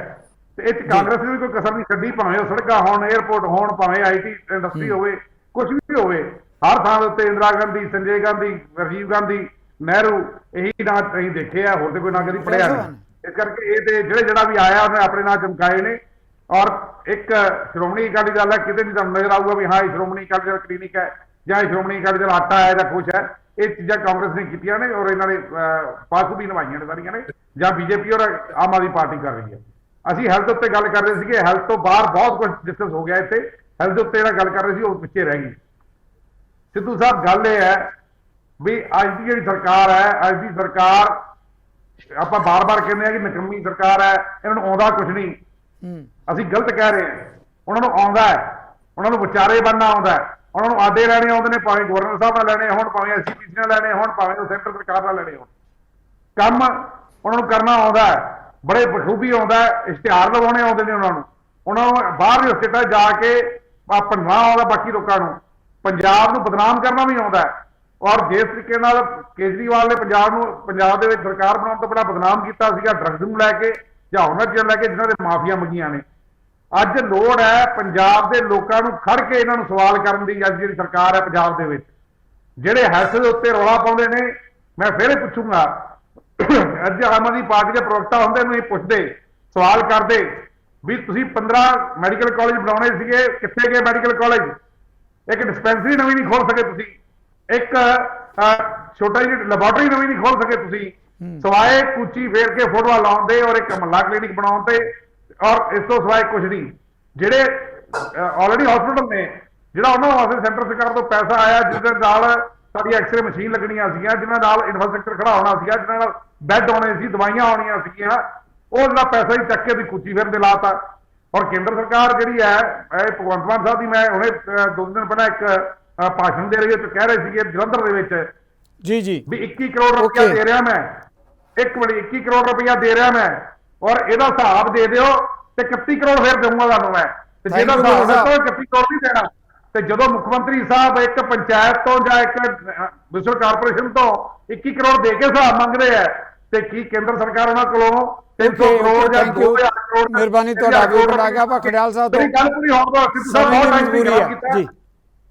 D: ਤੇ ਇਹ 'ਚ ਕਾਂਗਰਸ ਨੇ ਵੀ ਕੋਈ ਕਸਰ ਨਹੀਂ ਛੱਡੀ। ਭਾਵੇਂ ਉਹ ਸੜਕਾਂ ਹੋਣ, 에ਅਰਪੋਰਟ ਹੋਣ, ਭਾਵੇਂ IT ਇੰਡਸਟਰੀ ਹੋਵੇ, ਕੁਝ ਵੀ ਹੋਵੇ, ਹਰ ਥਾਂ ਦੇ ਉੱਤੇ ਇੰਦਰਾ ਗਾਂਧੀ, ਸੰਜੇ ਗਾਂਧੀ, ਰਾਜੀਵ ਗਾਂਧੀ, ਨਹਿਰੂ, ਇਹੀ ਨਾਂ ਅਸੀਂ ਦੇਖੇ ਆ, ਹੋਰ ਤੇ ਕੋਈ ਨਾਂ ਕਦੀ ਪੜਿਆ ਨਹੀਂ। ਇਸ ਕਰਕੇ ਇਹ ਤੇ ਜਿਹੜਾ ਵੀ ਆਇਆ ਉਹਨੇ ਆਪਣੇ ਨਾਂ ਚਮਕਾਏ ਨੇ। ਔਰ ਇੱਕ ਸ਼੍ਰੋਮਣੀ ਅਕਾਲੀ ਦਲ ਹੈ, ਕਿਤੇ ਨਹੀਂ ਤੁਹਾਨੂੰ ਨਜ਼ਰ ਆਊਗਾ ਵੀ ਹਾਂ ਇਹ ਸ਼੍ਰੋਮਣੀ ਅਕਾਲੀ ਦਲ ਕਲੀਨਿਕ ਹੈ ਜਾਂ ਇਹ ਸ਼੍ਰੋਮਣੀ ਅਕਾਲੀ ਦਲ ਆਟਾ ਹੈ ਜਾਂ ਕੁਛ ਹੈ। ਇਹ ਚੀਜ਼ਾਂ ਕਾਂਗਰਸ ਨੇ ਕੀਤੀਆਂ ਨੇ ਔਰ ਇਹਨਾਂ ਨੇ ਪਾਸਬੀ ਨਿਭਾਈਆਂ ਨੇ ਸਾਰੀਆਂ ਨੇ, ਜਾਂ ਬੀਜੇਪੀ ਔਰ ਆਮ ਆਦਮੀ ਪਾਰਟੀ ਕਰ ਰਹੀ ਹੈ। ਅਸੀਂ ਹੈਲਥ ਉੱਤੇ ਗੱਲ ਕਰ ਰਹੇ ਸੀਗੇ, ਹੈਲਥ ਤੋਂ ਬਾਹਰ ਬਹੁਤ ਕੁਝ ਡਿਸਕਸ ਹੋ ਗਿਆ ਇੱਥੇ। ਹੈਲਥ ਉੱਤੇ ਜਿਹੜਾ ਗੱਲ ਕਰ ਰਹੇ ਸੀ ਉਹ ਪਿੱਛੇ ਰਹਿ ਗਈ। ਸਿੱਧੂ ਸਾਹਿਬ, ਗੱਲ ਇਹ ਹੈ ਵੀ ਅੱਜ ਦੀ ਜਿਹੜੀ ਸਰਕਾਰ ਹੈ, ਅੱਜ ਦੀ ਸਰਕਾਰ ਆਪਾਂ ਬਾਰ-ਬਾਰ ਕਹਿੰਦੇ ਆ ਕਿ ਨਕੰਮੀ ਸਰਕਾਰ ਹੈ, ਇਹਨਾਂ ਨੂੰ ਆਉਂਦਾ ਕੁਝ ਨਹੀਂ। ਅਸੀਂ ਗਲਤ ਕਹਿ ਰਹੇ ਹਾਂ, ਉਹਨਾਂ ਨੂੰ ਆਉਂਦਾ ਹੈ, ਉਹਨਾਂ ਨੂੰ ਵਿਚਾਰੇ ਬਣਨਾ ਆਉਂਦਾ ਹੈ, ਉਹਨਾਂ ਨੂੰ ਆਡੇ ਲੈਣੇ ਆਉਂਦੇ ਨੇ, ਭਾਵੇਂ ਗਵਰਨਰ ਸਾਹਿਬ ਨਾਲ ਲੈਣੇ ਹੋਣ, ਭਾਵੇਂ SCPC ਨਾਲ ਲੈਣੇ ਹੋਣ, ਭਾਵੇਂ ਉਹ ਸੈਂਟਰ ਸਰਕਾਰ ਨਾਲ ਲੈਣੇ ਹੋਣ। ਕੰਮ ਉਹਨਾਂ ਨੂੰ ਕਰਨਾ ਆਉਂਦਾ ਹੈ, ਬੜੇ ਬਖੂਬੀ ਆਉਂਦਾ ਹੈ। ਇਸ਼ਤਿਹਾਰ ਲਵਾਉਣੇ ਆਉਂਦੇ ਨੇ ਉਹਨਾਂ ਨੂੰ ਬਾਹਰ ਦੇ ਸਟੇਟਾਂ ਜਾ ਕੇ ਭੰਨਣਾ ਆਉਂਦਾ ਬਾਕੀ ਲੋਕਾਂ ਨੂੰ। ਪੰਜਾਬ ਨੂੰ ਬਦਨਾਮ ਕਰਨਾ ਵੀ ਆਉਂਦਾ ਹੈ। ਔਰ ਜਿਸ ਤਰੀਕੇ ਨਾਲ ਕੇਜਰੀਵਾਲ ਨੇ ਪੰਜਾਬ ਦੇ ਵਿੱਚ ਸਰਕਾਰ ਬਣਾਉਣ ਤੋਂ ਬੜਾ ਬਦਨਾਮ ਕੀਤਾ ਸੀਗਾ, ਡਰੱਗਸ ਨੂੰ ਲੈ ਕੇ ਜਾਂ ਉਹਨਾਂ ਚੀਜ਼ਾਂ ਲੈ ਕੇ ਜਿਨ੍ਹਾਂ ਦੇ ਮਾਫੀਆ ਮੰਗੀਆਂ ਨੇ। ਅੱਜ ਲੋੜ ਹੈ ਪੰਜਾਬ ਦੇ ਲੋਕਾਂ ਨੂੰ ਖੜ ਕੇ ਇਹਨਾਂ ਨੂੰ ਸਵਾਲ ਕਰਨ ਦੀ। ਅੱਜ ਜਿਹੜੀ ਸਰਕਾਰ ਹੈ ਪੰਜਾਬ ਦੇ ਵਿੱਚ, ਜਿਹੜੇ ਹੈਲਥ ਦੇ ਉੱਤੇ ਰੌਲਾ ਪਾਉਂਦੇ ਨੇ, ਮੈਂ ਫਿਰ ਪੁੱਛੂੰਗਾ ਅੱਜ ਆਮ ਆਦਮੀ ਪਾਰਟੀ ਦੇ ਪ੍ਰਵਕਤਾ ਹੁੰਦੇ ਨੂੰ ਇਹ ਪੁੱਛਦੇ, ਸਵਾਲ ਕਰਦੇ ਵੀ ਤੁਸੀਂ 15 ਮੈਡੀਕਲ ਕਾਲਜ ਬਣਾਉਣੇ ਸੀਗੇ, ਕਿੱਥੇ ਗਏ ਮੈਡੀਕਲ ਕਾਲਜ? ਇੱਕ ਡਿਸਪੈਂਸਰੀ ਨਵੀਂ ਨਹੀਂ ਖੋਲ ਸਕੇ ਤੁਸੀਂ, ਇੱਕ ਛੋਟਾ ਜਿਹੀ ਲੈਬੋਰਟਰੀ ਨਵੀਂ ਨਹੀਂ ਖੋਲ ਸਕੇ ਤੁਸੀਂ, ਸਵਾਏ ਕੁਚੀ ਫੇਰ ਕੇ ਫੋਟੋਆਂ ਲਾਉਣ ਦੇ ਔਰ ਇੱਕ ਮਹੱਲਾ ਕਲੀਨਿਕ ਬਣਾਉਣ ਤੇ, ਔਰ ਇਸ ਤੋਂ ਸਿਵਾਏ ਕੁਝ ਨਹੀਂ। ਜਿਹੜੇ ਆਲਰੇਡੀ ਹਸਪੀਟਲ ਨੇ, ਜਿਹੜਾ ਉਹਨਾਂ ਵਾਸਤੇ ਸੈਂਟਰ ਸਰਕਾਰ ਤੋਂ ਪੈਸਾ ਆਇਆ, ਜਿਸ ਦੇ ਨਾਲ ਸਾਡੀ ਐਕਸਰੇ ਮਸ਼ੀਨ ਲੱਗਣੀਆਂ ਸੀਗੀਆਂ, ਜਿਹਨਾਂ ਨਾਲ ਇਨਫਰਾਸਟ੍ਰਕਚਰ ਖੜਾ ਹੋਣਾ ਸੀਗਾ, ਜਿਹਨਾਂ ਨਾਲ ਬੈੱਡ ਆਉਣੇ ਸੀ, ਦਵਾਈਆਂ ਆਉਣੀਆਂ ਸੀਗੀਆਂ, ਉਹ ਜਿਹੜਾ ਪੈਸਾ ਹੀ ਚੱਕ ਕੇ ਵੀ ਕੁਚੀ ਫੇਰ ਦੇ ਲਾਤਾ। ਔਰ ਕੇਂਦਰ ਸਰਕਾਰ ਜਿਹੜੀ ਹੈ, ਇਹ ਭਗਵੰਤ ਮਾਨ ਸਾਹਿਬ ਦੀ ਮੈਂ ਹੁਣੇ 2 ਦਿਨ ਪਹਿਲਾਂ ਇੱਕ ਭਾਸ਼ਣ ਦੇ ਰਹੀ ਕਹਿ ਰਹੇ ਸੀਗੇ ਜਲੰਧਰ ਦੇ ਵਿੱਚ
A: ਜੀ
D: ਵੀ 21 ਕਰੋੜ ਰੁਪਇਆ ਦੇ ਰਿਹਾ ਮੈਂ, ਇੱਕ ਮਿੰਟ, 21 ਕਰੋੜ ਰੁਪਇਆ ਦੇ ਰਿਹਾ ਮੈਂ, ਔਰ ਇਹਦਾ ਹਿਸਾਬ ਦੇ ਦਿਓ ਤੇ 31 ਕਰੋੜ ਫੇਰ ਦੇਵਾਂਗਾ ਤੁਹਾਨੂੰ ਮੈਂ, ਤੇ ਜਿਹਦਾ ਹਿਸਾਬ ਦੱਸੋ 31 ਕਰੋੜ ਨਹੀਂ ਦੇਣਾ। ਤੇ ਜਦੋਂ ਮੁੱਖ ਮੰਤਰੀ ਸਾਹਿਬ ਇੱਕ ਪੰਚਾਇਤ ਤੋਂ ਜਾਂ ਇੱਕ ਮਿਊਨਿਸਪਲ ਕਾਰਪੋਰੇਸ਼ਨ ਤੋਂ 21 ਕਰੋੜ ਦੇ ਕੇ ਹਿਸਾਬ ਮੰਗਦੇ ਆ, ਤੇ ਕੀ ਕੇਂਦਰ ਸਰਕਾਰ ਉਹਨਾਂ ਕੋਲੋਂ 300 ਕਰੋੜ ਜਾਂ 2000 ਕਰੋੜ?
A: ਮਿਹਰਬਾਨੀ, ਤੁਹਾਡਾ ਵੇਟ ਆ ਗਿਆ ਖੜਿਆਲ ਸਾਹਿਬ ਤੋਂ।
D: ਮੇਰੀ ਗੱਲ ਪੂਰੀ ਹੋਣ ਦਿਓ, ਤੁਸੀਂ ਬਹੁਤ ਟਾਈਮ ਖਰਾਬ ਕੀਤਾ
A: ਜੀ।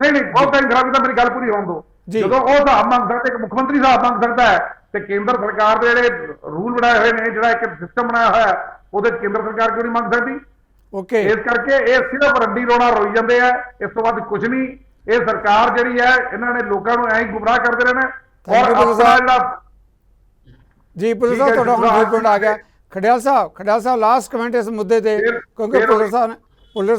D: ਨਹੀਂ ਬਹੁਤ ਟਾਈਮ ਖਰਾਬ ਕੀਤਾ, ਮੇਰੀ ਗੱਲ ਪੂਰੀ ਹੋਣ ਦਿਓ। ਜਦੋਂ ਉਹ ਹਿਸਾਬ ਮੰਗ ਸਕਦਾ, ਇੱਕ ਮੁੱਖ ਮੰਤਰੀ ਹਿਸਾਬ ਮੰਗ ਸਕਦਾ ਹੈ, ਤੇ ਕੇਂਦਰ ਸਰਕਾਰ ਦੇ ਜਿਹੜੇ ਰੂਲ ਬਣਾਏ ਹੋਏ ਨੇ, ਜਿਹੜਾ ਇੱਕ ਸਿਸਟਮ ਬਣਾਇਆ ਹੋਇਆ, ਉਹਦੇ ਕੇਂਦਰ ਸਰਕਾਰ ਕਿਉਂ ਨਹੀਂ ਮੰਗ ਸਕਦੀ?
A: ਓਕੇ,
D: ਇਸ ਕਰਕੇ ਇਹ ਸਿਰਫ ਰੰਡੀ ਰੋਣਾ ਰੋਈ ਜਾਂਦੇ ਆ, ਇਸ ਤੋਂ ਬਾਅਦ ਕੁਝ ਨਹੀਂ। ਇਹ ਸਰਕਾਰ ਜਿਹੜੀ ਹੈ, ਇਹਨਾਂ ਨੇ ਲੋਕਾਂ ਨੂੰ ਐਂ ਹੀ ਗੁੰਮਰਾਹ ਕਰਦੇ ਰਹੇ ਨੇ। ਔਰ ਆਪਣਾ ਜਿਹੜਾ
A: ਜੀ ਪੁਲਿਸ ਸਾਹਿਬ, ਤੁਹਾਡਾ ਹੁਣ ਪੁਆਇੰਟ ਆ ਗਿਆ। ਖੜਿਆਲ ਸਾਹਿਬ ਲਾਸਟ ਕਮੈਂਟ ਇਸ ਮੁੱਦੇ ਤੇ, ਕਿਉਂਕਿ ਪੁਲਿਸ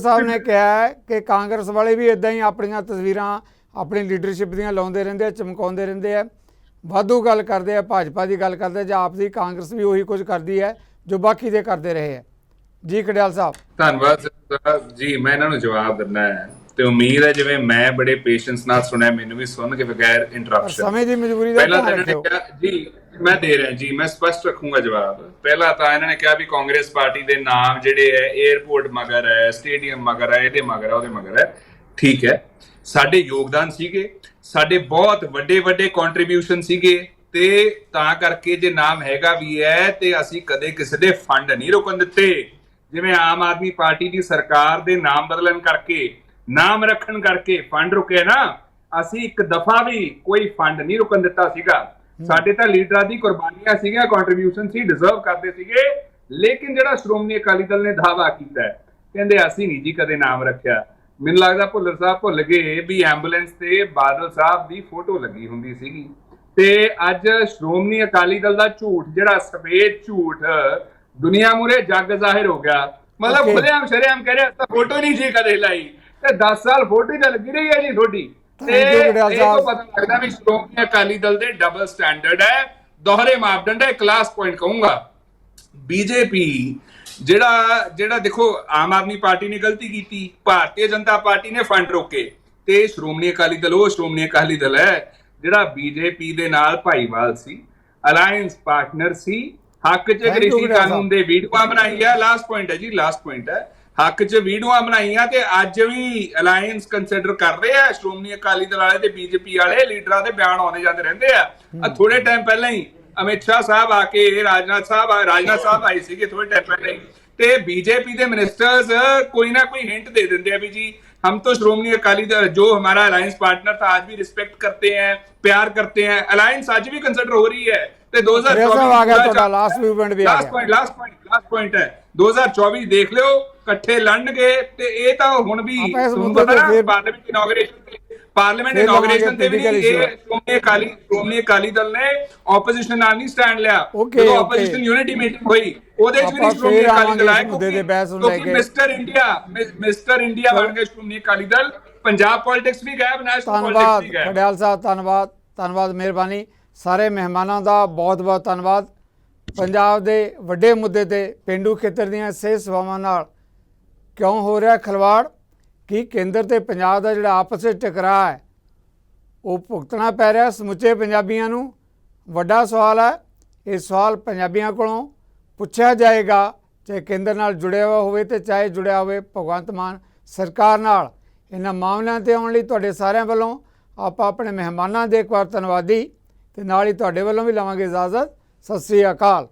A: ਸਾਹਿਬ ਨੇ ਕਿਹਾ ਹੈ ਕਿ ਕਾਂਗਰਸ ਵਾਲੇ ਵੀ ਇਦਾਂ ਹੀ ਆਪਣੀਆਂ ਤਸਵੀਰਾਂ ਆਪਣੀ ਲੀਡਰਸ਼ਿਪ ਦੀਆਂ ਲਾਉਂਦੇ ਰਹਿੰਦੇ ਆ, ਚਮਕਾਉਂਦੇ ਰਹਿੰਦੇ ਆ, ਵਾਧੂ ਗੱਲ ਕਰਦੇ ਆ, ਭਾਜਪਾ ਦੀ ਗੱਲ ਕਰਦੇ, ਜਾਂ ਆਪ ਦੀ ਕਾਂਗਰਸ ਵੀ ਉਹੀ ਕੁਝ ਕਰਦੀ ਹੈ ਜੋ ਬਾਕੀ ਦੇ ਕਰਦੇ ਰਹੇ ਹੈ। ਜੀ ਖੜਿਆਲ ਸਾਹਿਬ,
E: ਧੰਨਵਾਦ ਜੀ। ਮੈਂ ਇਹਨਾਂ ਨੂੰ ਜਵਾਬ ਦਿੰਦਾ ਹੈ ਤੇ ਉਮੀਦ ਹੈ ਜਿਵੇਂ ਮੈਂ ਬੜੇ ਪੇਸ਼ੈਂਸ ਨਾਲ ਸੁਣਿਆ, ਮੈਨੂੰ ਵੀ ਸੁਣ ਕੇ ਬਗੈਰ ਇੰਟਰਪਸ਼ਨ।
A: ਸਮੇਂ ਦੀ ਮਜਬੂਰੀ ਦਾ
E: ਪਹਿਲਾਂ
A: ਧਿਆਨ
E: ਤਾਂ ਇਹਨਾਂ ਨੇ
A: ਰੱਖਿਓ
E: ਕਿਹਾ ਜੀ, ਮੈਂ ਦੇ ਰਿਹਾ ਜੀ, ਮੈਂ ਸਪਸ਼ਟ ਰੱਖੂੰਗਾ ਜਵਾਬ। ਪਹਿਲਾਂ ਤਾਂ ਇਹਨਾਂ ਨੇ ਕਿਹਾ ਵੀ ਕਾਂਗਰਸ ਪਾਰਟੀ ਦੇ ਨਾਮ ਜਿਹੜੇ ਹੈ 에ਅਰਪੋਰਟ ਮਗਰ ਹੈ, ਸਟੇਡੀਅਮ ਮਗਰ ਹੈ, ਇਹਦੇ ਮਗਰ ਹੈ, ਉਹਦੇ ਮਗਰ ਹੈ। ਠੀਕ ਹੈ, ਸਾਡੇ ਯੋਗਦਾਨ ਸੀਗੇ, ਸਾਡੇ ਬਹੁਤ ਵੱਡੇ ਵੱਡੇ ਕੰਟਰੀਬਿਊਸ਼ਨ ਸੀਗੇ, ਤੇ ਤਾਂ ਕਰਕੇ ਜੇ ਨਾਮ ਹੈਗਾ ਵੀ ਹੈ ਤੇ ਅਸੀਂ ਕਦੇ ਕਿਸੇ ਦੇ ਫੰਡ ਨਹੀਂ ਰੁਕਣ ਦਿੱਤੇ। ਜਿਵੇਂ ਆਮ ਆਦਮੀ ਪਾਰਟੀ ਦੀ ਸਰਕਾਰ ਦੇ ਨਾਮ ਬਦਲਣ ਕਰਕੇ, ਨਾਮ ਰੱਖਣ ਕਰਕੇ ਫੰਡ ਰੁਕੇ ਨਾ, ਅਸੀਂ ਇੱਕ ਦਫਾ ਵੀ ਕੋਈ ਫੰਡ ਨਹੀਂ ਰੁਕਣ ਦਿੱਤਾ ਸੀਗਾ। ਸਾਡੇ ਤਾਂ ਲੀਡਰਾਂ ਦੀ ਕੁਰਬਾਨੀਆਂ ਸੀਗੀਆਂ, ਕੰਟਰੀਬਿਊਸ਼ਨ ਸੀ, ਡਿਜ਼ਰਵ ਕਰਦੇ ਸੀਗੇ। ਲੇਕਿਨ ਜਿਹੜਾ ਸ਼੍ਰੋਮਣੀ ਅਕਾਲੀ ਦਲ ਨੇ ਦਾਅਵਾ ਕੀਤਾ, ਕਹਿੰਦੇ ਅਸੀਂ ਨਹੀਂ ਜੀ ਕਦੇ ਨਾਮ ਰੱਖਿਆ। ਮੈਨੂੰ ਲੱਗਦਾ ਭੁੱਲਰ ਸਾਹਿਬ ਭੁੱਲ ਗਏ ਵੀ ਐਂਬੂਲੈਂਸ ਤੇ ਬਾਦਲ ਸਾਹਿਬ ਦੀ ਫੋਟੋ ਲੱਗੀ ਹੁੰਦੀ ਸੀਗੀ। ਤੇ ਅੱਜ ਸ਼੍ਰੋਮਣੀ ਅਕਾਲੀ ਦਲ ਦਾ ਝੂਠ, ਜਿਹੜਾ ਸਫੇਦ ਝੂਠ, ਦੁਨੀਆ ਮੂਰੇ ਜੱਗ ਜ਼ਾਹਿਰ ਹੋ ਗਿਆ। ਮਤਲਬ ਖੁੱਲ੍ਹੇਆਮ ਸ਼ਰੇਆਮ ਕਹਿ ਰਿਹਾ ਤਾਂ ਫੋਟੋ ਨਹੀਂ ਜੀ ਕਦੇ ਲਾਈ, ਤੇ 10 ਸਾਲ ਫੋਟੋ ਤਾਂ ਲੱਗੀ ਰਹੀ ਹੈ ਜੀ ਤੁਹਾਡੀ। ਤੇ ਇਹ ਤੋਂ ਪਤਾ ਲੱਗਦਾ ਵੀ ਸ਼੍ਰੋਮਣੀ ਅਕਾਲੀ ਦਲ ਦੇ ਡਬਲ ਸਟੈਂਡਰਡ ਹੈ, ਦੋਹਰੇ ਮਾਪਦੰਡ ਹੈ। ਕਲਾਸ ਪੁਆਇੰਟ ਕਹੂੰਗਾ, ਬੀਜੇਪੀ ਜਿਹੜਾ ਦੇਖੋ, ਆਮ ਆਦਮੀ ਪਾਰਟੀ ਨੇ ਗਲਤੀ ਕੀਤੀ, ਭਾਰਤੀ ਜਨਤਾ ਪਾਰਟੀ ਨੇ ਫੰਡ ਰੋਕੇ, ਤੇ ਸ਼੍ਰੋਮਣੀ ਅਕਾਲੀ ਦਲ ਉਹ ਸ਼੍ਰੋਮਣੀ ਅਕਾਲੀ ਦਲ ਹੈ ਜਿਹੜਾ ਬੀਜੇਪੀ ਦੇ ਨਾਲ ਭਾਈਵਾਲ ਸੀ, ਅਲਾਇੰਸ ਪਾਰਟਨਰ ਸੀ, ਹੱਕ 'ਚ ਕ੍ਰਿਸ਼ੀ ਕਾਨੂੰਨ ਦੇ ਵੀਡੀਓਆਂ ਬਣਾਈਆਂ। ਲਾਸਟ ਪੁਆਇੰਟ ਹੈ ਜੀ, ਲਾਸਟ ਪੁਆਇੰਟ ਹੈ, ਹੱਕ 'ਚ ਵੀਡੀਓਆਂ ਬਣਾਈਆਂ, ਤੇ ਅੱਜ ਵੀ ਅਲਾਇੰਸ ਕੰਸੀਡਰ ਕਰ ਰਹੇ ਆ ਸ਼੍ਰੋਮਣੀ ਅਕਾਲੀ ਦਲ ਵਾਲੇ ਤੇ ਬੀਜੇਪੀ ਵਾਲੇ। ਲੀਡਰਾਂ ਦੇ ਬਿਆਨ ਆਉਂਦੇ ਜਾਂਦੇ ਰਹਿੰਦੇ ਆ। ਥੋੜੇ ਟਾਈਮ ਪਹਿਲਾਂ ਹੀ ਅਮਿਤ ਸ਼ਾਹ ਸਾਹਿਬ ਆ ਕੇ, ਰਾਜਨਾਥ ਸਾਹਿਬ ਆਏ ਸੀਗੇ ਥੋੜੇ ਟਾਈਮ ਪਹਿਲਾਂ ਹੀ, ਤੇ बीजेपी के मिनिस्टर्स कोई ना कोई हिंट दे देते हैं, अभी जी हम तो श्रोमणी अकाली दल जो हमारा अलायंस पार्टनर था आज भी रिस्पेक्ट करते हैं, प्यार करते हैं, अलायंस आज भी कंसिडर हो रही है। ते 2024 लास्ट पॉइंट है 2024 देख लो इकट्ठे लड़नगे ते ये तां हुण भी तुहानूं पता ना पार्लियामेंट इनॉग्रेशन ते भी ये श्रोमणी अकाली दल ने ओपोजिशन नाल नहीं स्टैंड लिया। जो ओपोजिशन यूनिटी मीटिंग हुई ਉਹਦੇ ਚ ਵੀ ਸ਼੍ਰੋਮਣੀ ਅਕਾਲੀ ਦਲ ਆਇਆ ਕਿਉਂਕਿ ਮਿਸਟਰ ਇੰਡੀਆ ਬਣ ਗਏ ਸ਼੍ਰੋਮਣੀ ਅਕਾਲੀ ਦਲ। ਪੰਜਾਬ ਪੋਲਿਟਿਕਸ ਵੀ ਗਾਇਬ, ਨੈਸ਼ਨਲ ਪੋਲਿਟਿਕਸ ਵੀ ਗਾਇਬ।
A: ਖੜਿਆਲ ਸਾਹਿਬ ਧੰਨਵਾਦ ਮਿਹਰਬਾਨੀ। ਸਾਰੇ ਮਹਿਮਾਨਾਂ ਦਾ ਬਹੁਤ ਧੰਨਵਾਦ। ਪੰਜਾਬ ਦੇ ਵੱਡੇ ਮੁੱਦੇ ਤੇ ਪੇਂਡੂ ਖੇਤਰ ਦੀਆਂ ਸਿਹਤ ਸੇਵਾਵਾਂ ਨਾਲ ਕਿਉਂ ਹੋ ਰਿਹਾ ਖਿਲਵਾੜ, ਕੀ ਕੇਂਦਰ ਤੇ ਪੰਜਾਬ ਦਾ ਜਿਹੜਾ ਆਪਸ ਵਿੱਚ ਟਕਰਾਅ ਹੈ ਉਹ ਭੁਗਤਣਾ ਪੈ ਰਿਹਾ ਸਮੁੱਚੇ ਪੰਜਾਬੀਆਂ ਨੂੰ। ਵੱਡਾ ਸਵਾਲ ਹੈ, ਇਹ ਸਵਾਲ ਪੰਜਾਬੀਆਂ ਕੋਲੋਂ ਪੁੱਛਿਆ ਜਾਏਗਾ, ਚਾਹੇ ਕੇਂਦਰ ਨਾਲ ਜੁੜਿਆ ਹੋਇਆ ਹੋਵੇ ਤੇ ਚਾਹੇ ਜੁੜਿਆ ਹੋਵੇ ਭਗਵੰਤ ਮਾਨ ਸਰਕਾਰ ਨਾਲ। ਇਹਨਾਂ ਮਾਮਲਿਆਂ ਤੇ ਆਉਣ ਲਈ ਤੁਹਾਡੇ ਸਾਰਿਆਂ ਵੱਲੋਂ ਆਪਾਂ ਆਪਣੇ ਮਹਿਮਾਨਾਂ ਦੇ ਇੱਕ ਵਾਰ ਧੰਨਵਾਦੀ, ਤੇ ਨਾਲ ਹੀ ਤੁਹਾਡੇ ਵੱਲੋਂ ਵੀ ਲਵਾਂਗੇ ਇਜਾਜ਼ਤ। ਸਤਿ ਸ੍ਰੀ ਅਕਾਲ।